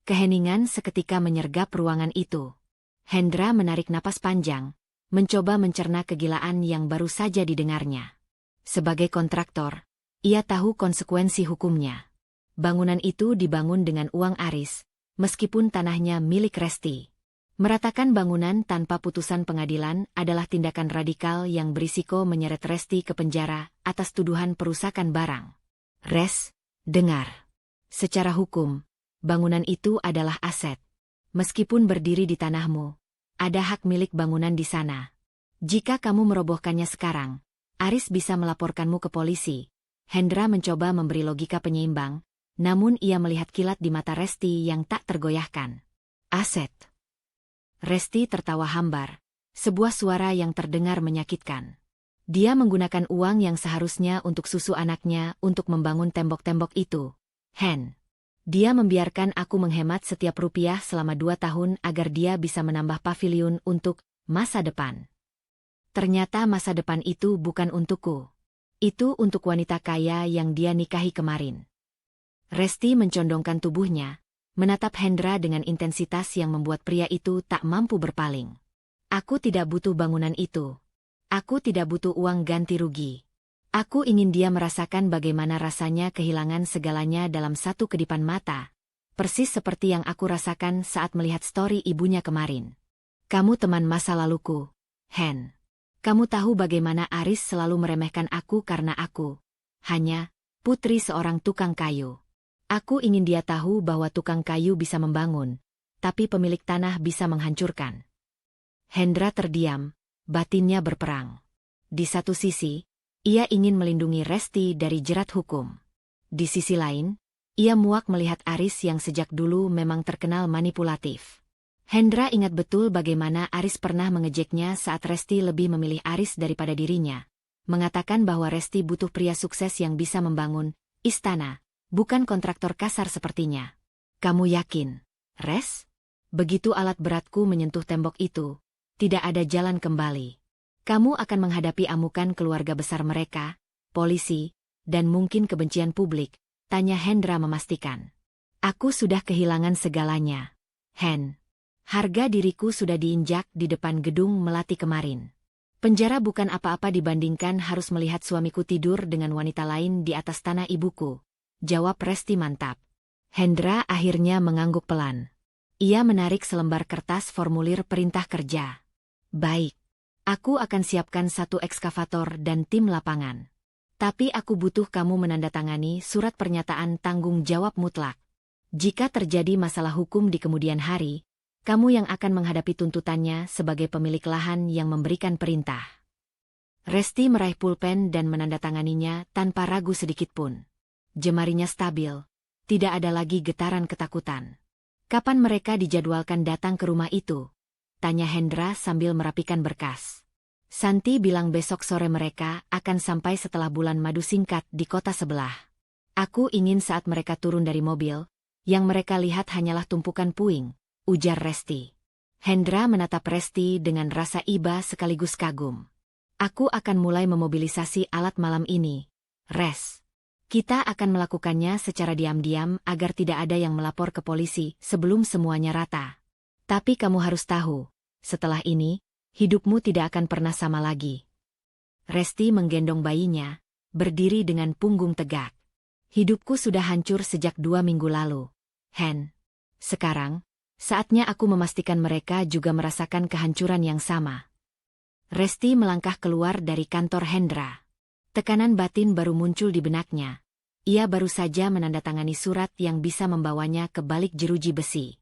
Keheningan seketika menyergap ruangan itu. Hendra menarik napas panjang, mencoba mencerna kegilaan yang baru saja didengarnya. Sebagai kontraktor, ia tahu konsekuensi hukumnya. Bangunan itu dibangun dengan uang Aris, meskipun tanahnya milik Resti. Meratakan bangunan tanpa putusan pengadilan adalah tindakan radikal yang berisiko menyeret Resti ke penjara atas tuduhan perusakan barang. "Res, dengar. Secara hukum, bangunan itu adalah aset. Meskipun berdiri di tanahmu, ada hak milik bangunan di sana. Jika kamu merobohkannya sekarang, Aris bisa melaporkanmu ke polisi." Hendra mencoba memberi logika penyeimbang, namun ia melihat kilat di mata Resti yang tak tergoyahkan. "Aset." Resti tertawa hambar, sebuah suara yang terdengar menyakitkan. Dia menggunakan uang yang seharusnya untuk susu anaknya untuk membangun tembok-tembok itu. "Hen. Dia membiarkan aku menghemat setiap rupiah selama 2 tahun agar dia bisa menambah paviliun untuk masa depan. Ternyata masa depan itu bukan untukku. Itu untuk wanita kaya yang dia nikahi kemarin." Resti mencondongkan tubuhnya, menatap Hendra dengan intensitas yang membuat pria itu tak mampu berpaling. "Aku tidak butuh bangunan itu. Aku tidak butuh uang ganti rugi. Aku ingin dia merasakan bagaimana rasanya kehilangan segalanya dalam satu kedipan mata, persis seperti yang aku rasakan saat melihat story ibunya kemarin. Kamu teman masa laluku, Hen. Kamu tahu bagaimana Aris selalu meremehkan aku karena aku hanya putri seorang tukang kayu. Aku ingin dia tahu bahwa tukang kayu bisa membangun, tapi pemilik tanah bisa menghancurkan." Hendra terdiam, batinnya berperang. Di satu sisi, ia ingin melindungi Resti dari jerat hukum. Di sisi lain, ia muak melihat Aris yang sejak dulu memang terkenal manipulatif. Hendra ingat betul bagaimana Aris pernah mengejeknya saat Resti lebih memilih Aris daripada dirinya, mengatakan bahwa Resti butuh pria sukses yang bisa membangun istana, bukan kontraktor kasar sepertinya. "Kamu yakin, Res? Begitu alat beratku menyentuh tembok itu, tidak ada jalan kembali. Kamu akan menghadapi amukan keluarga besar mereka, polisi, dan mungkin kebencian publik," tanya Hendra memastikan. "Aku sudah kehilangan segalanya, Hen. Harga diriku sudah diinjak di depan gedung Melati kemarin. Penjara bukan apa-apa dibandingkan harus melihat suamiku tidur dengan wanita lain di atas tanah ibuku, jawab Resti mantap. Hendra akhirnya mengangguk pelan. Ia menarik selembar kertas formulir perintah kerja. Baik. Aku akan siapkan 1 ekskavator dan tim lapangan. Tapi aku butuh kamu menandatangani surat pernyataan tanggung jawab mutlak. Jika terjadi masalah hukum di kemudian hari, kamu yang akan menghadapi tuntutannya sebagai pemilik lahan yang memberikan perintah. Resti meraih pulpen dan menandatanganinya tanpa ragu sedikitpun. Jemarinya stabil. Tidak ada lagi getaran ketakutan. Kapan mereka dijadwalkan datang ke rumah itu? Tanya Hendra sambil merapikan berkas. Santi bilang besok sore mereka akan sampai setelah bulan madu singkat di kota sebelah. Aku ingin saat mereka turun dari mobil, yang mereka lihat hanyalah tumpukan puing, ujar Resti. Hendra menatap Resti dengan rasa iba sekaligus kagum. Aku akan mulai memobilisasi alat malam ini, Res. Kita akan melakukannya secara diam-diam agar tidak ada yang melapor ke polisi sebelum semuanya rata. Tapi kamu harus tahu, setelah ini, hidupmu tidak akan pernah sama lagi. Resti menggendong bayinya, berdiri dengan punggung tegak. Hidupku sudah hancur sejak 2 minggu lalu, Hen. Sekarang, saatnya aku memastikan mereka juga merasakan kehancuran yang sama. Resti melangkah keluar dari kantor Hendra. Tekanan batin baru muncul di benaknya. Ia baru saja menandatangani surat yang bisa membawanya ke balik jeruji besi.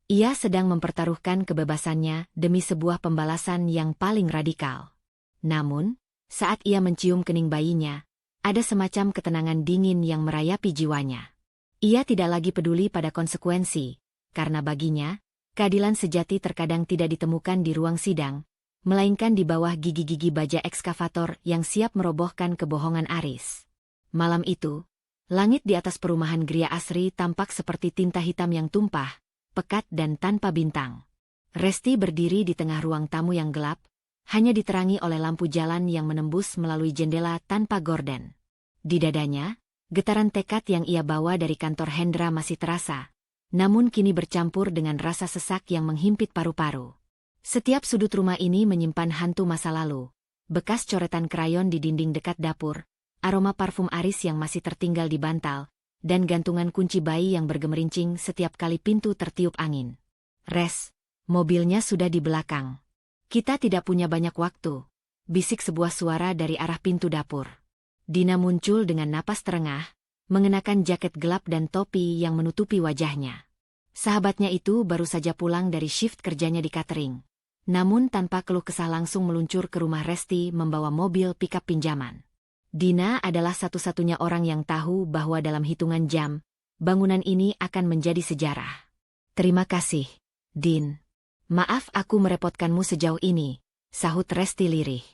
Ia sedang mempertaruhkan kebebasannya demi sebuah pembalasan yang paling radikal. Namun, saat ia mencium kening bayinya, ada semacam ketenangan dingin yang merayapi jiwanya. Ia tidak lagi peduli pada konsekuensi, karena baginya, keadilan sejati terkadang tidak ditemukan di ruang sidang, melainkan di bawah gigi-gigi baja ekskavator yang siap merobohkan kebohongan Aris. Malam itu, langit di atas perumahan Gria Asri tampak seperti tinta hitam yang tumpah, pekat dan tanpa bintang. Resti berdiri di tengah ruang tamu yang gelap, hanya diterangi oleh lampu jalan yang menembus melalui jendela tanpa gorden. Di dadanya, getaran tekad yang ia bawa dari kantor Hendra masih terasa, namun kini bercampur dengan rasa sesak yang menghimpit paru-paru. Setiap sudut rumah ini menyimpan hantu masa lalu, bekas coretan krayon di dinding dekat dapur, aroma parfum Aris yang masih tertinggal di bantal, dan gantungan kunci bayi yang bergemerincing setiap kali pintu tertiup angin. Res, mobilnya sudah di belakang. Kita tidak punya banyak waktu, bisik sebuah suara dari arah pintu dapur. Dina muncul dengan napas terengah, mengenakan jaket gelap dan topi yang menutupi wajahnya. Sahabatnya itu baru saja pulang dari shift kerjanya di catering. Namun tanpa keluh kesah langsung meluncur ke rumah Resti membawa mobil pikap pinjaman. Dina adalah satu-satunya orang yang tahu bahwa dalam hitungan jam, bangunan ini akan menjadi sejarah. Terima kasih, Din. Maaf aku merepotkanmu sejauh ini, sahut Resti lirih.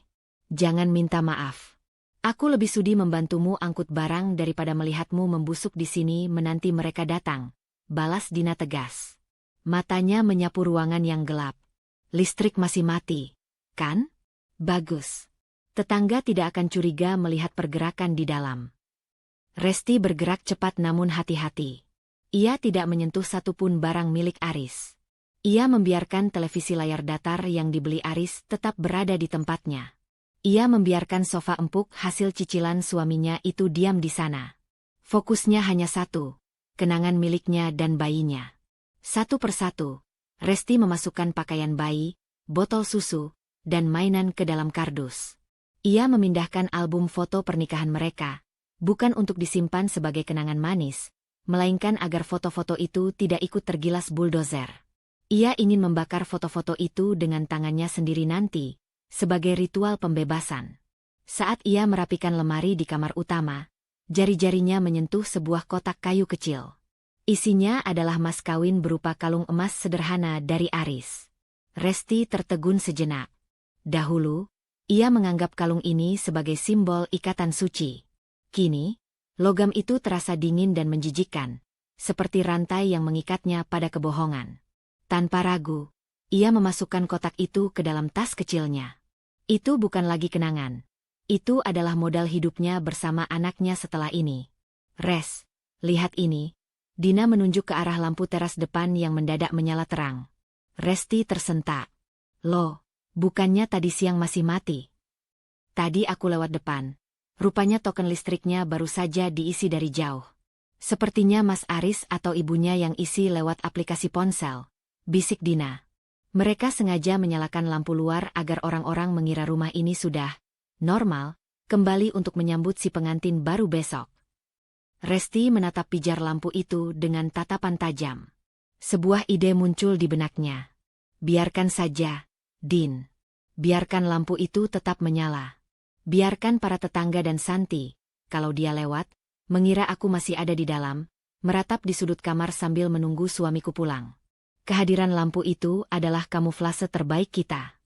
Jangan minta maaf. Aku lebih sudi membantumu angkut barang daripada melihatmu membusuk di sini menanti mereka datang, balas Dina tegas. Matanya menyapu ruangan yang gelap. Listrik masih mati, kan? Bagus. Tetangga tidak akan curiga melihat pergerakan di dalam. Resti bergerak cepat namun hati-hati. Ia tidak menyentuh satupun barang milik Aris. Ia membiarkan televisi layar datar yang dibeli Aris tetap berada di tempatnya. Ia membiarkan sofa empuk hasil cicilan suaminya itu diam di sana. Fokusnya hanya satu, kenangan miliknya dan bayinya. Satu persatu, Resti memasukkan pakaian bayi, botol susu, dan mainan ke dalam kardus. Ia memindahkan album foto pernikahan mereka, bukan untuk disimpan sebagai kenangan manis, melainkan agar foto-foto itu tidak ikut tergilas buldozer. Ia ingin membakar foto-foto itu dengan tangannya sendiri nanti, sebagai ritual pembebasan. Saat ia merapikan lemari di kamar utama, jari-jarinya menyentuh sebuah kotak kayu kecil. Isinya adalah mas kawin berupa kalung emas sederhana dari Aris. Resti tertegun sejenak. Dahulu, ia menganggap kalung ini sebagai simbol ikatan suci. Kini, logam itu terasa dingin dan menjijikkan, seperti rantai yang mengikatnya pada kebohongan. Tanpa ragu, ia memasukkan kotak itu ke dalam tas kecilnya. Itu bukan lagi kenangan. Itu adalah modal hidupnya bersama anaknya setelah ini. Res, lihat ini. Dina menunjuk ke arah lampu teras depan yang mendadak menyala terang. Resti tersentak. Loh, bukannya tadi siang masih mati? Tadi aku lewat depan. Rupanya token listriknya baru saja diisi dari jauh. Sepertinya Mas Aris atau ibunya yang isi lewat aplikasi ponsel, bisik Dina. Mereka sengaja menyalakan lampu luar agar orang-orang mengira rumah ini sudah normal, kembali untuk menyambut si pengantin baru besok. Resti menatap pijar lampu itu dengan tatapan tajam. Sebuah ide muncul di benaknya. Biarkan saja, Din. Biarkan lampu itu tetap menyala. Biarkan para tetangga dan Santi, kalau dia lewat, mengira aku masih ada di dalam, meratap di sudut kamar sambil menunggu suamiku pulang. Kehadiran lampu itu adalah kamuflase terbaik kita.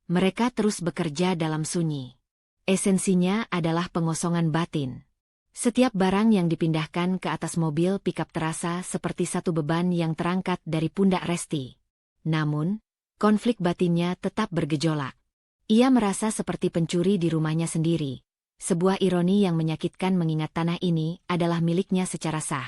Mereka terus bekerja dalam sunyi. Esensinya adalah pengosongan batin. Setiap barang yang dipindahkan ke atas mobil pikap terasa seperti satu beban yang terangkat dari pundak Resti. Namun, konflik batinnya tetap bergejolak. Ia merasa seperti pencuri di rumahnya sendiri. Sebuah ironi yang menyakitkan mengingat tanah ini adalah miliknya secara sah.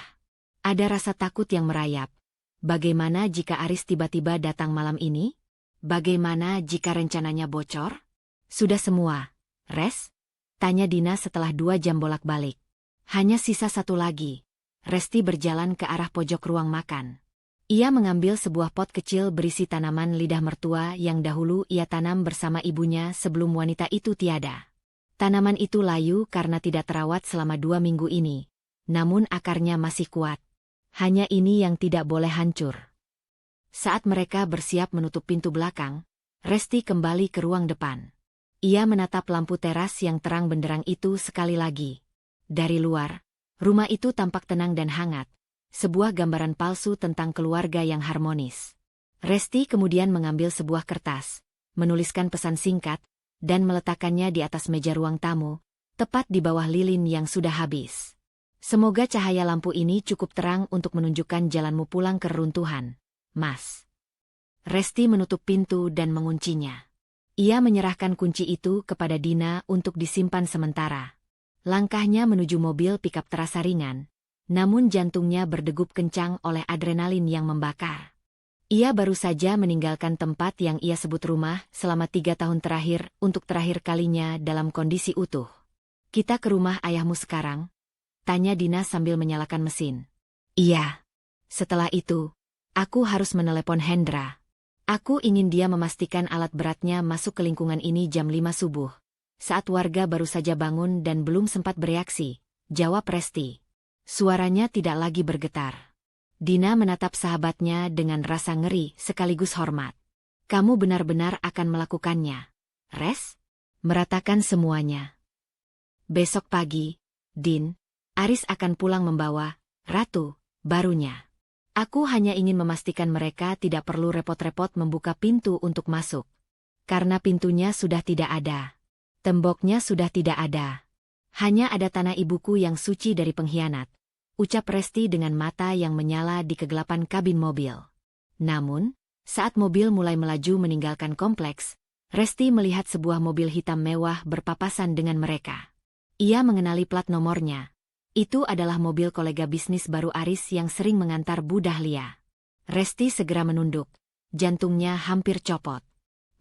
Ada rasa takut yang merayap. Bagaimana jika Aris tiba-tiba datang malam ini? Bagaimana jika rencananya bocor? Sudah semua, Res? Tanya Dina setelah 2 jam bolak-balik. Hanya sisa satu lagi. Resti berjalan ke arah pojok ruang makan. Ia mengambil sebuah pot kecil berisi tanaman lidah mertua yang dahulu ia tanam bersama ibunya sebelum wanita itu tiada. Tanaman itu layu karena tidak terawat selama 2 minggu ini. Namun akarnya masih kuat. Hanya ini yang tidak boleh hancur. Saat mereka bersiap menutup pintu belakang, Resti kembali ke ruang depan. Ia menatap lampu teras yang terang benderang itu sekali lagi. Dari luar, rumah itu tampak tenang dan hangat. Sebuah gambaran palsu tentang keluarga yang harmonis. Resti kemudian mengambil sebuah kertas, menuliskan pesan singkat, dan meletakkannya di atas meja ruang tamu, tepat di bawah lilin yang sudah habis. Semoga cahaya lampu ini cukup terang untuk menunjukkan jalanmu pulang ke reruntuhan, Mas. Resti menutup pintu dan menguncinya. Ia menyerahkan kunci itu kepada Dina untuk disimpan sementara. Langkahnya menuju mobil pikap terasa ringan, namun jantungnya berdegup kencang oleh adrenalin yang membakar. Ia baru saja meninggalkan tempat yang ia sebut rumah selama 3 tahun terakhir untuk terakhir kalinya dalam kondisi utuh. Kita ke rumah ayahmu sekarang? Tanya Dina sambil menyalakan mesin. Iya. Setelah itu, aku harus menelepon Hendra. Aku ingin dia memastikan alat beratnya masuk ke lingkungan ini jam 5 subuh. Saat warga baru saja bangun dan belum sempat bereaksi, jawab Resti. Suaranya tidak lagi bergetar. Dina menatap sahabatnya dengan rasa ngeri sekaligus hormat. Kamu benar-benar akan melakukannya, Res? Meratakan semuanya. Besok pagi, Din, Aris akan pulang membawa ratu barunya. Aku hanya ingin memastikan mereka tidak perlu repot-repot membuka pintu untuk masuk. Karena pintunya sudah tidak ada. Temboknya sudah tidak ada. Hanya ada tanah ibuku yang suci dari pengkhianat. Ucap Resti dengan mata yang menyala di kegelapan kabin mobil. Namun, saat mobil mulai melaju meninggalkan kompleks, Resti melihat sebuah mobil hitam mewah berpapasan dengan mereka. Ia mengenali plat nomornya. Itu adalah mobil kolega bisnis baru Aris yang sering mengantar Bu Dahlia. Resti segera menunduk. Jantungnya hampir copot.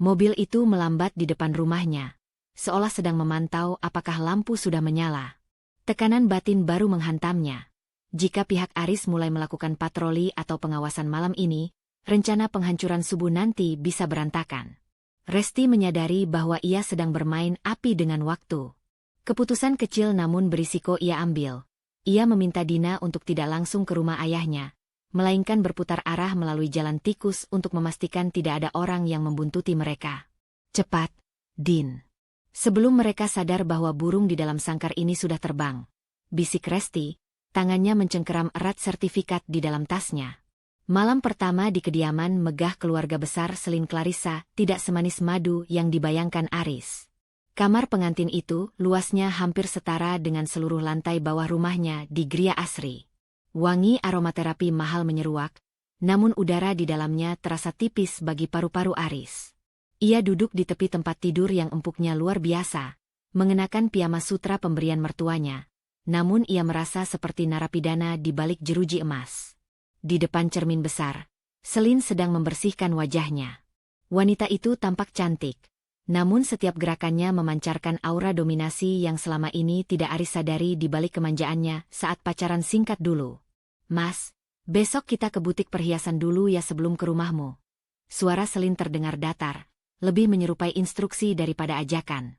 Mobil itu melambat di depan rumahnya, seolah sedang memantau apakah lampu sudah menyala. Tekanan batin baru menghantamnya. Jika pihak Aris mulai melakukan patroli atau pengawasan malam ini, rencana penghancuran subuh nanti bisa berantakan. Resti menyadari bahwa ia sedang bermain api dengan waktu. Keputusan kecil namun berisiko ia ambil. Ia meminta Dina untuk tidak langsung ke rumah ayahnya, melainkan berputar arah melalui jalan tikus untuk memastikan tidak ada orang yang membuntuti mereka. Cepat, Din. Sebelum mereka sadar bahwa burung di dalam sangkar ini sudah terbang, bisik Resti, tangannya mencengkeram erat sertifikat di dalam tasnya. Malam pertama di kediaman megah keluarga besar Selin Clarissa tidak semanis madu yang dibayangkan Aris. Kamar pengantin itu luasnya hampir setara dengan seluruh lantai bawah rumahnya di Gria Asri. Wangi aromaterapi mahal menyeruak, namun udara di dalamnya terasa tipis bagi paru-paru Aris. Ia duduk di tepi tempat tidur yang empuknya luar biasa, mengenakan piyama sutra pemberian mertuanya, namun ia merasa seperti narapidana di balik jeruji emas. Di depan cermin besar, Selin sedang membersihkan wajahnya. Wanita itu tampak cantik, Namun setiap gerakannya memancarkan aura dominasi yang selama ini tidak Aris sadari di balik kemanjaannya saat pacaran singkat dulu. "Mas, besok kita ke butik perhiasan dulu ya sebelum ke rumahmu." Suara Selin terdengar datar, lebih menyerupai instruksi daripada ajakan.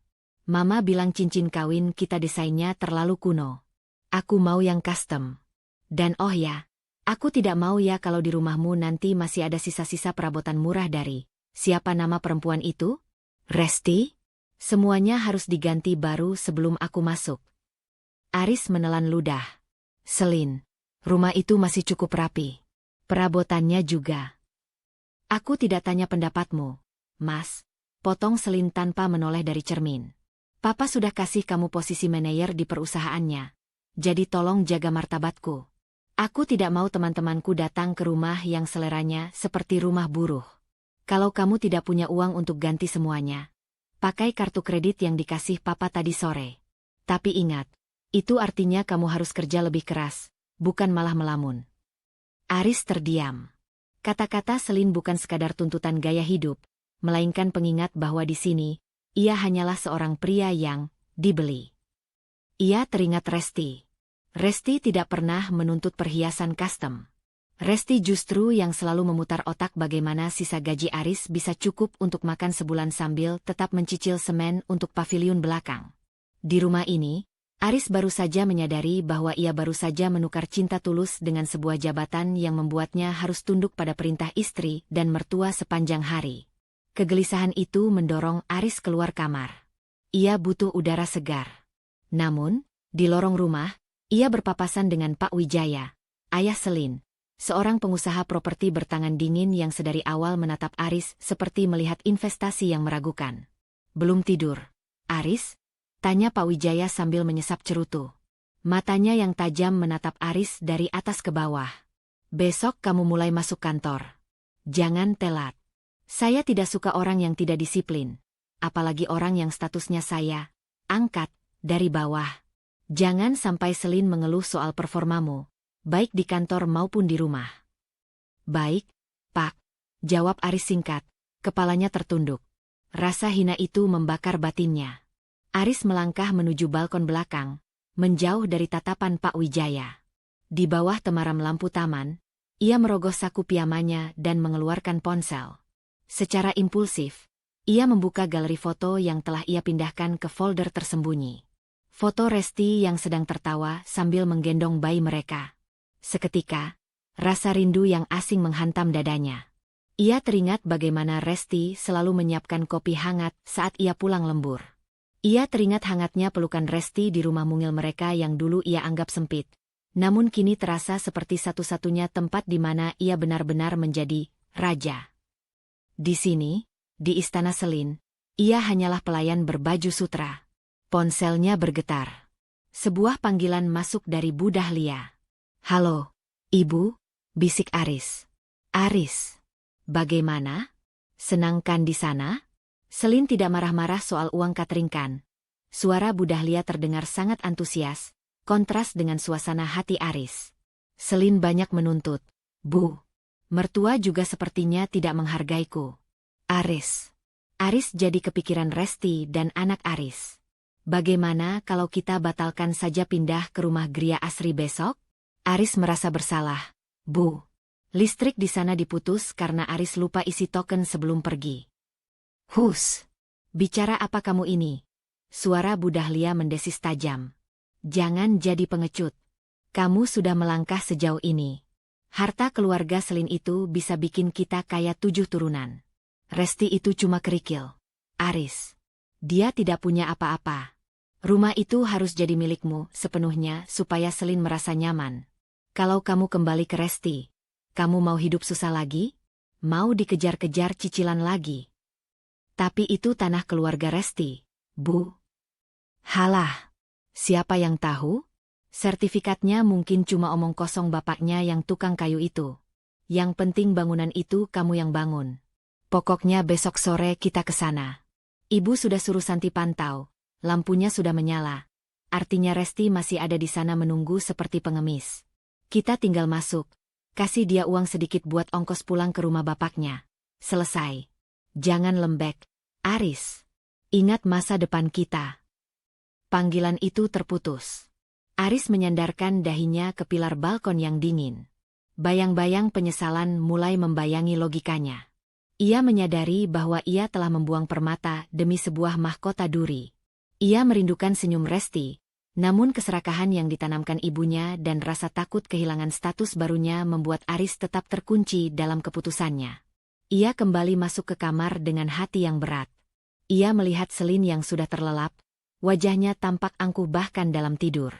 "Mama bilang cincin kawin kita desainnya terlalu kuno. Aku mau yang custom. Dan oh ya, aku tidak mau ya kalau di rumahmu nanti masih ada sisa-sisa perabotan murah dari, siapa nama perempuan itu? Resti? Semuanya harus diganti baru sebelum aku masuk." Aris menelan ludah. "Selin, rumah itu masih cukup rapi. Perabotannya juga." "Aku tidak tanya pendapatmu, Mas," potong Selin tanpa menoleh dari cermin. "Papa sudah kasih kamu posisi manajer di perusahaannya. Jadi tolong jaga martabatku. Aku tidak mau teman-temanku datang ke rumah yang seleranya seperti rumah buruh. Kalau kamu tidak punya uang untuk ganti semuanya, pakai kartu kredit yang dikasih papa tadi sore. Tapi ingat, itu artinya kamu harus kerja lebih keras, bukan malah melamun." Aris terdiam. Kata-kata Selin bukan sekadar tuntutan gaya hidup, melainkan pengingat bahwa di sini, ia hanyalah seorang pria yang dibeli. Ia teringat Resti. Resti tidak pernah menuntut perhiasan custom. Resti justru yang selalu memutar otak bagaimana sisa gaji Aris bisa cukup untuk makan sebulan sambil tetap mencicil semen untuk pavilion belakang. Di rumah ini, Aris baru saja menyadari bahwa ia baru saja menukar cinta tulus dengan sebuah jabatan yang membuatnya harus tunduk pada perintah istri dan mertua sepanjang hari. Kegelisahan itu mendorong Aris keluar kamar. Ia butuh udara segar. Namun, di lorong rumah, ia berpapasan dengan Pak Wijaya, ayah Selin, seorang pengusaha properti bertangan dingin yang sedari awal menatap Aris seperti melihat investasi yang meragukan. "Belum tidur, Aris?" tanya Pak Wijaya sambil menyesap cerutu. Matanya yang tajam menatap Aris dari atas ke bawah. "Besok kamu mulai masuk kantor. Jangan telat. Saya tidak suka orang yang tidak disiplin. Apalagi orang yang statusnya saya angkat dari bawah. Jangan sampai Selin mengeluh soal performamu, baik di kantor maupun di rumah." "Baik, Pak," jawab Aris singkat, kepalanya tertunduk. Rasa hina itu membakar batinnya. Aris melangkah menuju balkon belakang, menjauh dari tatapan Pak Wijaya. Di bawah temaram lampu taman, ia merogoh saku piyamanya dan mengeluarkan ponsel. Secara impulsif, ia membuka galeri foto yang telah ia pindahkan ke folder tersembunyi. Foto Resti yang sedang tertawa sambil menggendong bayi mereka. Seketika, rasa rindu yang asing menghantam dadanya. Ia teringat bagaimana Resti selalu menyiapkan kopi hangat saat ia pulang lembur. Ia teringat hangatnya pelukan Resti di rumah mungil mereka yang dulu ia anggap sempit. Namun kini terasa seperti satu-satunya tempat di mana ia benar-benar menjadi raja. Di sini, di Istana Selin, ia hanyalah pelayan berbaju sutra. Ponselnya bergetar. Sebuah panggilan masuk dari Bu Dahlia. "Halo, Ibu," bisik Aris. "Aris, bagaimana? Senang kan di sana?" Selin tidak marah-marah soal uang catering kan. Suara Bu Dahlia terdengar sangat antusias, kontras dengan suasana hati Aris. "Selin banyak menuntut, Bu. Mertua juga sepertinya tidak menghargaiku." Aris jadi kepikiran Resti dan anak Aris. "Bagaimana kalau kita batalkan saja pindah ke rumah Gria Asri besok?" Aris merasa bersalah. "Bu, listrik di sana diputus karena Aris lupa isi token sebelum pergi." "Hus, bicara apa kamu ini?" Suara Bu Dahlia mendesis tajam. "Jangan jadi pengecut. Kamu sudah melangkah sejauh ini. Harta keluarga Selin itu bisa bikin kita kaya 7 turunan. Resti itu cuma kerikil. Aris, dia tidak punya apa-apa. Rumah itu harus jadi milikmu sepenuhnya supaya Selin merasa nyaman. Kalau kamu kembali ke Resti, kamu mau hidup susah lagi? Mau dikejar-kejar cicilan lagi?" "Tapi itu tanah keluarga Resti, Bu." "Halah, siapa yang tahu? Sertifikatnya mungkin cuma omong kosong bapaknya yang tukang kayu itu. Yang penting bangunan itu kamu yang bangun. Pokoknya besok sore kita ke sana. Ibu sudah suruh Santi pantau. Lampunya sudah menyala. Artinya Resti masih ada di sana menunggu seperti pengemis. Kita tinggal masuk. Kasih dia uang sedikit buat ongkos pulang ke rumah bapaknya. Selesai. Jangan lembek, Aris." Ingat masa depan kita. Panggilan itu terputus. Aris menyandarkan dahinya ke pilar balkon yang dingin. Bayang-bayang penyesalan mulai membayangi logikanya. Ia menyadari bahwa ia telah membuang permata demi sebuah mahkota duri. Ia merindukan senyum Resti, namun keserakahan yang ditanamkan ibunya dan rasa takut kehilangan status barunya membuat Aris tetap terkunci dalam keputusannya. Ia kembali masuk ke kamar dengan hati yang berat. Ia melihat Selin yang sudah terlelap, wajahnya tampak angkuh bahkan dalam tidur.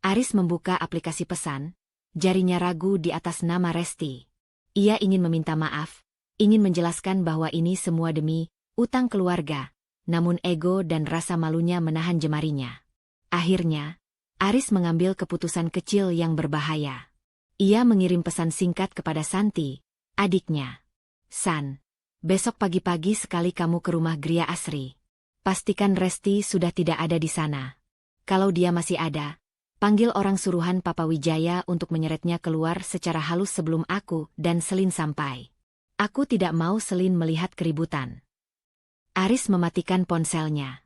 Aris membuka aplikasi pesan, jarinya ragu di atas nama Resti. Ia ingin meminta maaf, ingin menjelaskan bahwa ini semua demi utang keluarga, namun ego dan rasa malunya menahan jemarinya. Akhirnya, Aris mengambil keputusan kecil yang berbahaya. Ia mengirim pesan singkat kepada Santi, adiknya. San, besok pagi-pagi sekali kamu ke rumah Gria Asri. Pastikan Resti sudah tidak ada di sana. Kalau dia masih ada, panggil orang suruhan Papa Wijaya untuk menyeretnya keluar secara halus sebelum aku dan Selin sampai. Aku tidak mau Selin melihat keributan. Aris mematikan ponselnya.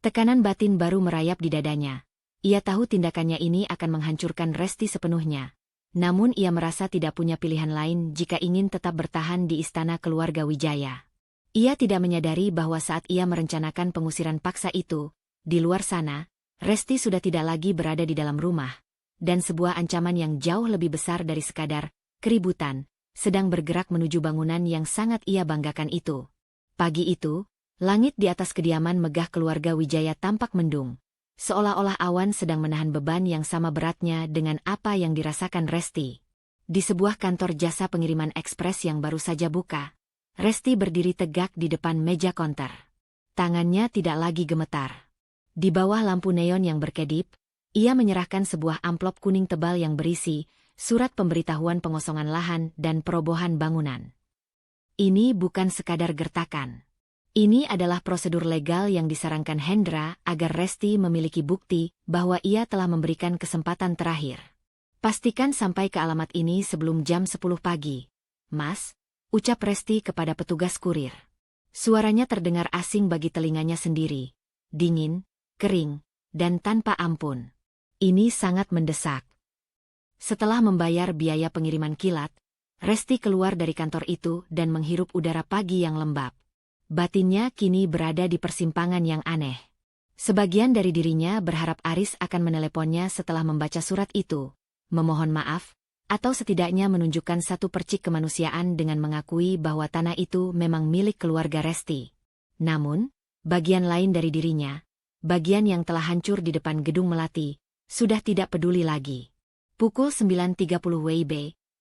Tekanan batin baru merayap di dadanya. Ia tahu tindakannya ini akan menghancurkan Resti sepenuhnya. Namun ia merasa tidak punya pilihan lain jika ingin tetap bertahan di istana keluarga Wijaya. Ia tidak menyadari bahwa saat ia merencanakan pengusiran paksa itu, di luar sana, Resti sudah tidak lagi berada di dalam rumah, dan sebuah ancaman yang jauh lebih besar dari sekadar keributan, sedang bergerak menuju bangunan yang sangat ia banggakan itu. Pagi itu, langit di atas kediaman megah keluarga Wijaya tampak mendung. Seolah-olah awan sedang menahan beban yang sama beratnya dengan apa yang dirasakan Resti. Di sebuah kantor jasa pengiriman ekspres yang baru saja buka, Resti berdiri tegak di depan meja konter. Tangannya tidak lagi gemetar. Di bawah lampu neon yang berkedip, ia menyerahkan sebuah amplop kuning tebal yang berisi surat pemberitahuan pengosongan lahan dan perobohan bangunan. Ini bukan sekadar gertakan. Ini adalah prosedur legal yang disarankan Hendra agar Resti memiliki bukti bahwa ia telah memberikan kesempatan terakhir. Pastikan sampai ke alamat ini sebelum jam 10 pagi. Mas, ucap Resti kepada petugas kurir. Suaranya terdengar asing bagi telinganya sendiri. Dingin, kering, dan tanpa ampun. Ini sangat mendesak. Setelah membayar biaya pengiriman kilat, Resti keluar dari kantor itu dan menghirup udara pagi yang lembab. Batinnya kini berada di persimpangan yang aneh. Sebagian dari dirinya berharap Aris akan meneleponnya setelah membaca surat itu, memohon maaf, atau setidaknya menunjukkan satu percik kemanusiaan dengan mengakui bahwa tanah itu memang milik keluarga Resti. Namun, bagian lain dari dirinya, bagian yang telah hancur di depan gedung Melati, sudah tidak peduli lagi. Pukul 9.30 WIB,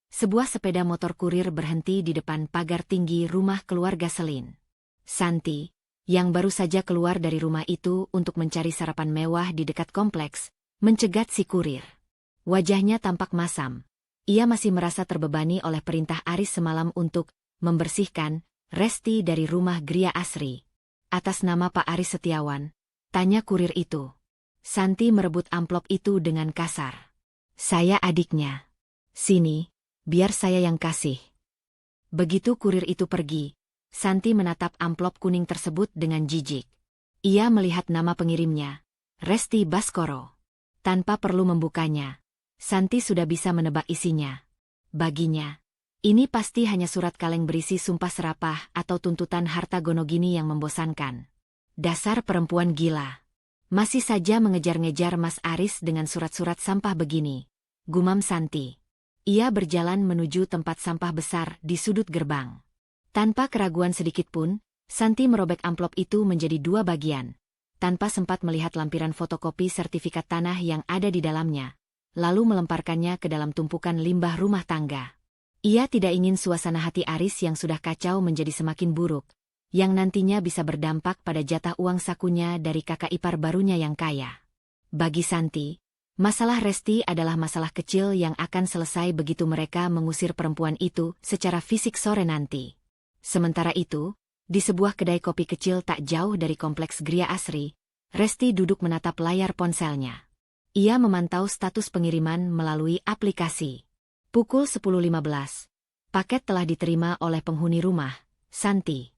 sebuah sepeda motor kurir berhenti di depan pagar tinggi rumah keluarga Selin. Santi, yang baru saja keluar dari rumah itu untuk mencari sarapan mewah di dekat kompleks, mencegat si kurir. Wajahnya tampak masam. Ia masih merasa terbebani oleh perintah Aris semalam untuk membersihkan Resti dari rumah Gria Asri. Atas nama Pak Aris Setiawan, tanya kurir itu. Santi merebut amplop itu dengan kasar. Saya adiknya. Sini, biar saya yang kasih. Begitu kurir itu pergi, Santi menatap amplop kuning tersebut dengan jijik. Ia melihat nama pengirimnya, Resti Baskoro. Tanpa perlu membukanya, Santi sudah bisa menebak isinya. Baginya, ini pasti hanya surat kaleng berisi sumpah serapah atau tuntutan harta gonogini yang membosankan. Dasar perempuan gila. Masih saja mengejar-ngejar Mas Aris dengan surat-surat sampah begini, gumam Santi. Ia berjalan menuju tempat sampah besar di sudut gerbang. Tanpa keraguan sedikitpun, Santi merobek amplop itu menjadi dua bagian, tanpa sempat melihat lampiran fotokopi sertifikat tanah yang ada di dalamnya, lalu melemparkannya ke dalam tumpukan limbah rumah tangga. Ia tidak ingin suasana hati Aris yang sudah kacau menjadi semakin buruk, yang nantinya bisa berdampak pada jatah uang sakunya dari kakak ipar barunya yang kaya. Bagi Santi, masalah Resti adalah masalah kecil yang akan selesai begitu mereka mengusir perempuan itu secara fisik sore nanti. Sementara itu, di sebuah kedai kopi kecil tak jauh dari kompleks Gria Asri, Resti duduk menatap layar ponselnya. Ia memantau status pengiriman melalui aplikasi. Pukul 10.15. Paket telah diterima oleh penghuni rumah, Santi.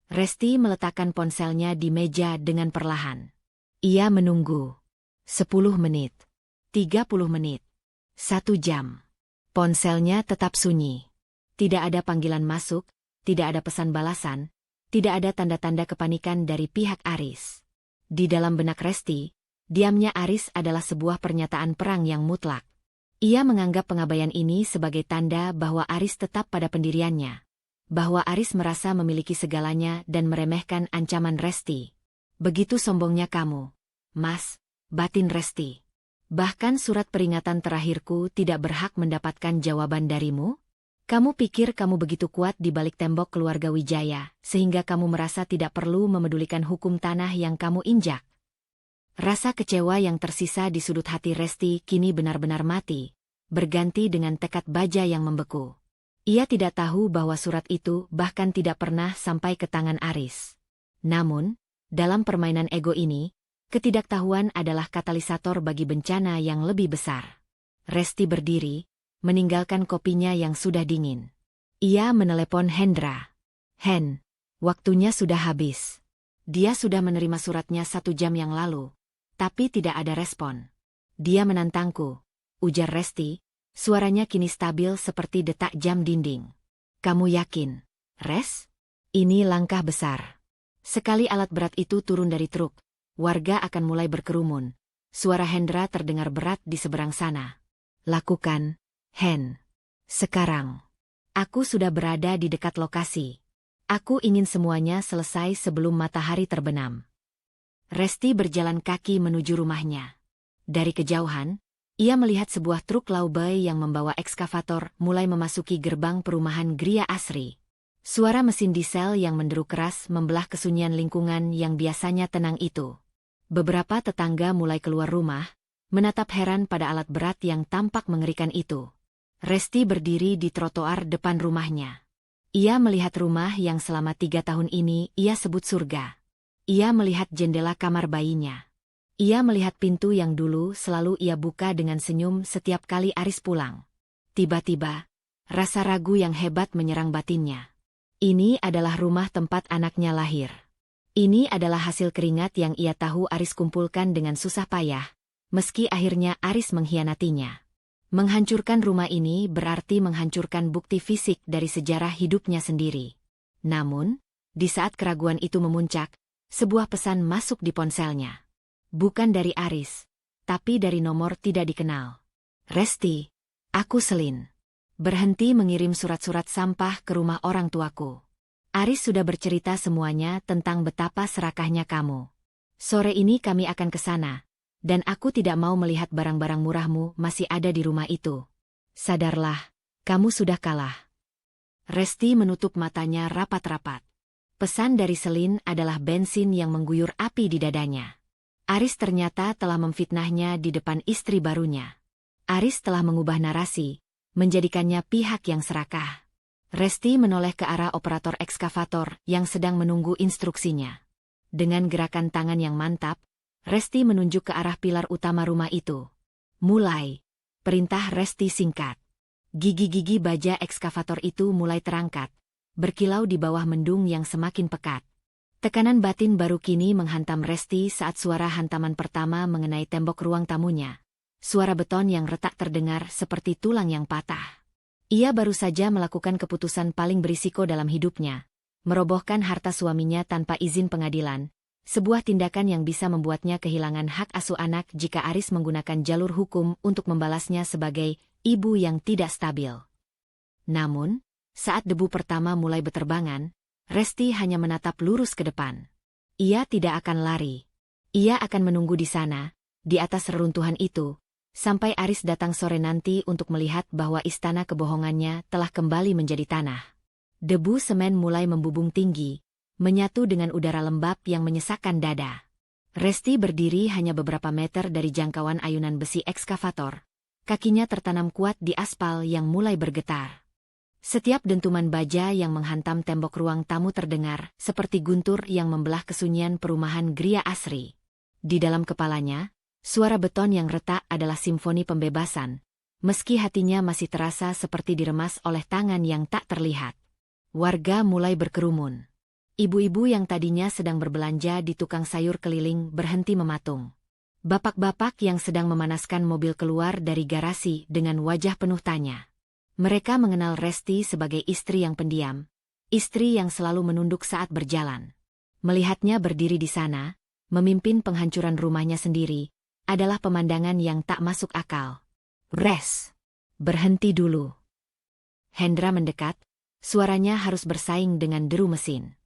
Resti meletakkan ponselnya di meja dengan perlahan. Ia menunggu. 10 menit. 30 menit. 1 jam. Ponselnya tetap sunyi. Tidak ada panggilan masuk, tidak ada pesan balasan, tidak ada tanda-tanda kepanikan dari pihak Aris. Di dalam benak Resti, diamnya Aris adalah sebuah pernyataan perang yang mutlak. Ia menganggap pengabaian ini sebagai tanda bahwa Aris tetap pada pendiriannya. Bahwa Aris merasa memiliki segalanya dan meremehkan ancaman Resti. Begitu sombongnya kamu, Mas, batin Resti. Bahkan surat peringatan terakhirku tidak berhak mendapatkan jawaban darimu? Kamu pikir kamu begitu kuat di balik tembok keluarga Wijaya, sehingga kamu merasa tidak perlu memedulikan hukum tanah yang kamu injak? Rasa kecewa yang tersisa di sudut hati Resti kini benar-benar mati, berganti dengan tekad baja yang membeku. Ia tidak tahu bahwa surat itu bahkan tidak pernah sampai ke tangan Aris. Namun, dalam permainan ego ini, ketidaktahuan adalah katalisator bagi bencana yang lebih besar. Resti berdiri, meninggalkan kopinya yang sudah dingin. Ia menelepon Hendra. Hen, waktunya sudah habis. Dia sudah menerima suratnya 1 jam yang lalu, tapi tidak ada respon. Dia menantangku, ujar Resti. Suaranya kini stabil seperti detak jam dinding. Kamu yakin, Res? Ini langkah besar. Sekali alat berat itu turun dari truk, warga akan mulai berkerumun. Suara Hendra terdengar berat di seberang sana. Lakukan, Hen. Sekarang. Aku sudah berada di dekat lokasi. Aku ingin semuanya selesai sebelum matahari terbenam. Resti berjalan kaki menuju rumahnya. Dari kejauhan, ia melihat sebuah truk laubay yang membawa ekskavator mulai memasuki gerbang perumahan Gria Asri. Suara mesin diesel yang menderu keras membelah kesunyian lingkungan yang biasanya tenang itu. Beberapa tetangga mulai keluar rumah, menatap heran pada alat berat yang tampak mengerikan itu. Resti berdiri di trotoar depan rumahnya. Ia melihat rumah yang selama 3 tahun ini ia sebut surga. Ia melihat jendela kamar bayinya. Ia melihat pintu yang dulu selalu ia buka dengan senyum setiap kali Aris pulang. Tiba-tiba, rasa ragu yang hebat menyerang batinnya. Ini adalah rumah tempat anaknya lahir. Ini adalah hasil keringat yang ia tahu Aris kumpulkan dengan susah payah, meski akhirnya Aris mengkhianatinya. Menghancurkan rumah ini berarti menghancurkan bukti fisik dari sejarah hidupnya sendiri. Namun, di saat keraguan itu memuncak, sebuah pesan masuk di ponselnya. Bukan dari Aris, tapi dari nomor tidak dikenal. Resti, aku Selin. Berhenti mengirim surat-surat sampah ke rumah orang tuaku. Aris sudah bercerita semuanya tentang betapa serakahnya kamu. Sore ini kami akan ke sana, dan aku tidak mau melihat barang-barang murahmu masih ada di rumah itu. Sadarlah, kamu sudah kalah. Resti menutup matanya rapat-rapat. Pesan dari Selin adalah bensin yang mengguyur api di dadanya. Aris ternyata telah memfitnahnya di depan istri barunya. Aris telah mengubah narasi, menjadikannya pihak yang serakah. Resti menoleh ke arah operator ekskavator yang sedang menunggu instruksinya. Dengan gerakan tangan yang mantap, Resti menunjuk ke arah pilar utama rumah itu. Mulai. Perintah Resti singkat. Gigi-gigi baja ekskavator itu mulai terangkat, berkilau di bawah mendung yang semakin pekat. Tekanan batin baru kini menghantam Resti saat suara hantaman pertama mengenai tembok ruang tamunya. Suara beton yang retak terdengar seperti tulang yang patah. Ia baru saja melakukan keputusan paling berisiko dalam hidupnya, merobohkan harta suaminya tanpa izin pengadilan, sebuah tindakan yang bisa membuatnya kehilangan hak asuh anak jika Aris menggunakan jalur hukum untuk membalasnya sebagai ibu yang tidak stabil. Namun, saat debu pertama mulai berterbangan, Resti hanya menatap lurus ke depan. Ia tidak akan lari. Ia akan menunggu di sana, di atas reruntuhan itu, sampai Aris datang sore nanti untuk melihat bahwa istana kebohongannya telah kembali menjadi tanah. Debu semen mulai membubung tinggi, menyatu dengan udara lembab yang menyesakkan dada. Resti berdiri hanya beberapa meter dari jangkauan ayunan besi ekskavator. Kakinya tertanam kuat di aspal yang mulai bergetar. Setiap dentuman baja yang menghantam tembok ruang tamu terdengar seperti guntur yang membelah kesunyian perumahan Gria Asri. Di dalam kepalanya, suara beton yang retak adalah simfoni pembebasan, meski hatinya masih terasa seperti diremas oleh tangan yang tak terlihat. Warga mulai berkerumun. Ibu-ibu yang tadinya sedang berbelanja di tukang sayur keliling berhenti mematung. Bapak-bapak yang sedang memanaskan mobil keluar dari garasi dengan wajah penuh tanya. Mereka mengenal Resti sebagai istri yang pendiam, istri yang selalu menunduk saat berjalan. Melihatnya berdiri di sana, memimpin penghancuran rumahnya sendiri, adalah pemandangan yang tak masuk akal. Res, berhenti dulu. Hendra mendekat, suaranya harus bersaing dengan deru mesin.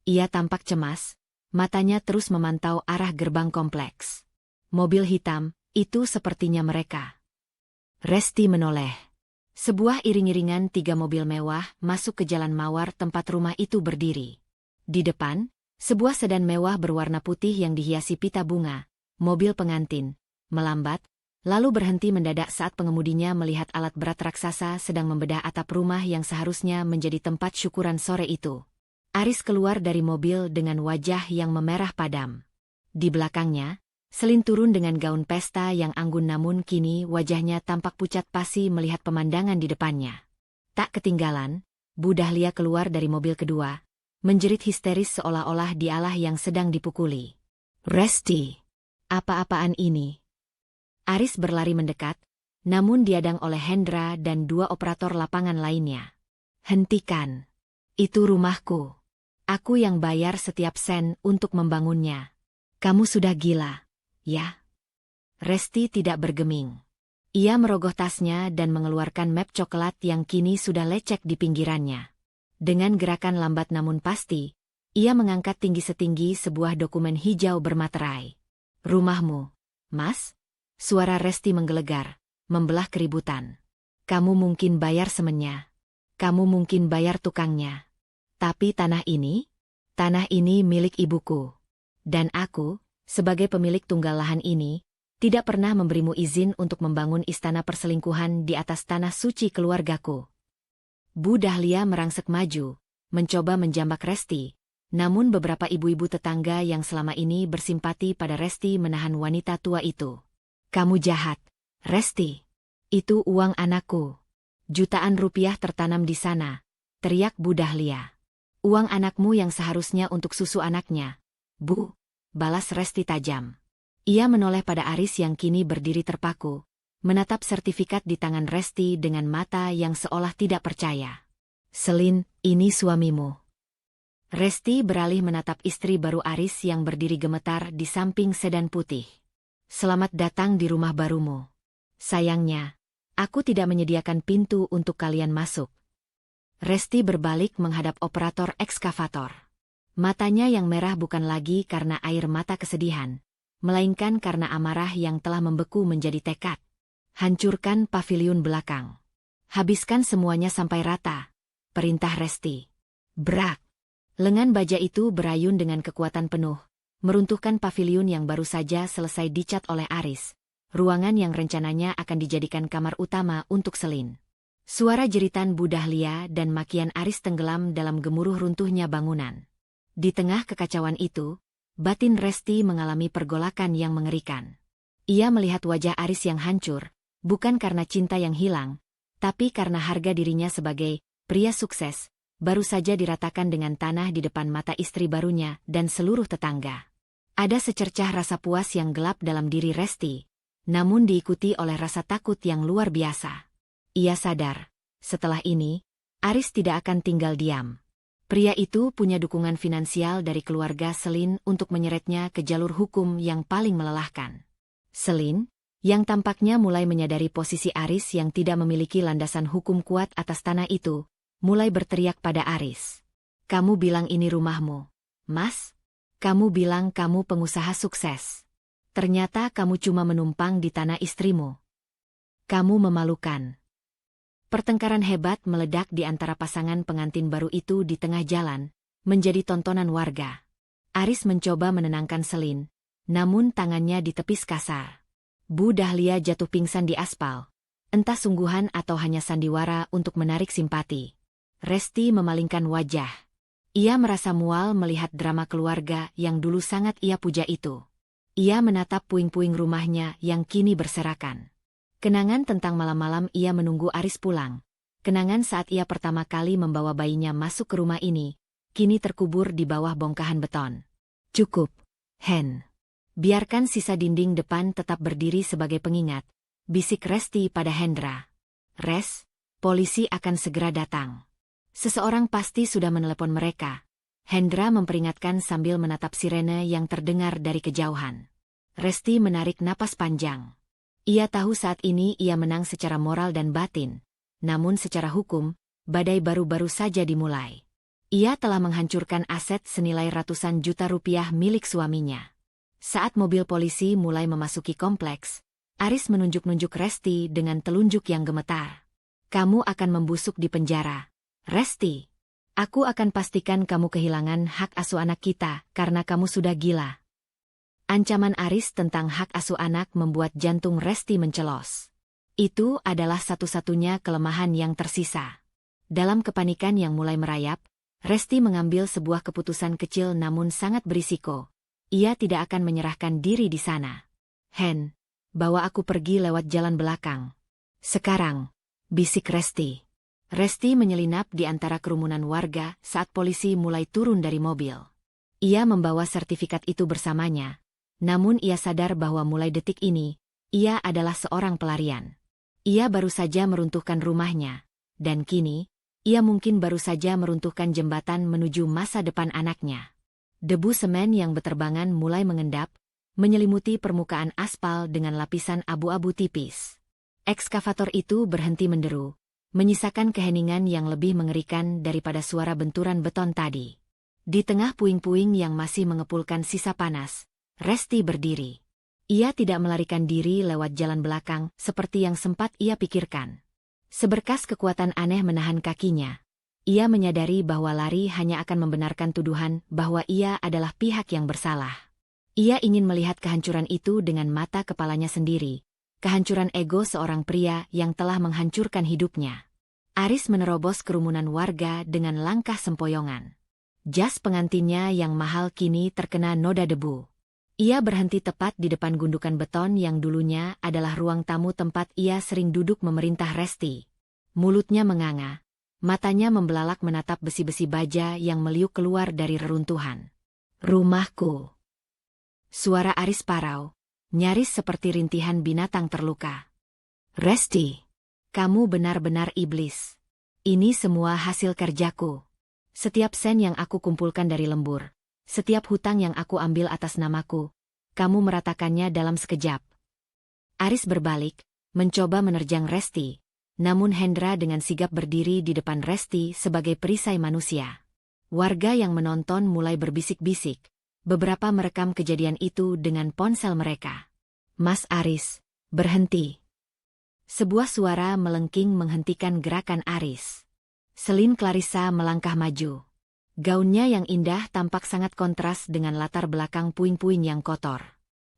Ia tampak cemas, matanya terus memantau arah gerbang kompleks. Mobil hitam, itu sepertinya mereka. Resti menoleh. Sebuah iring-iringan 3 mobil mewah masuk ke jalan mawar tempat rumah itu berdiri. Di depan, sebuah sedan mewah berwarna putih yang dihiasi pita bunga, mobil pengantin, melambat, lalu berhenti mendadak saat pengemudinya melihat alat berat raksasa sedang membedah atap rumah yang seharusnya menjadi tempat syukuran sore itu. Aris keluar dari mobil dengan wajah yang memerah padam. Di belakangnya, Selin turun dengan gaun pesta yang anggun namun kini wajahnya tampak pucat pasi melihat pemandangan di depannya. Tak ketinggalan, Bu Dahlia keluar dari mobil kedua, menjerit histeris seolah-olah dialah yang sedang dipukuli. Resti, apa-apaan ini? Aris berlari mendekat, namun diadang oleh Hendra dan 2 operator lapangan lainnya. Hentikan. Itu rumahku. Aku yang bayar setiap sen untuk membangunnya. Kamu sudah gila, ya? Resti tidak bergeming. Ia merogoh tasnya dan mengeluarkan map coklat yang kini sudah lecek di pinggirannya. Dengan gerakan lambat namun pasti, ia mengangkat tinggi setinggi sebuah dokumen hijau bermaterai. Rumahmu, Mas? Suara Resti menggelegar, membelah keributan. Kamu mungkin bayar semennya. Kamu mungkin bayar tukangnya. Tapi tanah ini milik ibuku. Dan aku, sebagai pemilik tunggal lahan ini, tidak pernah memberimu izin untuk membangun istana perselingkuhan di atas tanah suci keluargaku. Bu Dahlia merangsek maju, mencoba menjambak Resti, namun beberapa ibu-ibu tetangga yang selama ini bersimpati pada Resti menahan wanita tua itu. Kamu jahat, Resti. Itu uang anakku. Jutaan rupiah tertanam di sana, teriak Bu Dahlia. Uang anakmu yang seharusnya untuk susu anaknya. Bu, balas Resti tajam. Ia menoleh pada Aris yang kini berdiri terpaku, menatap sertifikat di tangan Resti dengan mata yang seolah tidak percaya. Selin, ini suamimu. Resti beralih menatap istri baru Aris yang berdiri gemetar di samping sedan putih. Selamat datang di rumah barumu. Sayangnya, aku tidak menyediakan pintu untuk kalian masuk. Resti berbalik menghadap operator ekskavator. Matanya yang merah bukan lagi karena air mata kesedihan, melainkan karena amarah yang telah membeku menjadi tekad. Hancurkan paviliun belakang. Habiskan semuanya sampai rata, perintah Resti. Brak! Lengan baja itu berayun dengan kekuatan penuh, meruntuhkan paviliun yang baru saja selesai dicat oleh Aris, ruangan yang rencananya akan dijadikan kamar utama untuk Selin. Suara jeritan Bu Dahlia dan makian Aris tenggelam dalam gemuruh runtuhnya bangunan. Di tengah kekacauan itu, batin Resti mengalami pergolakan yang mengerikan. Ia melihat wajah Aris yang hancur, bukan karena cinta yang hilang, tapi karena harga dirinya sebagai pria sukses, baru saja diratakan dengan tanah di depan mata istri barunya dan seluruh tetangga. Ada secercah rasa puas yang gelap dalam diri Resti, namun diikuti oleh rasa takut yang luar biasa. Ia sadar, setelah ini, Aris tidak akan tinggal diam. Pria itu punya dukungan finansial dari keluarga Selin untuk menyeretnya ke jalur hukum yang paling melelahkan. Selin, yang tampaknya mulai menyadari posisi Aris yang tidak memiliki landasan hukum kuat atas tanah itu, mulai berteriak pada Aris. Kamu bilang ini rumahmu, Mas? Kamu bilang kamu pengusaha sukses. Ternyata kamu cuma menumpang di tanah istrimu. Kamu memalukan. Pertengkaran hebat meledak di antara pasangan pengantin baru itu di tengah jalan, menjadi tontonan warga. Aris mencoba menenangkan Selin, namun tangannya ditepis kasar. Bu Dahlia jatuh pingsan di aspal, entah sungguhan atau hanya sandiwara untuk menarik simpati. Resti memalingkan wajah. Ia merasa mual melihat drama keluarga yang dulu sangat ia puja itu. Ia menatap puing-puing rumahnya yang kini berserakan. Kenangan tentang malam-malam ia menunggu Aris pulang. Kenangan saat ia pertama kali membawa bayinya masuk ke rumah ini, kini terkubur di bawah bongkahan beton. Cukup, Hen. Biarkan sisa dinding depan tetap berdiri sebagai pengingat, bisik Resti pada Hendra. Res, polisi akan segera datang. Seseorang pasti sudah menelepon mereka. Hendra memperingatkan sambil menatap sirene yang terdengar dari kejauhan. Resti menarik napas panjang. Ia tahu saat ini ia menang secara moral dan batin. Namun secara hukum, badai baru-baru saja dimulai. Ia telah menghancurkan aset senilai ratusan juta rupiah milik suaminya. Saat mobil polisi mulai memasuki kompleks, Aris menunjuk-nunjuk Resti dengan telunjuk yang gemetar. Kamu akan membusuk di penjara. Resti, aku akan pastikan kamu kehilangan hak asuh anak kita karena kamu sudah gila. Ancaman Aris tentang hak asuh anak membuat jantung Resti mencelos. Itu adalah satu-satunya kelemahan yang tersisa. Dalam kepanikan yang mulai merayap, Resti mengambil sebuah keputusan kecil namun sangat berisiko. Ia tidak akan menyerahkan diri di sana. Hen, bawa aku pergi lewat jalan belakang. Sekarang, bisik Resti. Resti menyelinap di antara kerumunan warga saat polisi mulai turun dari mobil. Ia membawa sertifikat itu bersamanya. Namun ia sadar bahwa mulai detik ini, ia adalah seorang pelarian. Ia baru saja meruntuhkan rumahnya. Dan kini, ia mungkin baru saja meruntuhkan jembatan menuju masa depan anaknya. Debu semen yang beterbangan mulai mengendap, menyelimuti permukaan aspal dengan lapisan abu-abu tipis. Ekskavator itu berhenti menderu, menyisakan keheningan yang lebih mengerikan daripada suara benturan beton tadi. Di tengah puing-puing yang masih mengepulkan sisa panas, Resti berdiri. Ia tidak melarikan diri lewat jalan belakang seperti yang sempat ia pikirkan. Seberkas kekuatan aneh menahan kakinya. Ia menyadari bahwa lari hanya akan membenarkan tuduhan bahwa ia adalah pihak yang bersalah. Ia ingin melihat kehancuran itu dengan mata kepalanya sendiri. Kehancuran ego seorang pria yang telah menghancurkan hidupnya. Aris menerobos kerumunan warga dengan langkah sempoyongan. Jas pengantinnya yang mahal kini terkena noda debu. Ia berhenti tepat di depan gundukan beton yang dulunya adalah ruang tamu tempat ia sering duduk memerintah Resti. Mulutnya menganga. Matanya membelalak menatap besi-besi baja yang meliuk keluar dari reruntuhan. Rumahku. Suara Aris parau, nyaris seperti rintihan binatang terluka. Resti, kamu benar-benar iblis. Ini semua hasil kerjaku. Setiap sen yang aku kumpulkan dari lembur. Setiap hutang yang aku ambil atas namaku, kamu meratakannya dalam sekejap. Aris berbalik, mencoba menerjang Resti, namun Hendra dengan sigap berdiri di depan Resti sebagai perisai manusia. Warga yang menonton mulai berbisik-bisik, beberapa merekam kejadian itu dengan ponsel mereka. Mas Aris, berhenti. Sebuah suara melengking menghentikan gerakan Aris. Selin Clarissa melangkah maju. Gaunnya yang indah tampak sangat kontras dengan latar belakang puing-puing yang kotor.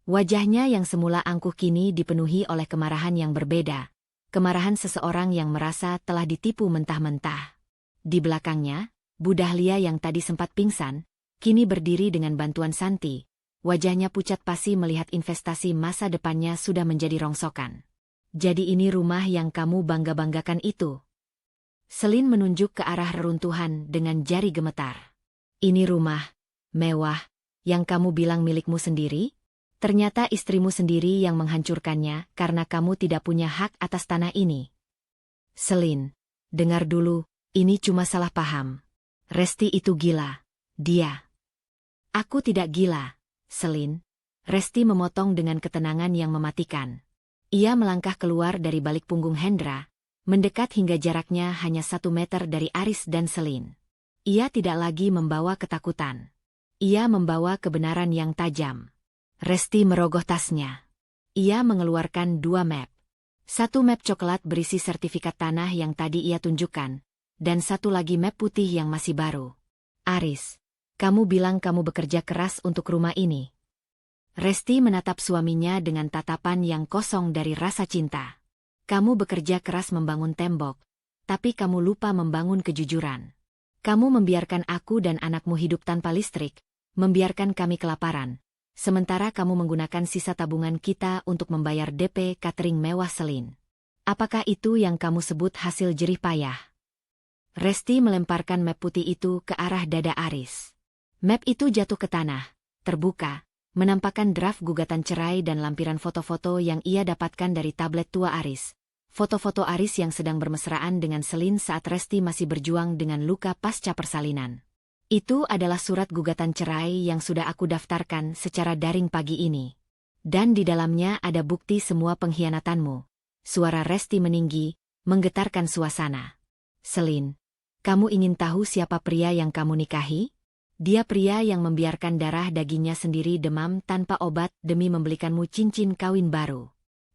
Wajahnya yang semula angkuh kini dipenuhi oleh kemarahan yang berbeda. Kemarahan seseorang yang merasa telah ditipu mentah-mentah. Di belakangnya, Bu Dahlia yang tadi sempat pingsan, kini berdiri dengan bantuan Santi. Wajahnya pucat pasi melihat investasi masa depannya sudah menjadi rongsokan. Jadi ini rumah yang kamu bangga-banggakan itu? Selin menunjuk ke arah reruntuhan dengan jari gemetar. Ini rumah, mewah, yang kamu bilang milikmu sendiri? Ternyata istrimu sendiri yang menghancurkannya karena kamu tidak punya hak atas tanah ini. Selin, dengar dulu, ini cuma salah paham. Resti itu gila. Dia. Aku tidak gila, Selin. Resti memotong dengan ketenangan yang mematikan. Ia melangkah keluar dari balik punggung Hendra, mendekat hingga jaraknya hanya 1 meter dari Aris dan Selin. Ia tidak lagi membawa ketakutan. Ia membawa kebenaran yang tajam. Resti merogoh tasnya. Ia mengeluarkan 2 map. 1 map coklat berisi sertifikat tanah yang tadi ia tunjukkan, dan 1 lagi map putih yang masih baru. Aris, kamu bilang kamu bekerja keras untuk rumah ini. Resti menatap suaminya dengan tatapan yang kosong dari rasa cinta. Kamu bekerja keras membangun tembok, tapi kamu lupa membangun kejujuran. Kamu membiarkan aku dan anakmu hidup tanpa listrik, membiarkan kami kelaparan, sementara kamu menggunakan sisa tabungan kita untuk membayar DP catering mewah Selin. Apakah itu yang kamu sebut hasil jerih payah? Resti melemparkan map putih itu ke arah dada Aris. Map itu jatuh ke tanah, terbuka, menampakkan draft gugatan cerai dan lampiran foto-foto yang ia dapatkan dari tablet tua Aris. Foto-foto Aris yang sedang bermesraan dengan Selin saat Resti masih berjuang dengan luka pasca persalinan. Itu adalah surat gugatan cerai yang sudah aku daftarkan secara daring pagi ini. Dan di dalamnya ada bukti semua pengkhianatanmu. Suara Resti meninggi, menggetarkan suasana. Selin, kamu ingin tahu siapa pria yang kamu nikahi? Dia pria yang membiarkan darah dagingnya sendiri demam tanpa obat demi membelikanmu cincin kawin baru.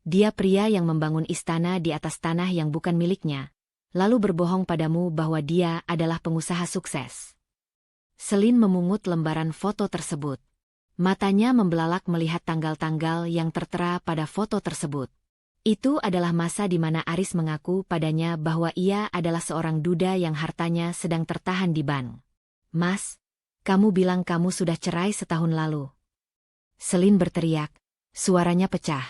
Dia pria yang membangun istana di atas tanah yang bukan miliknya, lalu berbohong padamu bahwa dia adalah pengusaha sukses. Selin memungut lembaran foto tersebut. Matanya membelalak melihat tanggal-tanggal yang tertera pada foto tersebut. Itu adalah masa di mana Aris mengaku padanya bahwa ia adalah seorang duda yang hartanya sedang tertahan di bank. Mas, kamu bilang kamu sudah cerai setahun lalu. Selin berteriak, suaranya pecah.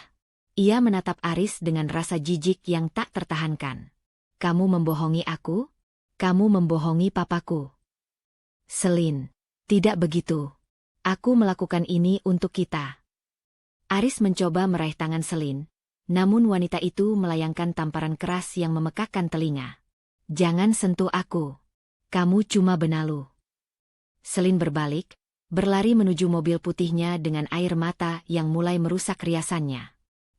Ia menatap Aris dengan rasa jijik yang tak tertahankan. Kamu membohongi aku? Kamu membohongi papaku. Selin, tidak begitu. Aku melakukan ini untuk kita. Aris mencoba meraih tangan Selin. Namun wanita itu melayangkan tamparan keras yang memekakkan telinga. Jangan sentuh aku. Kamu cuma benalu. Selin berbalik, berlari menuju mobil putihnya dengan air mata yang mulai merusak riasannya.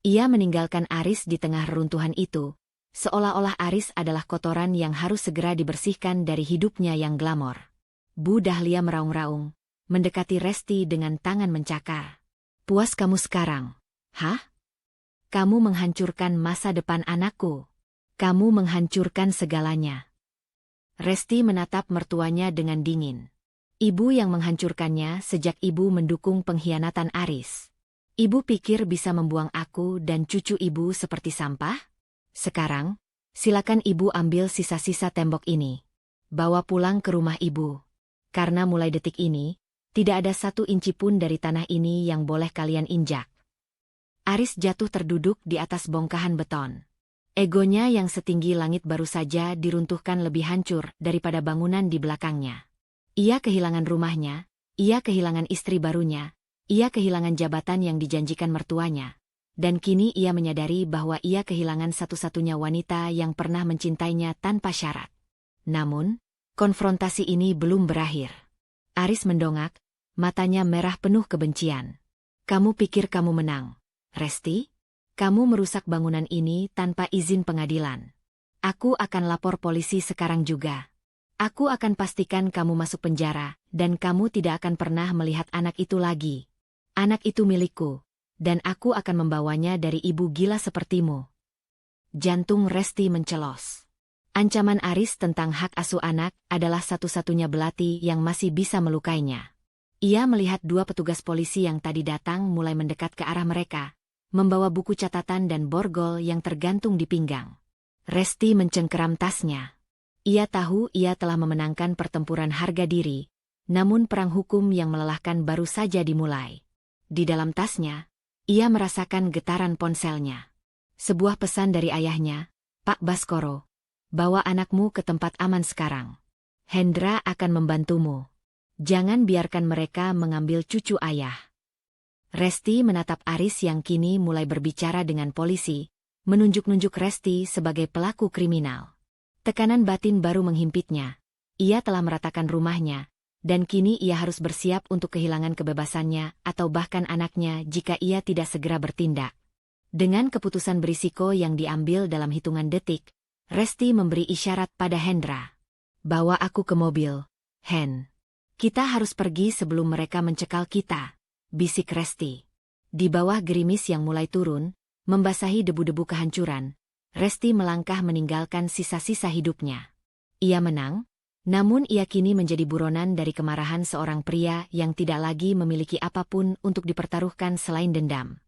Ia meninggalkan Aris di tengah reruntuhan itu, seolah-olah Aris adalah kotoran yang harus segera dibersihkan dari hidupnya yang glamor. Bu Dahlia meraung-raung, mendekati Resti dengan tangan mencakar. Puas kamu sekarang? Hah? Kamu menghancurkan masa depan anakku. Kamu menghancurkan segalanya. Resti menatap mertuanya dengan dingin. Ibu yang menghancurkannya sejak ibu mendukung pengkhianatan Aris. Ibu pikir bisa membuang aku dan cucu ibu seperti sampah? Sekarang, silakan ibu ambil sisa-sisa tembok ini. Bawa pulang ke rumah ibu. Karena mulai detik ini, tidak ada 1 inci pun dari tanah ini yang boleh kalian injak. Aris jatuh terduduk di atas bongkahan beton. Egonya yang setinggi langit baru saja diruntuhkan lebih hancur daripada bangunan di belakangnya. Ia kehilangan rumahnya, ia kehilangan istri barunya, ia kehilangan jabatan yang dijanjikan mertuanya. Dan kini ia menyadari bahwa ia kehilangan satu-satunya wanita yang pernah mencintainya tanpa syarat. Namun, konfrontasi ini belum berakhir. Aris mendongak, matanya merah penuh kebencian. Kamu pikir kamu menang? Resti, kamu merusak bangunan ini tanpa izin pengadilan. Aku akan lapor polisi sekarang juga. Aku akan pastikan kamu masuk penjara, dan kamu tidak akan pernah melihat anak itu lagi. Anak itu milikku, dan aku akan membawanya dari ibu gila sepertimu. Jantung Resti mencelos. Ancaman Aris tentang hak asuh anak adalah satu-satunya belati yang masih bisa melukainya. Ia melihat 2 petugas polisi yang tadi datang mulai mendekat ke arah mereka, membawa buku catatan dan borgol yang tergantung di pinggang. Resti mencengkeram tasnya. Ia tahu ia telah memenangkan pertempuran harga diri, namun perang hukum yang melelahkan baru saja dimulai. Di dalam tasnya, ia merasakan getaran ponselnya. Sebuah pesan dari ayahnya, Pak Baskoro, bawa anakmu ke tempat aman sekarang. Hendra akan membantumu. Jangan biarkan mereka mengambil cucu ayah. Resti menatap Aris yang kini mulai berbicara dengan polisi, menunjuk-nunjuk Resti sebagai pelaku kriminal. Tekanan batin baru menghimpitnya. Ia telah meratakan rumahnya, dan kini ia harus bersiap untuk kehilangan kebebasannya atau bahkan anaknya jika ia tidak segera bertindak. Dengan keputusan berisiko yang diambil dalam hitungan detik, Resti memberi isyarat pada Hendra. Bawa aku ke mobil, Hen. Kita harus pergi sebelum mereka mencekal kita. Bisik Resti. Di bawah gerimis yang mulai turun, membasahi debu-debu kehancuran, Resti melangkah meninggalkan sisa-sisa hidupnya. Ia menang, namun ia kini menjadi buronan dari kemarahan seorang pria yang tidak lagi memiliki apapun untuk dipertaruhkan selain dendam.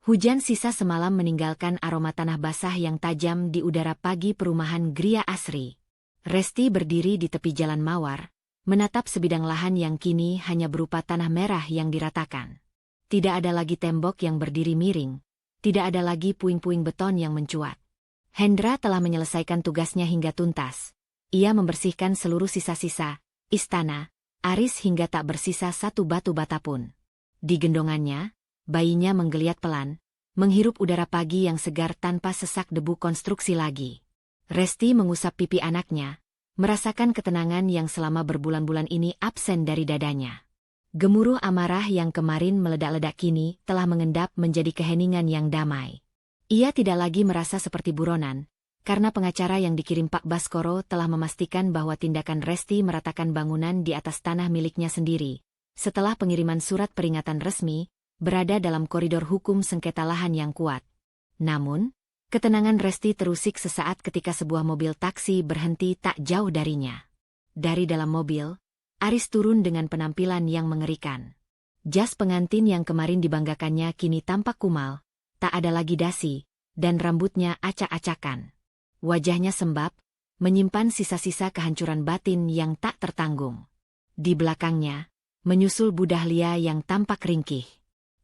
Hujan sisa semalam meninggalkan aroma tanah basah yang tajam di udara pagi perumahan Gria Asri. Resti berdiri di tepi jalan mawar, menatap sebidang lahan yang kini hanya berupa tanah merah yang diratakan. Tidak ada lagi tembok yang berdiri miring, tidak ada lagi puing-puing beton yang mencuat. Hendra telah menyelesaikan tugasnya hingga tuntas. ia membersihkan seluruh sisa-sisa istana Aris hingga tak bersisa satu batu bata pun. Di gendongannya, bayinya menggeliat pelan, menghirup udara pagi yang segar tanpa sesak debu konstruksi lagi. Resti mengusap pipi anaknya, merasakan ketenangan yang selama berbulan-bulan ini absen dari dadanya. Gemuruh amarah yang kemarin meledak-ledak kini telah mengendap menjadi keheningan yang damai. Ia tidak lagi merasa seperti buronan, karena pengacara yang dikirim Pak Baskoro telah memastikan bahwa tindakan Resti meratakan bangunan di atas tanah miliknya sendiri, setelah pengiriman surat peringatan resmi, berada dalam koridor hukum sengketa lahan yang kuat. Namun, ketenangan Resti terusik sesaat ketika sebuah mobil taksi berhenti tak jauh darinya. Dari dalam mobil, Aris turun dengan penampilan yang mengerikan. Jas pengantin yang kemarin dibanggakannya kini tampak kumal, tak ada lagi dasi, dan rambutnya acak-acakan. Wajahnya sembab, menyimpan sisa-sisa kehancuran batin yang tak tertanggung. Di belakangnya, menyusul Bu Dahlia yang tampak ringkih.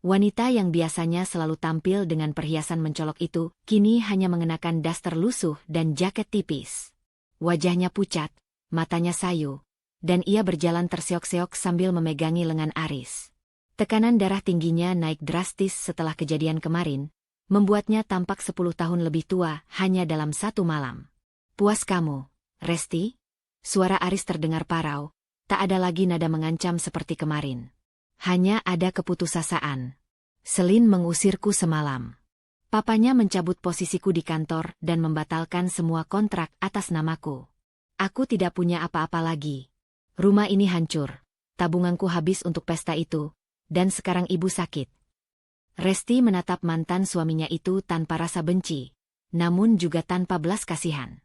Wanita yang biasanya selalu tampil dengan perhiasan mencolok itu, kini hanya mengenakan daster lusuh dan jaket tipis. Wajahnya pucat, matanya sayu, dan ia berjalan terseok-seok sambil memegangi lengan Aris. Tekanan darah tingginya naik drastis setelah kejadian kemarin, membuatnya tampak 10 tahun lebih tua hanya dalam satu malam. "Puas kamu, Resti?" Suara Aris terdengar parau, tak ada lagi nada mengancam seperti kemarin. Hanya ada keputusasaan. "Selin mengusirku semalam. Papanya mencabut posisiku di kantor dan membatalkan semua kontrak atas namaku. Aku tidak punya apa-apa lagi. Rumah ini hancur, tabunganku habis untuk pesta itu, dan sekarang ibu sakit." Resti menatap mantan suaminya itu tanpa rasa benci, namun juga tanpa belas kasihan.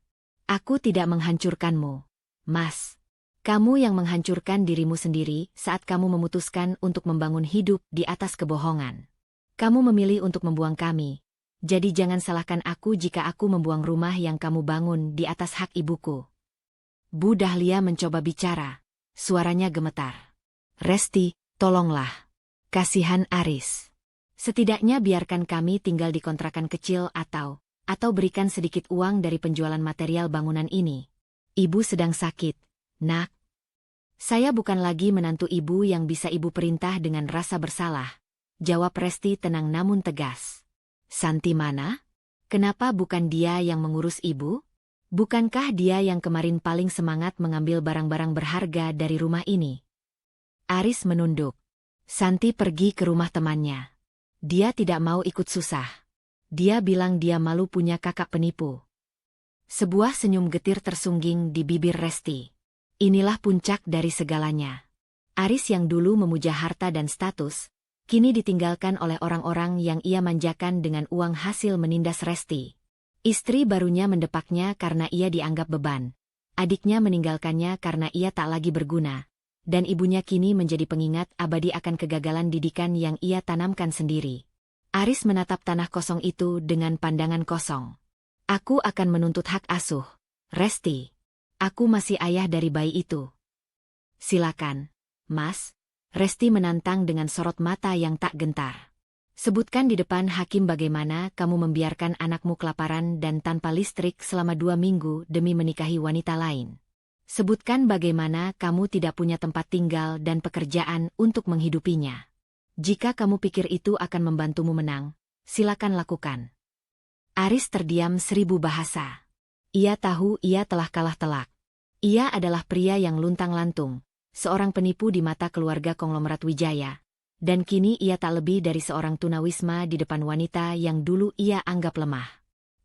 "Aku tidak menghancurkanmu, Mas. Kamu yang menghancurkan dirimu sendiri saat kamu memutuskan untuk membangun hidup di atas kebohongan. Kamu memilih untuk membuang kami, jadi jangan salahkan aku jika aku membuang rumah yang kamu bangun di atas hak ibuku." Bu Dahlia mencoba bicara, suaranya gemetar. "Resti, tolonglah. Kasihan Aris. Setidaknya biarkan kami tinggal di kontrakan kecil atau berikan sedikit uang dari penjualan material bangunan ini. Ibu sedang sakit, Nak." "Saya bukan lagi menantu ibu yang bisa ibu perintah dengan rasa bersalah," jawab Resti tenang namun tegas. "Santi mana? Kenapa bukan dia yang mengurus ibu? Bukankah dia yang kemarin paling semangat mengambil barang-barang berharga dari rumah ini?" Aris menunduk. "Santi pergi ke rumah temannya. Dia tidak mau ikut susah. Dia bilang dia malu punya kakak penipu." Sebuah senyum getir tersungging di bibir Resti. Inilah puncak dari segalanya. Aris yang dulu memuja harta dan status, kini ditinggalkan oleh orang-orang yang ia manjakan dengan uang hasil menindas Resti. Istri barunya mendepaknya karena ia dianggap beban. Adiknya meninggalkannya karena ia tak lagi berguna. Dan ibunya kini menjadi pengingat abadi akan kegagalan didikan yang ia tanamkan sendiri. Aris menatap tanah kosong itu dengan pandangan kosong. "Aku akan menuntut hak asuh, Resti. Aku masih ayah dari bayi itu." "Silakan, Mas." Resti menantang dengan sorot mata yang tak gentar. "Sebutkan di depan hakim bagaimana kamu membiarkan anakmu kelaparan dan tanpa listrik selama 2 minggu demi menikahi wanita lain. Sebutkan bagaimana kamu tidak punya tempat tinggal dan pekerjaan untuk menghidupinya. Jika kamu pikir itu akan membantumu menang, silakan lakukan." Aris terdiam 1000 bahasa. Ia tahu ia telah kalah telak. Ia adalah pria yang luntang-lantung, seorang penipu di mata keluarga konglomerat Wijaya. Dan kini ia tak lebih dari seorang tunawisma di depan wanita yang dulu ia anggap lemah.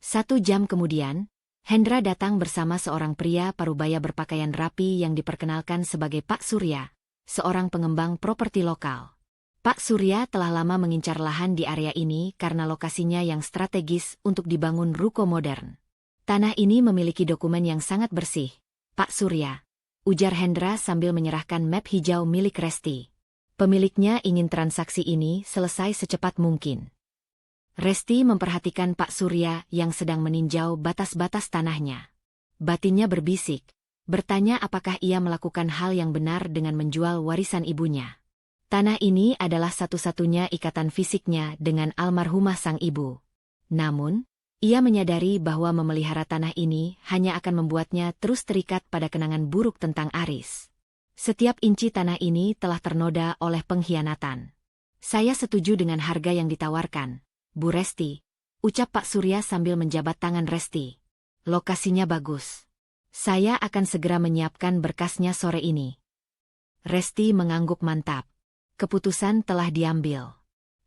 1 jam kemudian, Hendra datang bersama seorang pria parubaya berpakaian rapi yang diperkenalkan sebagai Pak Surya, seorang pengembang properti lokal. Pak Surya telah lama mengincar lahan di area ini karena lokasinya yang strategis untuk dibangun ruko modern. "Tanah ini memiliki dokumen yang sangat bersih, Pak Surya," ujar Hendra sambil menyerahkan map hijau milik Resti. "Pemiliknya ingin transaksi ini selesai secepat mungkin." Resti memperhatikan Pak Surya yang sedang meninjau batas-batas tanahnya. Batinnya berbisik, bertanya apakah ia melakukan hal yang benar dengan menjual warisan ibunya. Tanah ini adalah satu-satunya ikatan fisiknya dengan almarhumah sang ibu. Namun, Ia menyadari bahwa memelihara tanah ini hanya akan membuatnya terus terikat pada kenangan buruk tentang Aris. Setiap inci tanah ini telah ternoda oleh pengkhianatan. Saya setuju dengan harga yang ditawarkan, Bu Resti, ucap Pak Surya sambil menjabat tangan Resti. Lokasinya bagus. Saya akan segera menyiapkan berkasnya sore ini. Resti mengangguk mantap. Keputusan telah diambil.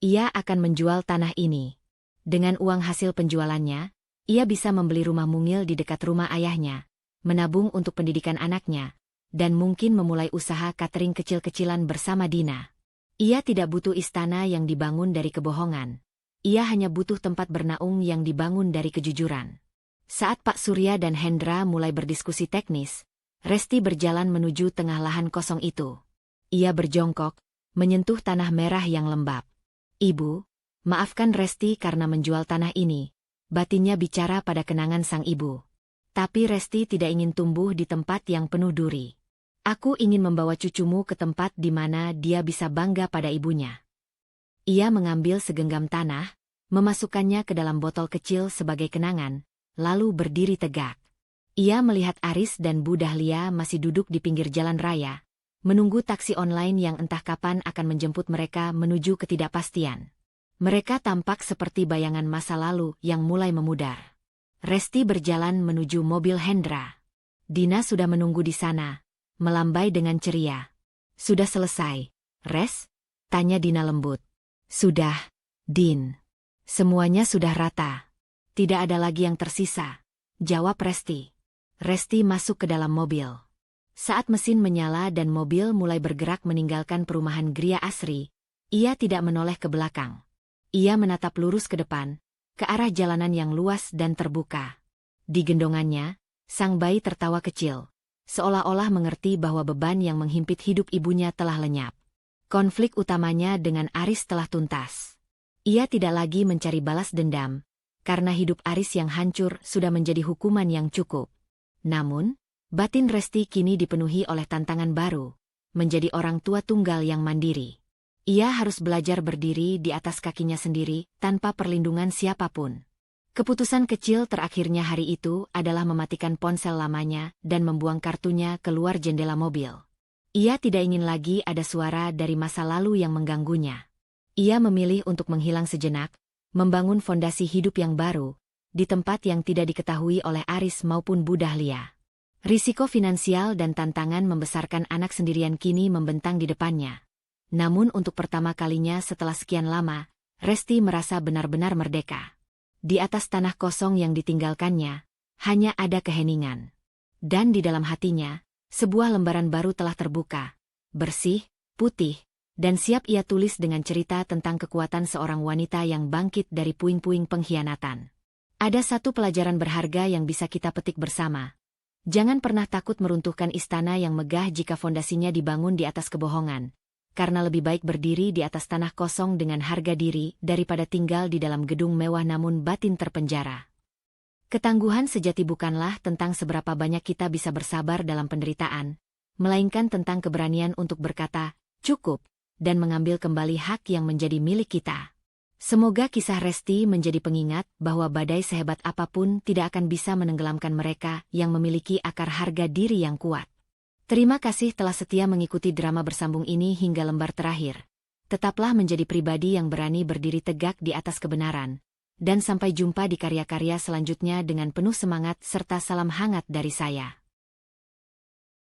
Ia akan menjual tanah ini. Dengan uang hasil penjualannya, ia bisa membeli rumah mungil di dekat rumah ayahnya, menabung untuk pendidikan anaknya, dan mungkin memulai usaha catering kecil-kecilan bersama Dina. Ia tidak butuh istana yang dibangun dari kebohongan. Ia hanya butuh tempat bernaung yang dibangun dari kejujuran. Saat Pak Surya dan Hendra mulai berdiskusi teknis, Resti berjalan menuju tengah lahan kosong itu. Ia berjongkok, menyentuh tanah merah yang lembab. Ibu, maafkan Resti karena menjual tanah ini. Batinnya bicara pada kenangan sang ibu. Tapi Resti tidak ingin tumbuh di tempat yang penuh duri. Aku ingin membawa cucumu ke tempat di mana dia bisa bangga pada ibunya. Ia mengambil segenggam tanah, memasukkannya ke dalam botol kecil sebagai kenangan, lalu berdiri tegak. Ia melihat Aris dan Bu Dahlia masih duduk di pinggir jalan raya, menunggu taksi online yang entah kapan akan menjemput mereka menuju ketidakpastian. Mereka tampak seperti bayangan masa lalu yang mulai memudar. Resti berjalan menuju mobil Hendra. Dina sudah menunggu di sana, melambai dengan ceria. Sudah selesai, Res? Tanya Dina lembut. Sudah, Din. Semuanya sudah rata. Tidak ada lagi yang tersisa, jawab Resti. Resti masuk ke dalam mobil. Saat mesin menyala dan mobil mulai bergerak meninggalkan perumahan Gria Asri, ia tidak menoleh ke belakang. Ia menatap lurus ke depan, ke arah jalanan yang luas dan terbuka. Di gendongannya, sang bayi tertawa kecil, seolah-olah mengerti bahwa beban yang menghimpit hidup ibunya telah lenyap. Konflik utamanya dengan Aris telah tuntas. Ia tidak lagi mencari balas dendam, karena hidup Aris yang hancur sudah menjadi hukuman yang cukup. Namun, batin Resti kini dipenuhi oleh tantangan baru, menjadi orang tua tunggal yang mandiri. Ia harus belajar berdiri di atas kakinya sendiri, tanpa perlindungan siapapun. Keputusan kecil terakhirnya hari itu adalah mematikan ponsel lamanya dan membuang kartunya keluar jendela mobil. Ia tidak ingin lagi ada suara dari masa lalu yang mengganggunya. Ia memilih untuk menghilang sejenak, membangun fondasi hidup yang baru, di tempat yang tidak diketahui oleh Aris maupun Bu Dahlia. Risiko finansial dan tantangan membesarkan anak sendirian kini membentang di depannya. Namun untuk pertama kalinya setelah sekian lama, Resti merasa benar-benar merdeka. Di atas tanah kosong yang ditinggalkannya, hanya ada keheningan. Dan di dalam hatinya, sebuah lembaran baru telah terbuka, bersih, putih, dan siap ia tulis dengan cerita tentang kekuatan seorang wanita yang bangkit dari puing-puing pengkhianatan. Ada satu pelajaran berharga yang bisa kita petik bersama. Jangan pernah takut meruntuhkan istana yang megah jika fondasinya dibangun di atas kebohongan. Karena lebih baik berdiri di atas tanah kosong dengan harga diri daripada tinggal di dalam gedung mewah namun batin terpenjara. Ketangguhan sejati bukanlah tentang seberapa banyak kita bisa bersabar dalam penderitaan, melainkan tentang keberanian untuk berkata, cukup, dan mengambil kembali hak yang menjadi milik kita. Semoga kisah Resti menjadi pengingat bahwa badai sehebat apapun tidak akan bisa menenggelamkan mereka yang memiliki akar harga diri yang kuat. Terima kasih telah setia mengikuti drama bersambung ini hingga lembar terakhir. Tetaplah menjadi pribadi yang berani berdiri tegak di atas kebenaran. Dan sampai jumpa di karya-karya selanjutnya dengan penuh semangat serta salam hangat dari saya.